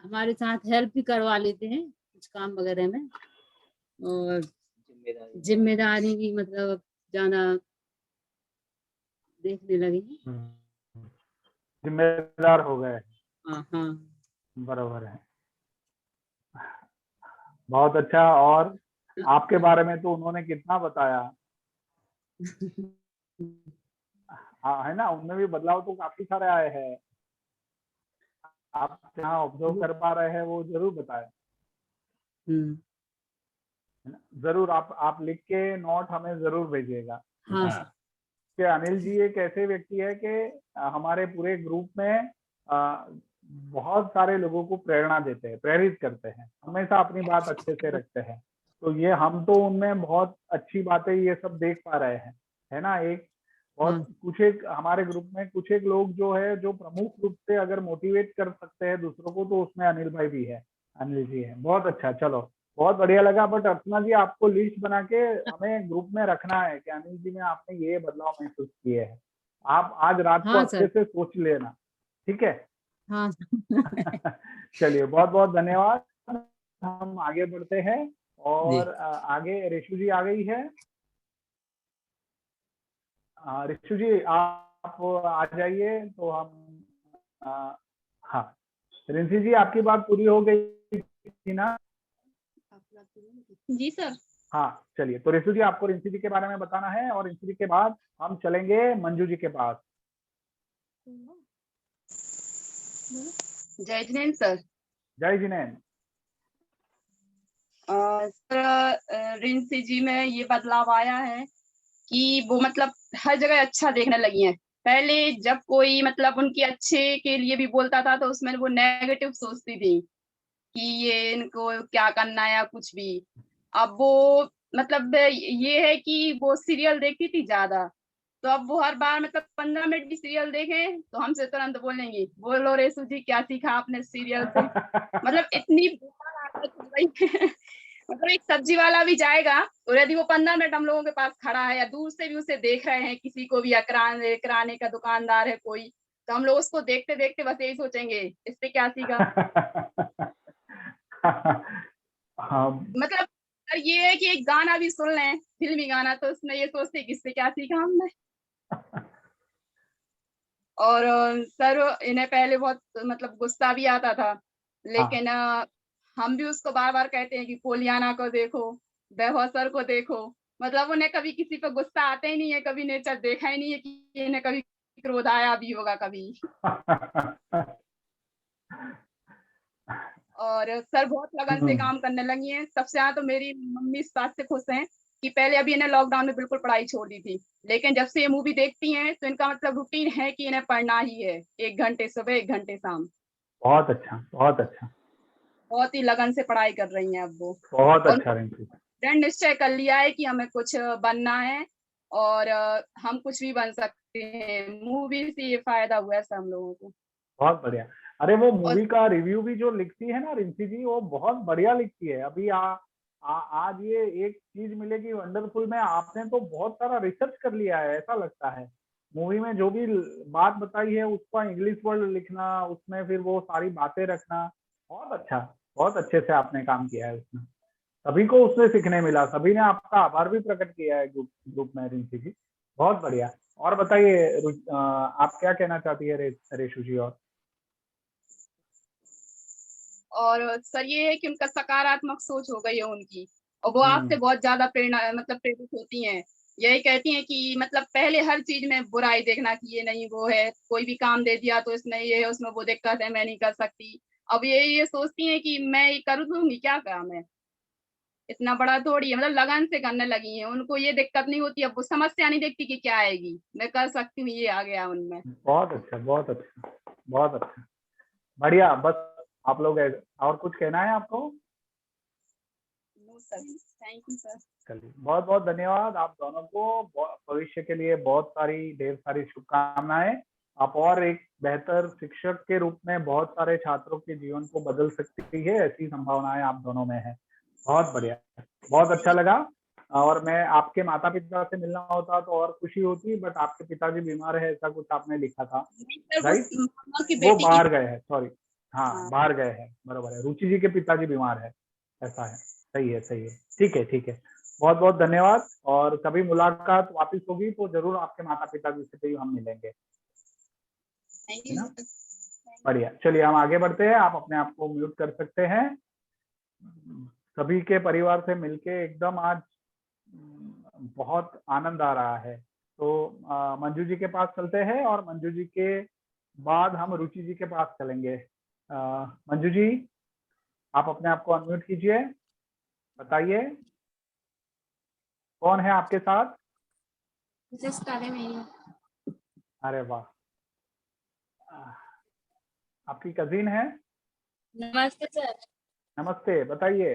हमारे साथ हेल्प भी करवा लेते हैं कुछ काम वगैरह में। और जिम्मेदारी भी मतलब ज्यादा देखने लगे हैं। जिम्मेदार हो गए। हाँ हाँ, बराबर है, बहुत अच्छा। और आपके बारे में तो उन्होंने कितना बताया। हाँ, है ना, उनमें भी बदलाव तो काफी सारे आए हैं। आप जहाँ ऑब्जर्व कर पा रहे हैं वो जरूर बताएं। जरूर आप लिख के नोट हमें जरूर भेजिएगा। हाँ कि अनिल जी एक ऐसे व्यक्ति है कि हमारे पूरे ग्रुप में बहुत सारे लोगों को प्रेरणा देते हैं, प्रेरित करते हैं, हमेशा अपनी बात अच्छे से रखते हैं। तो ये हम तो उनमें बहुत अच्छी बातें ये सब देख पा रहे हैं, है ना। एक बहुत कुछ एक हमारे ग्रुप में कुछ एक लोग जो है जो प्रमुख रूप से अगर मोटिवेट कर सकते हैं दूसरों को, तो उसमें अनिल भाई भी है, अनिल जी है। बहुत अच्छा, चलो बहुत बढ़िया लगा। बट अर्चना जी, आपको लिस्ट बना के हमें ग्रुप में रखना है कि अनिल जी में आपने ये बदलाव महसूस किए हैं। आप आज रात को अच्छे से सोच लेना, ठीक है। हाँ। चलिए बहुत बहुत धन्यवाद। हम आगे बढ़ते हैं और आगे रिशु जी आ गई है। रिशु जी आप आ जाइए तो हम हाँ, रिंसी जी आपकी बात पूरी हो गई थी ना? जी सर। हाँ चलिए, तो रिशु जी आपको रिंसी जी के बारे में बताना है और रिंसी जी के बाद हम चलेंगे मंजू जी के पास। जय जिनेन्द्र सर। जय जिनेन्द्र। सर रिंसी जी में ये बदलाव आया है कि वो मतलब हर जगह अच्छा देखने लगी हैं। पहले जब कोई मतलब उनके अच्छे के लिए भी बोलता था तो उसमें वो नेगेटिव सोचती थी कि ये इनको क्या करना है या कुछ भी। अब वो मतलब ये है कि वो सीरियल देखती थी ज्यादा, तो अब वो हर बार मतलब 15 मिनट भी सीरियल देखें तो हमसे तुरंत बोलेंगी, बोलो रेसु जी क्या सीखा आपने सीरियल से। मतलब इतनी मतलब एक सब्जी वाला भी जाएगा और यदि वो 15 मिनट हम लोगों के पास खड़ा है या दूर से भी उसे देख रहे हैं, किसी को भी या किराने का दुकानदार है कोई, तो हम लोग उसको देखते देखते बस यही सोचेंगे इससे क्या सीखा। मतलब ये है कि एक गाना भी सुन लें, फिल्मी गाना, तो उसमें ये सोचते कि इससे क्या सीखा हमने। और सर इन्हें पहले बहुत मतलब गुस्सा भी आता था, लेकिन हम भी उसको बार बार कहते हैं कि कोलियाना को देखो, बेहोसर को देखो। मतलब उन्हें कभी किसी पर गुस्सा आता ही नहीं है, कभी नेचर देखा ही नहीं है कि इन्हें कभी क्रोध आया भी होगा कभी। और सर बहुत लगन से काम करने लगी हैं। सबसे ज्यादा तो मेरी मम्मी इस बात से खुश हैं कि पहले अभी इन्हें लॉकडाउन में बिल्कुल पढ़ाई छोड़ दी थी, लेकिन जब से ये मूवी देखती हैं तो इनका मतलब रूटीन है कि इन्हें पढ़ना ही है, 1 घंटे सुबह 1 घंटे शाम। बहुत अच्छा, बहुत अच्छा। बहुत ही लगन से पढ़ाई कर रही हैं अब वो। बहुत अच्छा रिंकी। दृढ़ निश्चय कर लिया है कि हमें कुछ बनना है और हम कुछ भी बन सकते हैं। मूवी से ये फायदा हुआ है सब हम लोगों को। बहुत बढ़िया। अरे वो मूवी का रिव्यू भी जो लिखती है ना रिंसी जी, वो बहुत बढ़िया लिखती है। अभी आज ये एक चीज मिलेगी वंडरफुल में, आपने तो बहुत सारा रिसर्च कर लिया है ऐसा लगता है। मूवी में जो भी बात बताई है उसका इंग्लिश वर्ड लिखना, उसमें फिर वो सारी बातें रखना, बहुत अच्छा, बहुत अच्छे से आपने काम किया है उसमें। सभी को उससे सीखने मिला, सभी ने आपका आभार भी प्रकट किया है ग्रुप में रिंसी जी, बहुत बढ़िया। और बताइए आप क्या कहना चाहती है रेशु जी? और सर ये है कि उनका सकारात्मक सोच हो गई है उनकी, और वो आपसे बहुत ज्यादा प्रेरणा मतलब प्रेरित होती हैं। यही कहती हैं कि मतलब पहले हर चीज में बुराई देखना कि ये नहीं वो है, कोई भी काम दे दिया तो इसमें ये है उसमें वो दिक्कत है, मैं नहीं कर सकती। अब ये सोचती हैं कि मैं ये कर दूंगी, क्या काम है, इतना बड़ा थोड़ी है, मतलब लगन से करने लगी हैं। उनको ये दिक्कत नहीं होती, अब वो समस्या नहीं देखती कि क्या आएगी, मैं कर सकती हूँ, ये आ गया उनमें। बहुत अच्छा, बहुत अच्छा, बहुत अच्छा, बढ़िया। बस आप लोग और कुछ कहना है आपको? Thank you sir. चलिए, बहुत बहुत धन्यवाद आप दोनों को। भविष्य के लिए बहुत सारी ढेर सारी शुभकामनाएं। आप और एक बेहतर शिक्षक के रूप में बहुत सारे छात्रों के जीवन को बदल सकती है, ऐसी संभावनाएं आप दोनों में है। बहुत बढ़िया, बहुत अच्छा लगा। और मैं आपके माता पिता से मिलना होता तो और खुशी होती, बट आपके पिताजी बीमार है ऐसा कुछ आपने लिखा था, राइट? वो बाहर गए हैं, सॉरी, हाँ बाहर गए हैं, बराबर है। रुचि जी के पिताजी बीमार है, ऐसा है, सही है, सही है, ठीक है, ठीक है। बहुत बहुत धन्यवाद। और कभी मुलाकात वापस होगी तो जरूर आपके माता पिताजी से भी हम मिलेंगे। बढ़िया, चलिए हम आगे बढ़ते हैं। आप अपने आप को म्यूट कर सकते हैं। सभी के परिवार से मिलके एकदम आज बहुत आनंद आ रहा है। तो मंजू जी के पास चलते हैं और मंजू जी के बाद हम रुचि जी के पास चलेंगे। मंजू जी, आप अपने आप को अनम्यूट कीजिए, बताइए कौन है आपके साथ? अरे वाह, आपकी कजिन है? नमस्ते सर। नमस्ते, बताइए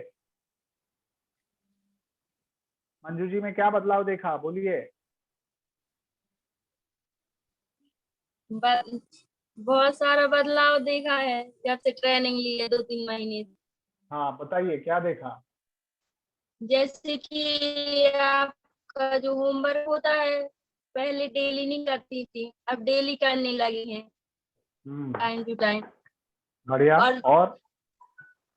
मंजू जी में क्या बदलाव देखा, बोलिए। बहुत सारा बदलाव देखा है जब से ट्रेनिंग ली है 2-3 महीने। हाँ बताइए क्या देखा? जैसे कि आपका जो होमवर्क होता है पहले डेली नहीं करती थी, अब डेली करने लगी हैं टाइम टू टाइम। बढ़िया।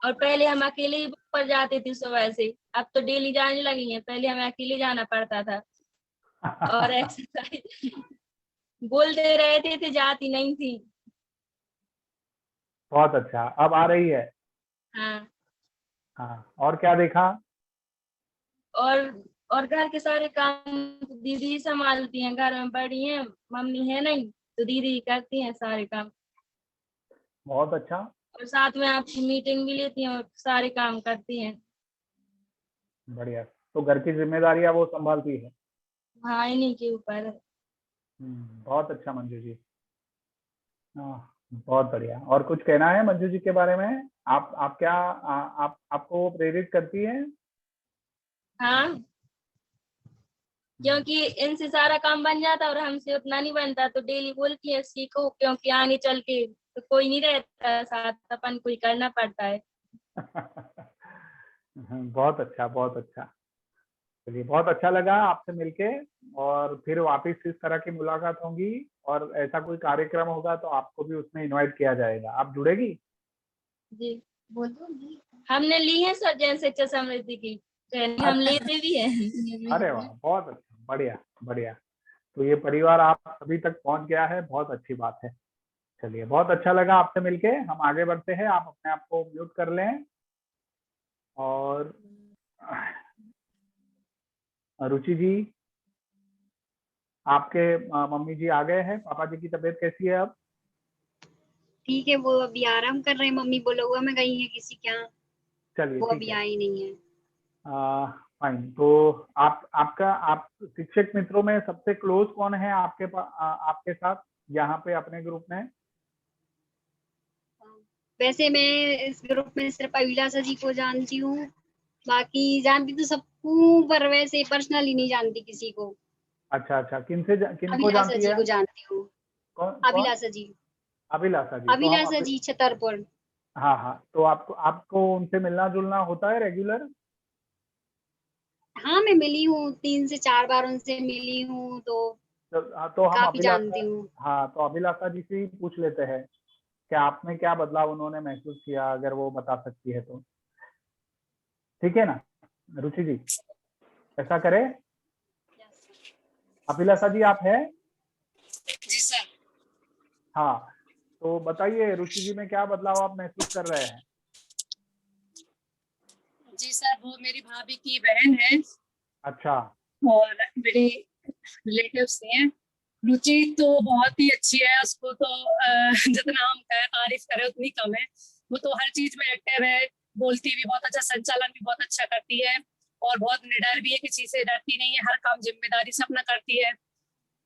और पहले हम अकेले ही बुक पर जाते थे सुबह से, अब तो डेली जाने लगी हैं, पहले हमें अकेले जाना पड़ता था। और एक्सरसाइज बोलते रहते थे, जाती नहीं थी। बहुत अच्छा, अब आ रही है। हाँ। हाँ, और क्या देखा? और घर के सारे काम दीदी ही संभालती हैं, घर में बड़ी हैं, मम्मी है नहीं तो दीदी करती हैं सारे काम। बहुत अच्छा। और साथ में आपकी मीटिंग भी लेती हैं और सारे काम करती हैं। बढ़िया, तो घर की जिम्मेदारियां वो संभालती है। हाँ, इन्हीं के ऊपर है। बहुत अच्छा मंजू जी, बहुत बढ़िया। और कुछ कहना है मंजू जी के बारे में? आप क्या आपको प्रेरित करती है? हाँ, क्योंकि इनसे सारा काम बन जाता और हमसे उतना नहीं बनता, तो डेली बोलती है सीखो, क्योंकि आगे चल के तो कोई नहीं रहता साथ, अपन कोई करना पड़ता है। बहुत अच्छा, बहुत अच्छा। चलिए, बहुत अच्छा लगा आपसे मिलके, और फिर वापस इस तरह की मुलाकात होगी और ऐसा कोई कार्यक्रम होगा तो आपको भी उसमें इनवाइट किया जाएगा। आप जुड़ेगी? जी, बोलो। हमने ली है सर जैसे समृद्धि की ट्रेनिंग, हम लेते भी हैं। अरे वाह, बहुत अच्छा, बढ़िया बढ़िया। तो ये परिवार आप अभी तक पहुंच गया है, बहुत अच्छी बात है। चलिए, बहुत अच्छा लगा आपसे मिलके। हम आगे बढ़ते हैं, आप अपने आप को म्यूट कर लें। और रुचि जी, आपके मम्मी जी आ गए हैं, पापा जी की तबीयत कैसी है अब? ठीक है, वो अभी आराम कर रहे हैं, मम्मी बोलुआ में गई है किसी के यहाँ, चलिए वो ठीक अभी है, आई नहीं है। फाइन। तो आप शिक्षक मित्रों में सबसे क्लोज कौन है आपके साथ यहाँ पे अपने ग्रुप में? वैसे मैं इस ग्रुप में सिर्फ अभिलाषा जी को जानती हूँ, बाकी जानती तो सबको, पर वैसे पर्सनली नहीं जानती किसी को। अच्छा अच्छा, किनको अभिलाषा जानती जी है? को जानती हूँ। कौन? अभिलाषा जी। अभिलाषा जी। तो हम अभिलाषा जी छतरपुर। हाँ हाँ, तो आपको उनसे मिलना जुलना होता है रेगुलर? हाँ, मैं मिली हूँ, 3 से 4 बार उनसे मिली हूँ, तो तो हम काफी जानती हूँ। हाँ, तो अभिलाषा जी से ही पूछ लेते हैं कि आप में क्या बदलाव उन्होंने महसूस किया, अगर वो बता सकती है तो। ठीक है ना रुचि जी, ऐसा करें? अभिलाषा जी आप हैं? जी सर। हाँ, तो बताइए रुचि जी में क्या बदलाव आप महसूस कर रहे हैं? जी सर, वो मेरी भाभी की बहन है। अच्छा। और मेरी रिलेटिव्स हैं। रुचि तो बहुत ही अच्छी है, उसको तो जितना हम तारीफ करें उतनी कम है। वो तो हर चीज में एक्टिव है, बोलती भी बहुत अच्छा, संचालन भी बहुत अच्छा करती है और बहुत निडर भी है, किसी से डरती नहीं है, हर काम जिम्मेदारी से अपना करती है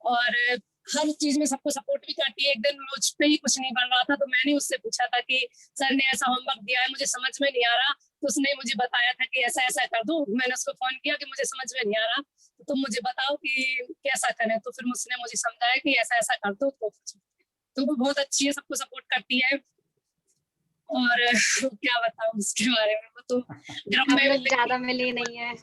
और हर चीज में सबको सपोर्ट भी करती है। एक दिन मुझ पे ही कुछ नहीं बन रहा था तो मैंने उससे पूछा था कि सर ने ऐसा होमवर्क दिया है, मुझे समझ में नहीं आ रहा, तो उसने मुझे बताया था कि ऐसा ऐसा कर दो। मैंने उसको फोन किया कि मुझे समझ में नहीं आ रहा, तो तुम मुझे बताओ कि कैसा करें, तो फिर उसने मुझे समझाया कि ऐसा ऐसा कर दो। तो वो बहुत अच्छी है, सबको सपोर्ट करती है और क्या बताऊं उसके बारे में। वो तो हम लोग ज्यादा मिले नहीं है,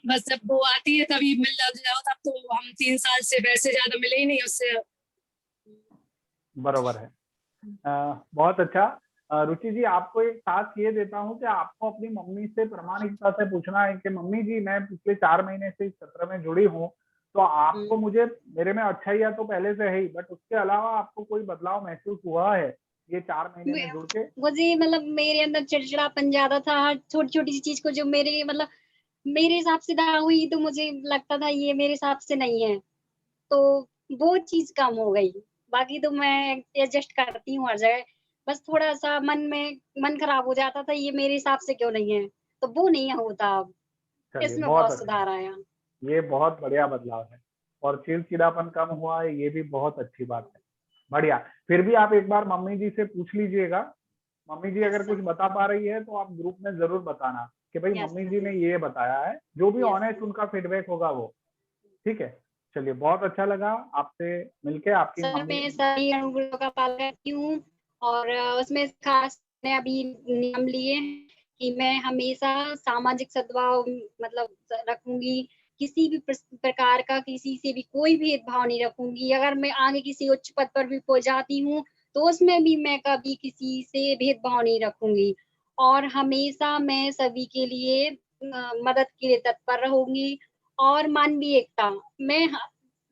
बस जब वो आती है तभी मिल जाओ, तब तो हम 3 साल से वैसे ज्यादा मिले ही नहीं उससे। बरोबर है। बहुत अच्छा। रुचि जी, आपको एक टास्क ये देता हूँ कि आपको अपनी मम्मी से प्रामाणिकता से पूछना है कि मम्मी जी मैं पिछले 4 महीने से इस सत्र में जुड़ी हूँ, तो आपको मुझे मेरे में अच्छाइयाँ तो पहले से है ही, बट उसके अलावा आपको कोई बदलाव महसूस हुआ है ये 4 महीने में जुड़ के? मुझे मतलब मेरे अंदर चिड़चिड़ापन ज्यादा था, हर छोटी छोटी सी चीज को जो मेरे मतलब मेरे हिसाब से ना हुई तो मुझे लगता था ये मेरे हिसाब से नहीं है, तो वो चीज कम हो गई। बाकी तो मैं एडजस्ट करती हूँ हर जगह, बस थोड़ा सा मन खराब हो जाता था ये मेरे हिसाब से क्यों नहीं है, तो वो नहीं होता अब। चलिए, इसमें बहुत बहुत सुधार आया। ये बहुत बढ़िया बदलाव है और चिड़चिड़ापन कम हुआ है, ये भी बहुत अच्छी बात है। बढ़िया। फिर भी आप एक बार मम्मी जी से पूछ लीजिएगा, मम्मी जी अगर कुछ बता पा रही है तो आप ग्रुप में जरूर बताना कि भाई मम्मी जी ने ये बताया है, जो भी ऑनेस्ट उनका फीडबैक होगा वो। ठीक है, चलिए बहुत अच्छा लगा आपसे मिलके। आपकी सर मम्मी मैं सभी अनुकूलों का पालन करती हूँ और उसमें खास मैंने अभी नियम लिए हैं कि मैं हमेशा सामाजिक सद्भाव मतलब रखूंगी, किसी भी प्रकार का किसी से भी कोई भेदभाव नहीं रखूंगी। अगर मैं आगे किसी उच्च पद पर भी पहुंच जाती हूँ तो उसमें भी मैं कभी किसी से भेदभाव नहीं रखूंगी और हमेशा मैं सभी के लिए मदद के लिए तत्पर रहूंगी। और मानवीय एकता, मैं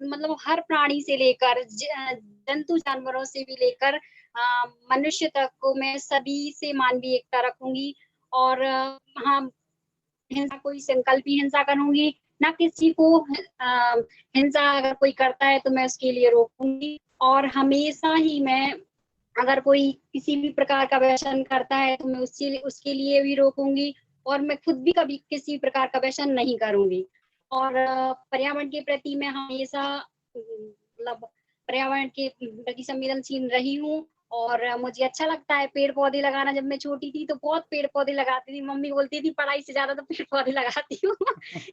मतलब हर प्राणी से लेकर जंतु जानवरों से भी लेकर मनुष्य तक को मैं सभी से मानवीय एकता रखूंगी और हाँ, हिंसा कोई संकल्प ही हिंसा करूंगी ना, किसी को हिंसा अगर कोई करता है तो मैं उसके लिए रोकूंगी और हमेशा ही मैं अगर कोई किसी भी प्रकार का व्यसन करता है तो मैं उसके लिए भी रोकूंगी और मैं खुद भी कभी किसी प्रकार का व्यसन नहीं करूंगी। और पर्यावरण के प्रति मैं हमेशा मतलब पर्यावरण के प्रति संवेदनशील रही हूँ और मुझे अच्छा लगता है पेड़ पौधे लगाना। जब मैं छोटी थी तो बहुत पेड़ पौधे लगाती थी, मम्मी बोलती थी पढ़ाई से ज्यादा तो पेड़ पौधे लगाती हूँ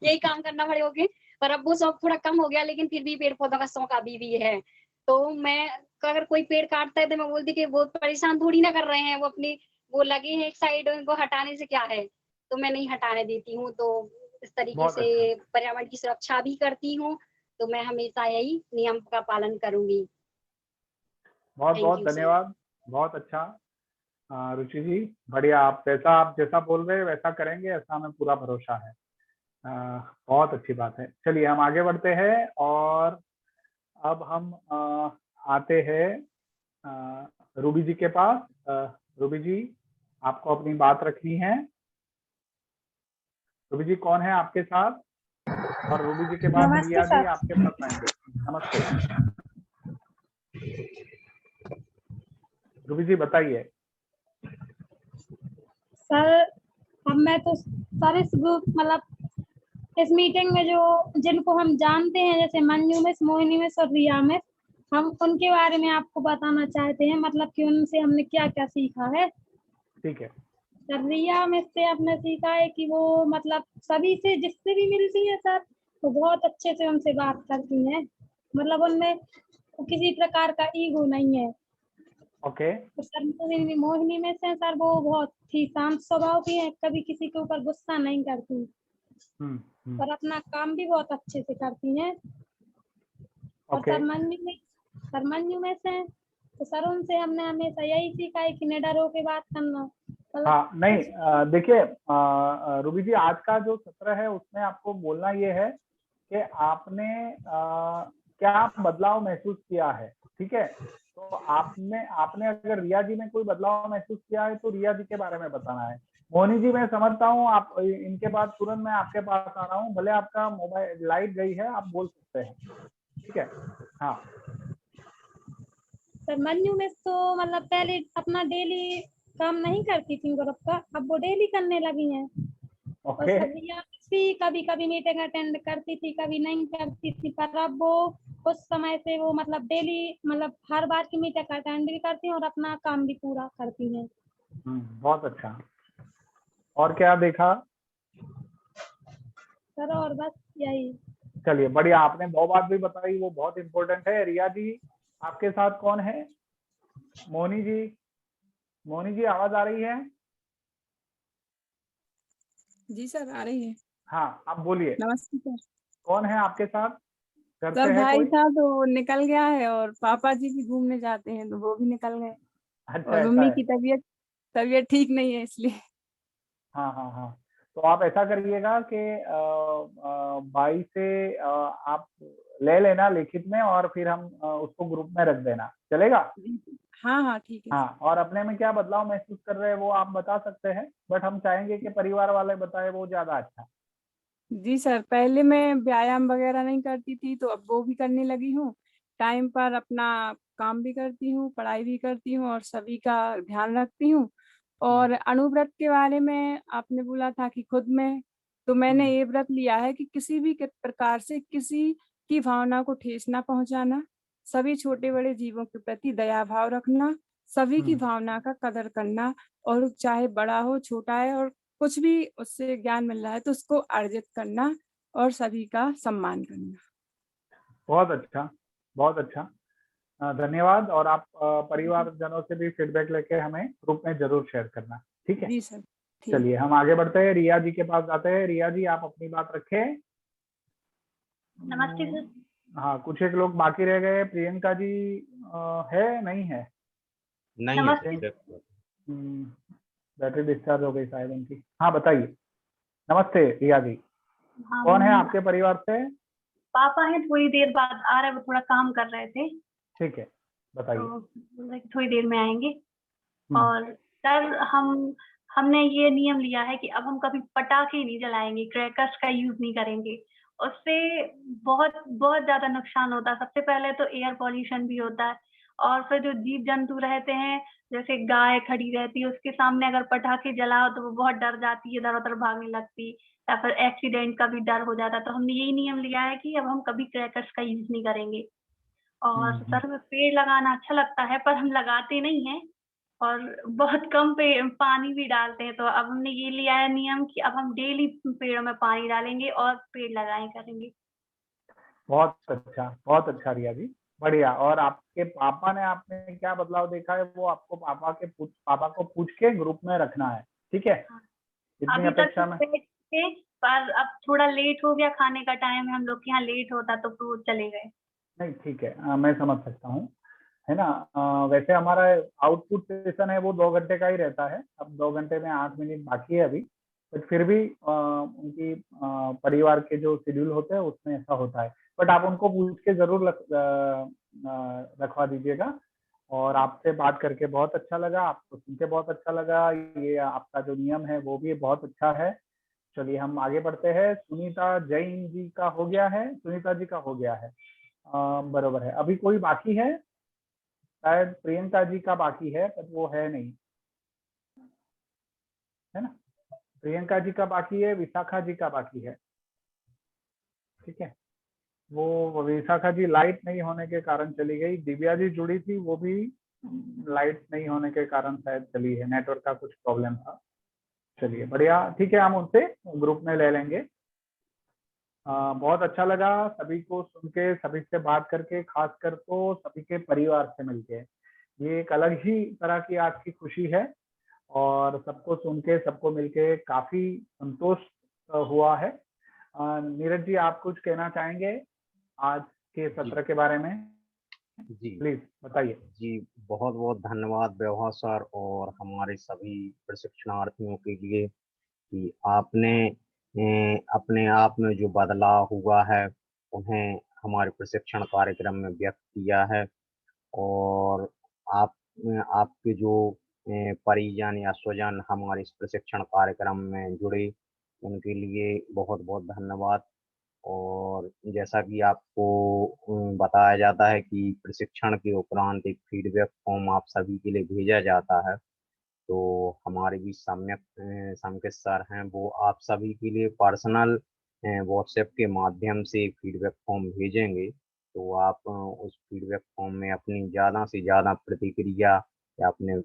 यही काम करना बड़े होके, पर अब वो शौक थोड़ा कम हो गया, लेकिन फिर भी पेड़ पौधों का शौक अभी भी है। तो मैं अगर कोई पेड़ काटता है तो मैं बोलती कि वो परेशान थोड़ी ना कर रहे हैं, वो अपनी वो लगे हैं एक साइड, उनको हटाने से क्या है, तो मैं नहीं हटाने देती हूँ। तो इस तरीके से पर्यावरण की सुरक्षा भी करती हूँ, तो मैं हमेशा यही नियम का पालन करूंगी। बहुत बहुत धन्यवाद, बहुत अच्छा रुचि जी, बढ़िया। आप जैसा बोल रहे हैं वैसा करेंगे, ऐसा हमें पूरा भरोसा है। बहुत अच्छी बात है। चलिए हम आगे बढ़ते हैं और अब हम आते हैं रूबी जी के पास। रूबी जी, आपको अपनी बात रखनी है। रूबी जी कौन है आपके साथ? और रूबी जी के बाद रिया जी आपके साथ आएंगे। नमस्ते रूबी जी, बताइए। सर अब मैं तो सर इस ग्रुप मतलब इस मीटिंग में जो जिनको हम जानते हैं जैसे मंजू मिस, मोहिनी मिस और रिया मिस, हम उनके बारे में आपको बताना चाहते हैं, मतलब कि उनसे हमने क्या क्या सीखा है। ठीक है। सर रिया में से आपने सीखा है कि वो मतलब सभी से जिससे भी मिलती है सर वो बहुत अच्छे से उनसे बात करती हैं, मतलब उनमें किसी प्रकार का ईगो नहीं है। ओके। तो सर मोहिनी में से सर वो बहुत ही शांत स्वभाव की है, कभी किसी के ऊपर गुस्सा नहीं करती और अपना काम भी बहुत अच्छे से करती हैं। और ओके। सर मंजू में से तो सर उनसे हमने हमेशा यही सीखा है कि निडर होके बात करना। हाँ नहीं, देखिए रूबी जी, आज का जो सत्र है उसमें आपको बोलना ये है कि आपने क्या बदलाव महसूस किया है, ठीक है। तो आपने अगर रिया जी में कोई बदलाव महसूस किया है तो रिया जी के बारे में बताना है। मोहनी जी, मैं समझता हूँ आप इनके बाद तुरंत मैं आपके पास आ रहा हूँ, भले आपका मोबाइल लाइट गई है, आप बोल सकते हैं, ठीक है। हाँ सर मंजू में तो मतलब पहले अपना डेली काम नहीं करती थी ग्रुप का, अब वो डेली करने लगी हैं। और ओके। सर रिया भी कभी कभी मीटिंग अटेंड करती थी, कभी नहीं करती थी, पर अब वो उस समय से वो मतलब डेली मतलब हर बार की मीटिंग अटेंड भी करती हैं और अपना काम भी पूरा करती हैं। बहुत अच्छा। और क्या देखा सर? और बस यही। चलिए बढ़िया, आपने बहुत बात भी बताई, वो बहुत इम्पोर्टेंट है। रिया जी, आपके साथ कौन है? मोनी जी, मोनी जी आवाज आ रही है? जी सर, आ रही है। हाँ, आप बोलिए। नमस्ते सर। कौन है आपके साथ? घर सर से है भाई कोई? था तो वो निकल गया है और पापा जी भी घूमने जाते हैं तो वो भी निकल गए। अच्छा, और ऐसा मम्मी है। की तबीयत ठीक नहीं है इसलिए। हाँ हाँ हाँ, तो आप ऐसा करिएगा कि भाई से आप ले लेना लिखित में और फिर हम उसको ग्रुप में रख देना, चलेगा? हाँ हाँ ठीक है। हाँ, और अपने में क्या बदलाव महसूस कर रहे हैं वो आप बता सकते हैं, बट हम चाहेंगे कि परिवार वाले बताए, वो ज्यादा अच्छा। जी सर, पहले मैं व्यायाम वगैरह नहीं करती थी तो अब वो भी करने लगी हूँ। टाइम पर अपना काम भी करती हूँ, पढ़ाई भी करती हूँ और सभी का ध्यान रखती हूँ। और अणुव्रत के बारे में आपने बोला था कि खुद में, तो मैंने ये व्रत लिया है कि किसी भी प्रकार से किसी की भावना को ठेस ना पहुंचाना, सभी छोटे बड़े जीवों के प्रति दया भाव रखना, सभी की भावना का कदर करना, और चाहे बड़ा हो छोटा है और कुछ भी उससे ज्ञान मिल रहा है तो उसको अर्जित करना और सभी का सम्मान करना। बहुत अच्छा, बहुत अच्छा, धन्यवाद। और आप परिवारजनों से भी फीडबैक लेके हमें ग्रुप में जरूर शेयर करना, ठीक है? जी सर। चलिए हम आगे बढ़ते हैं, रिया जी के पास जाते हैं। रिया जी, आप अपनी बात रखें। नमस्ते सर। हाँ, कुछ एक लोग बाकी रह गए। प्रियंका जी है नहीं है? नहीं है। बैटरी डिस्चार्ज हो गई शायद उनकी। हाँ बताइए। नमस्ते रिया जी, हाँ, कौन है आपके परिवार से? पापा हैं, थोड़ी देर बाद आ रहे, वो थोड़ा काम कर रहे थे ठीक है, बताइए। तो बोले कि थोड़ी देर में आएंगे। और सर हमने ये नियम लिया है कि अब हम कभी पटाखे नहीं जलाएंगे, क्रैकर्स का यूज नहीं करेंगे। उससे बहुत बहुत ज्यादा नुकसान होता है। सबसे पहले तो एयर पॉल्यूशन भी होता है, और फिर जो जीव जंतु रहते हैं, जैसे गाय खड़ी रहती है, उसके सामने अगर पटाखे जलाओ तो वो बहुत डर जाती है, इधर उधर भागने लगती, या फिर एक्सीडेंट का भी डर हो जाता है। तो हमने यही नियम लिया है कि अब हम कभी क्रैकर्स का यूज नहीं करेंगे। और सर पेड़ लगाना अच्छा लगता है, पर हम लगाते नहीं हैं और बहुत कम पे पानी भी डालते हैं। तो अब हमने ये लिया है नियम कि अब हम डेली पेड़ों में पानी डालेंगे और पेड़ लगाए करेंगे। बहुत अच्छा रिया जी, बढ़िया। और आपके पापा ने, आपने क्या बदलाव देखा है वो आपको पापा को पूछ के ग्रुप में रखना है, ठीक है? इतनी अभी तक अपेक्षा तो में। थे, पर अब थोड़ा लेट हो गया, खाने का टाइम है, हम लोग के यहाँ लेट होता तो फिर वो चले गए। नहीं ठीक है, मैं समझ सकता हूँ, है ना। वैसे हमारा आउटपुट सेशन है वो 2 घंटे का ही रहता है। अब 2 घंटे में 8 मिनट बाकी है अभी, बट फिर भी उनकी परिवार के जो शेड्यूल होते हैं उसमें ऐसा होता है। बट आप उनको पूछ के जरूर रखवा दीजिएगा। और आपसे बात करके बहुत अच्छा लगा, आपको सुन के बहुत अच्छा लगा। ये आपका जो नियम है वो भी बहुत अच्छा है। चलिए हम आगे बढ़ते हैं। सुनीता जैन जी का हो गया है, सुनीता जी का हो गया है, बरोबर है। अभी कोई बाकी है? शायद प्रियंका जी का बाकी है, पर वो है नहीं, है ना। प्रियंका जी का बाकी है, विशाखा जी का बाकी है, ठीक है। वो विशाखा जी लाइट नहीं होने के कारण चली गई। दिव्या जी जुड़ी थी, वो भी लाइट नहीं होने के कारण शायद चली है, नेटवर्क का कुछ प्रॉब्लम था। चलिए बढ़िया, ठीक है, हम उनसे ग्रुप में ले लेंगे। बहुत अच्छा लगा सभी को सुन के, सभी से बात करके, खासकर तो सभी के परिवार से मिलके। ये एक अलग ही तरह की आज की खुशी है और सबको सुन के, सबको मिलके काफी संतोष हुआ है। नीरज जी, आप कुछ कहना चाहेंगे आज के सत्र के बारे में? जी प्लीज बताइए। जी, बहुत बहुत धन्यवाद वैभव सर और हमारे सभी प्रशिक्षणार्थियों के लिए कि आपने अपने आप में जो बदलाव हुआ है उन्हें हमारे प्रशिक्षण कार्यक्रम में व्यक्त किया है। और आप आपके जो परिजन या स्वजन हमारे इस प्रशिक्षण कार्यक्रम में जुड़े, उनके लिए बहुत बहुत धन्यवाद। और जैसा कि आपको बताया जाता है कि प्रशिक्षण के उपरांत एक फीडबैक फॉर्म आप सभी के लिए भेजा जाता है, तो हमारे भी सम्यक सर हैं, वो आप सभी के लिए पर्सनल व्हाट्सएप के माध्यम से फीडबैक फॉर्म भेजेंगे। तो आप उस फीडबैक फॉर्म में अपनी ज़्यादा से ज़्यादा प्रतिक्रिया या अपने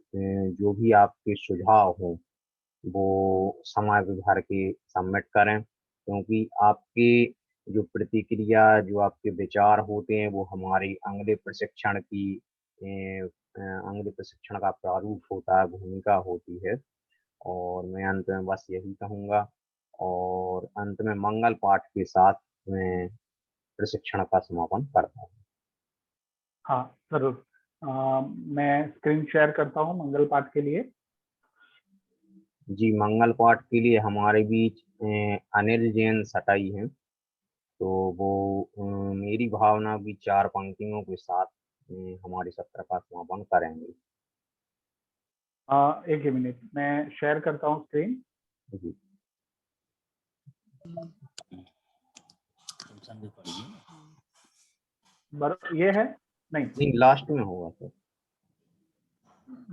जो भी आपके सुझाव हों वो समय पे भर के सबमिट करें, क्योंकि आपके जो प्रतिक्रिया, जो आपके विचार होते हैं वो हमारे अगले प्रशिक्षण का प्रारूप होता है, भूमिका होती है। और मैं अंत में बस यही कहूँगा और अंत में मंगल पाठ के साथ मैं प्रशिक्षण का समापन करता हूँ। हाँ जरूर, मैं स्क्रीन शेयर करता हूँ मंगल पाठ के लिए। जी, मंगल पाठ के लिए हमारे बीच अनिल जैन सटाई हैं, तो वो मेरी भावना की 4 पंक्तियों के साथ हमारे सत्र का समापन करेंगे। एक ही मिनट, मैं शेयर करता हूँ स्क्रीन। जी ये है नहीं, लास्ट में होगा सर,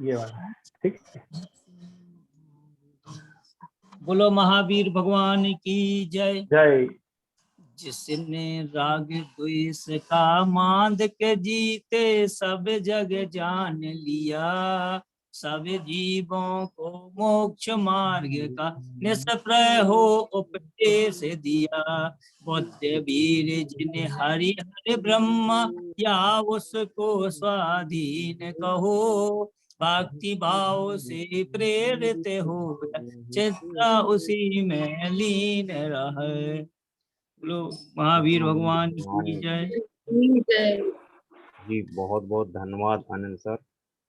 ये वाला है, ठीक है। बोलो महावीर भगवान की जय। जय। जिसने राग द्वेष का मांद के जीते सब जग जान लिया, सब जीवों को मोक्ष मार्ग का निष्प्रय हो उपदेश दिया। बुद्ध वीर जिन्हें हरि हरि ब्रह्म या उसको स्वाधीन कहो, भक्ति भाव से प्रेरित हो चित्ता उसी में लीन रहे। बोलो महावीर भगवान की जय। जी, बहुत बहुत धन्यवाद अनिल सर।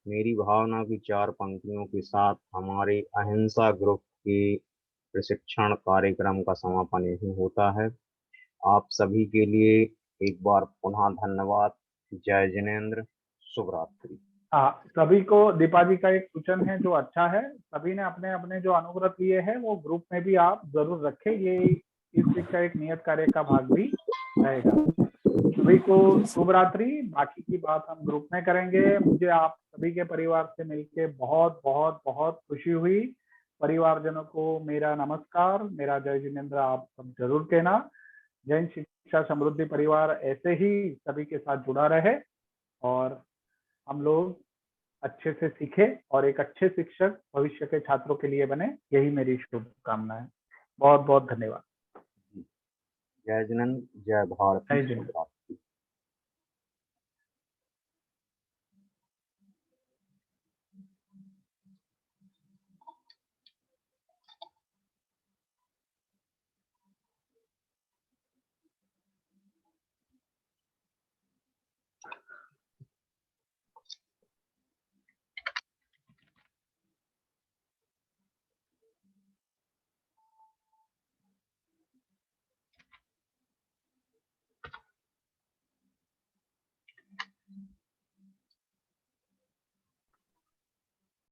मेरी भावना की 4 पंक्तियों के साथ हमारे अहिंसा ग्रुप के प्रशिक्षण कार्यक्रम का समापन यही होता है। आप सभी के लिए एक बार पुनः धन्यवाद। जय जिनेंद्र, शुभ रात्रि। सभी को दीपा जी का एक सूचन है जो अच्छा है, सभी ने अपने अपने जो अनुव्रत लिए हैं वो ग्रुप में भी आप जरूर रखें, ये इस वीक का एक नियत कार्य का भाग भी रहेगा। सभी को शुभ रात्रि। बाकी की बात हम ग्रुप में करेंगे। मुझे आप सभी के परिवार से मिलके बहुत बहुत बहुत खुशी हुई। परिवारजनों को मेरा नमस्कार, मेरा जय जिनेंद्र आप सब जरूर कहना। जैन शिक्षा समृद्धि परिवार ऐसे ही सभी के साथ जुड़ा रहे और हम लोग अच्छे से सीखे और एक अच्छे शिक्षक भविष्य के छात्रों के लिए बने, यही मेरी शुभकामना है। बहुत बहुत धन्यवाद। जय जिनेंद्र, जय भारत। जय जिनेंद्र।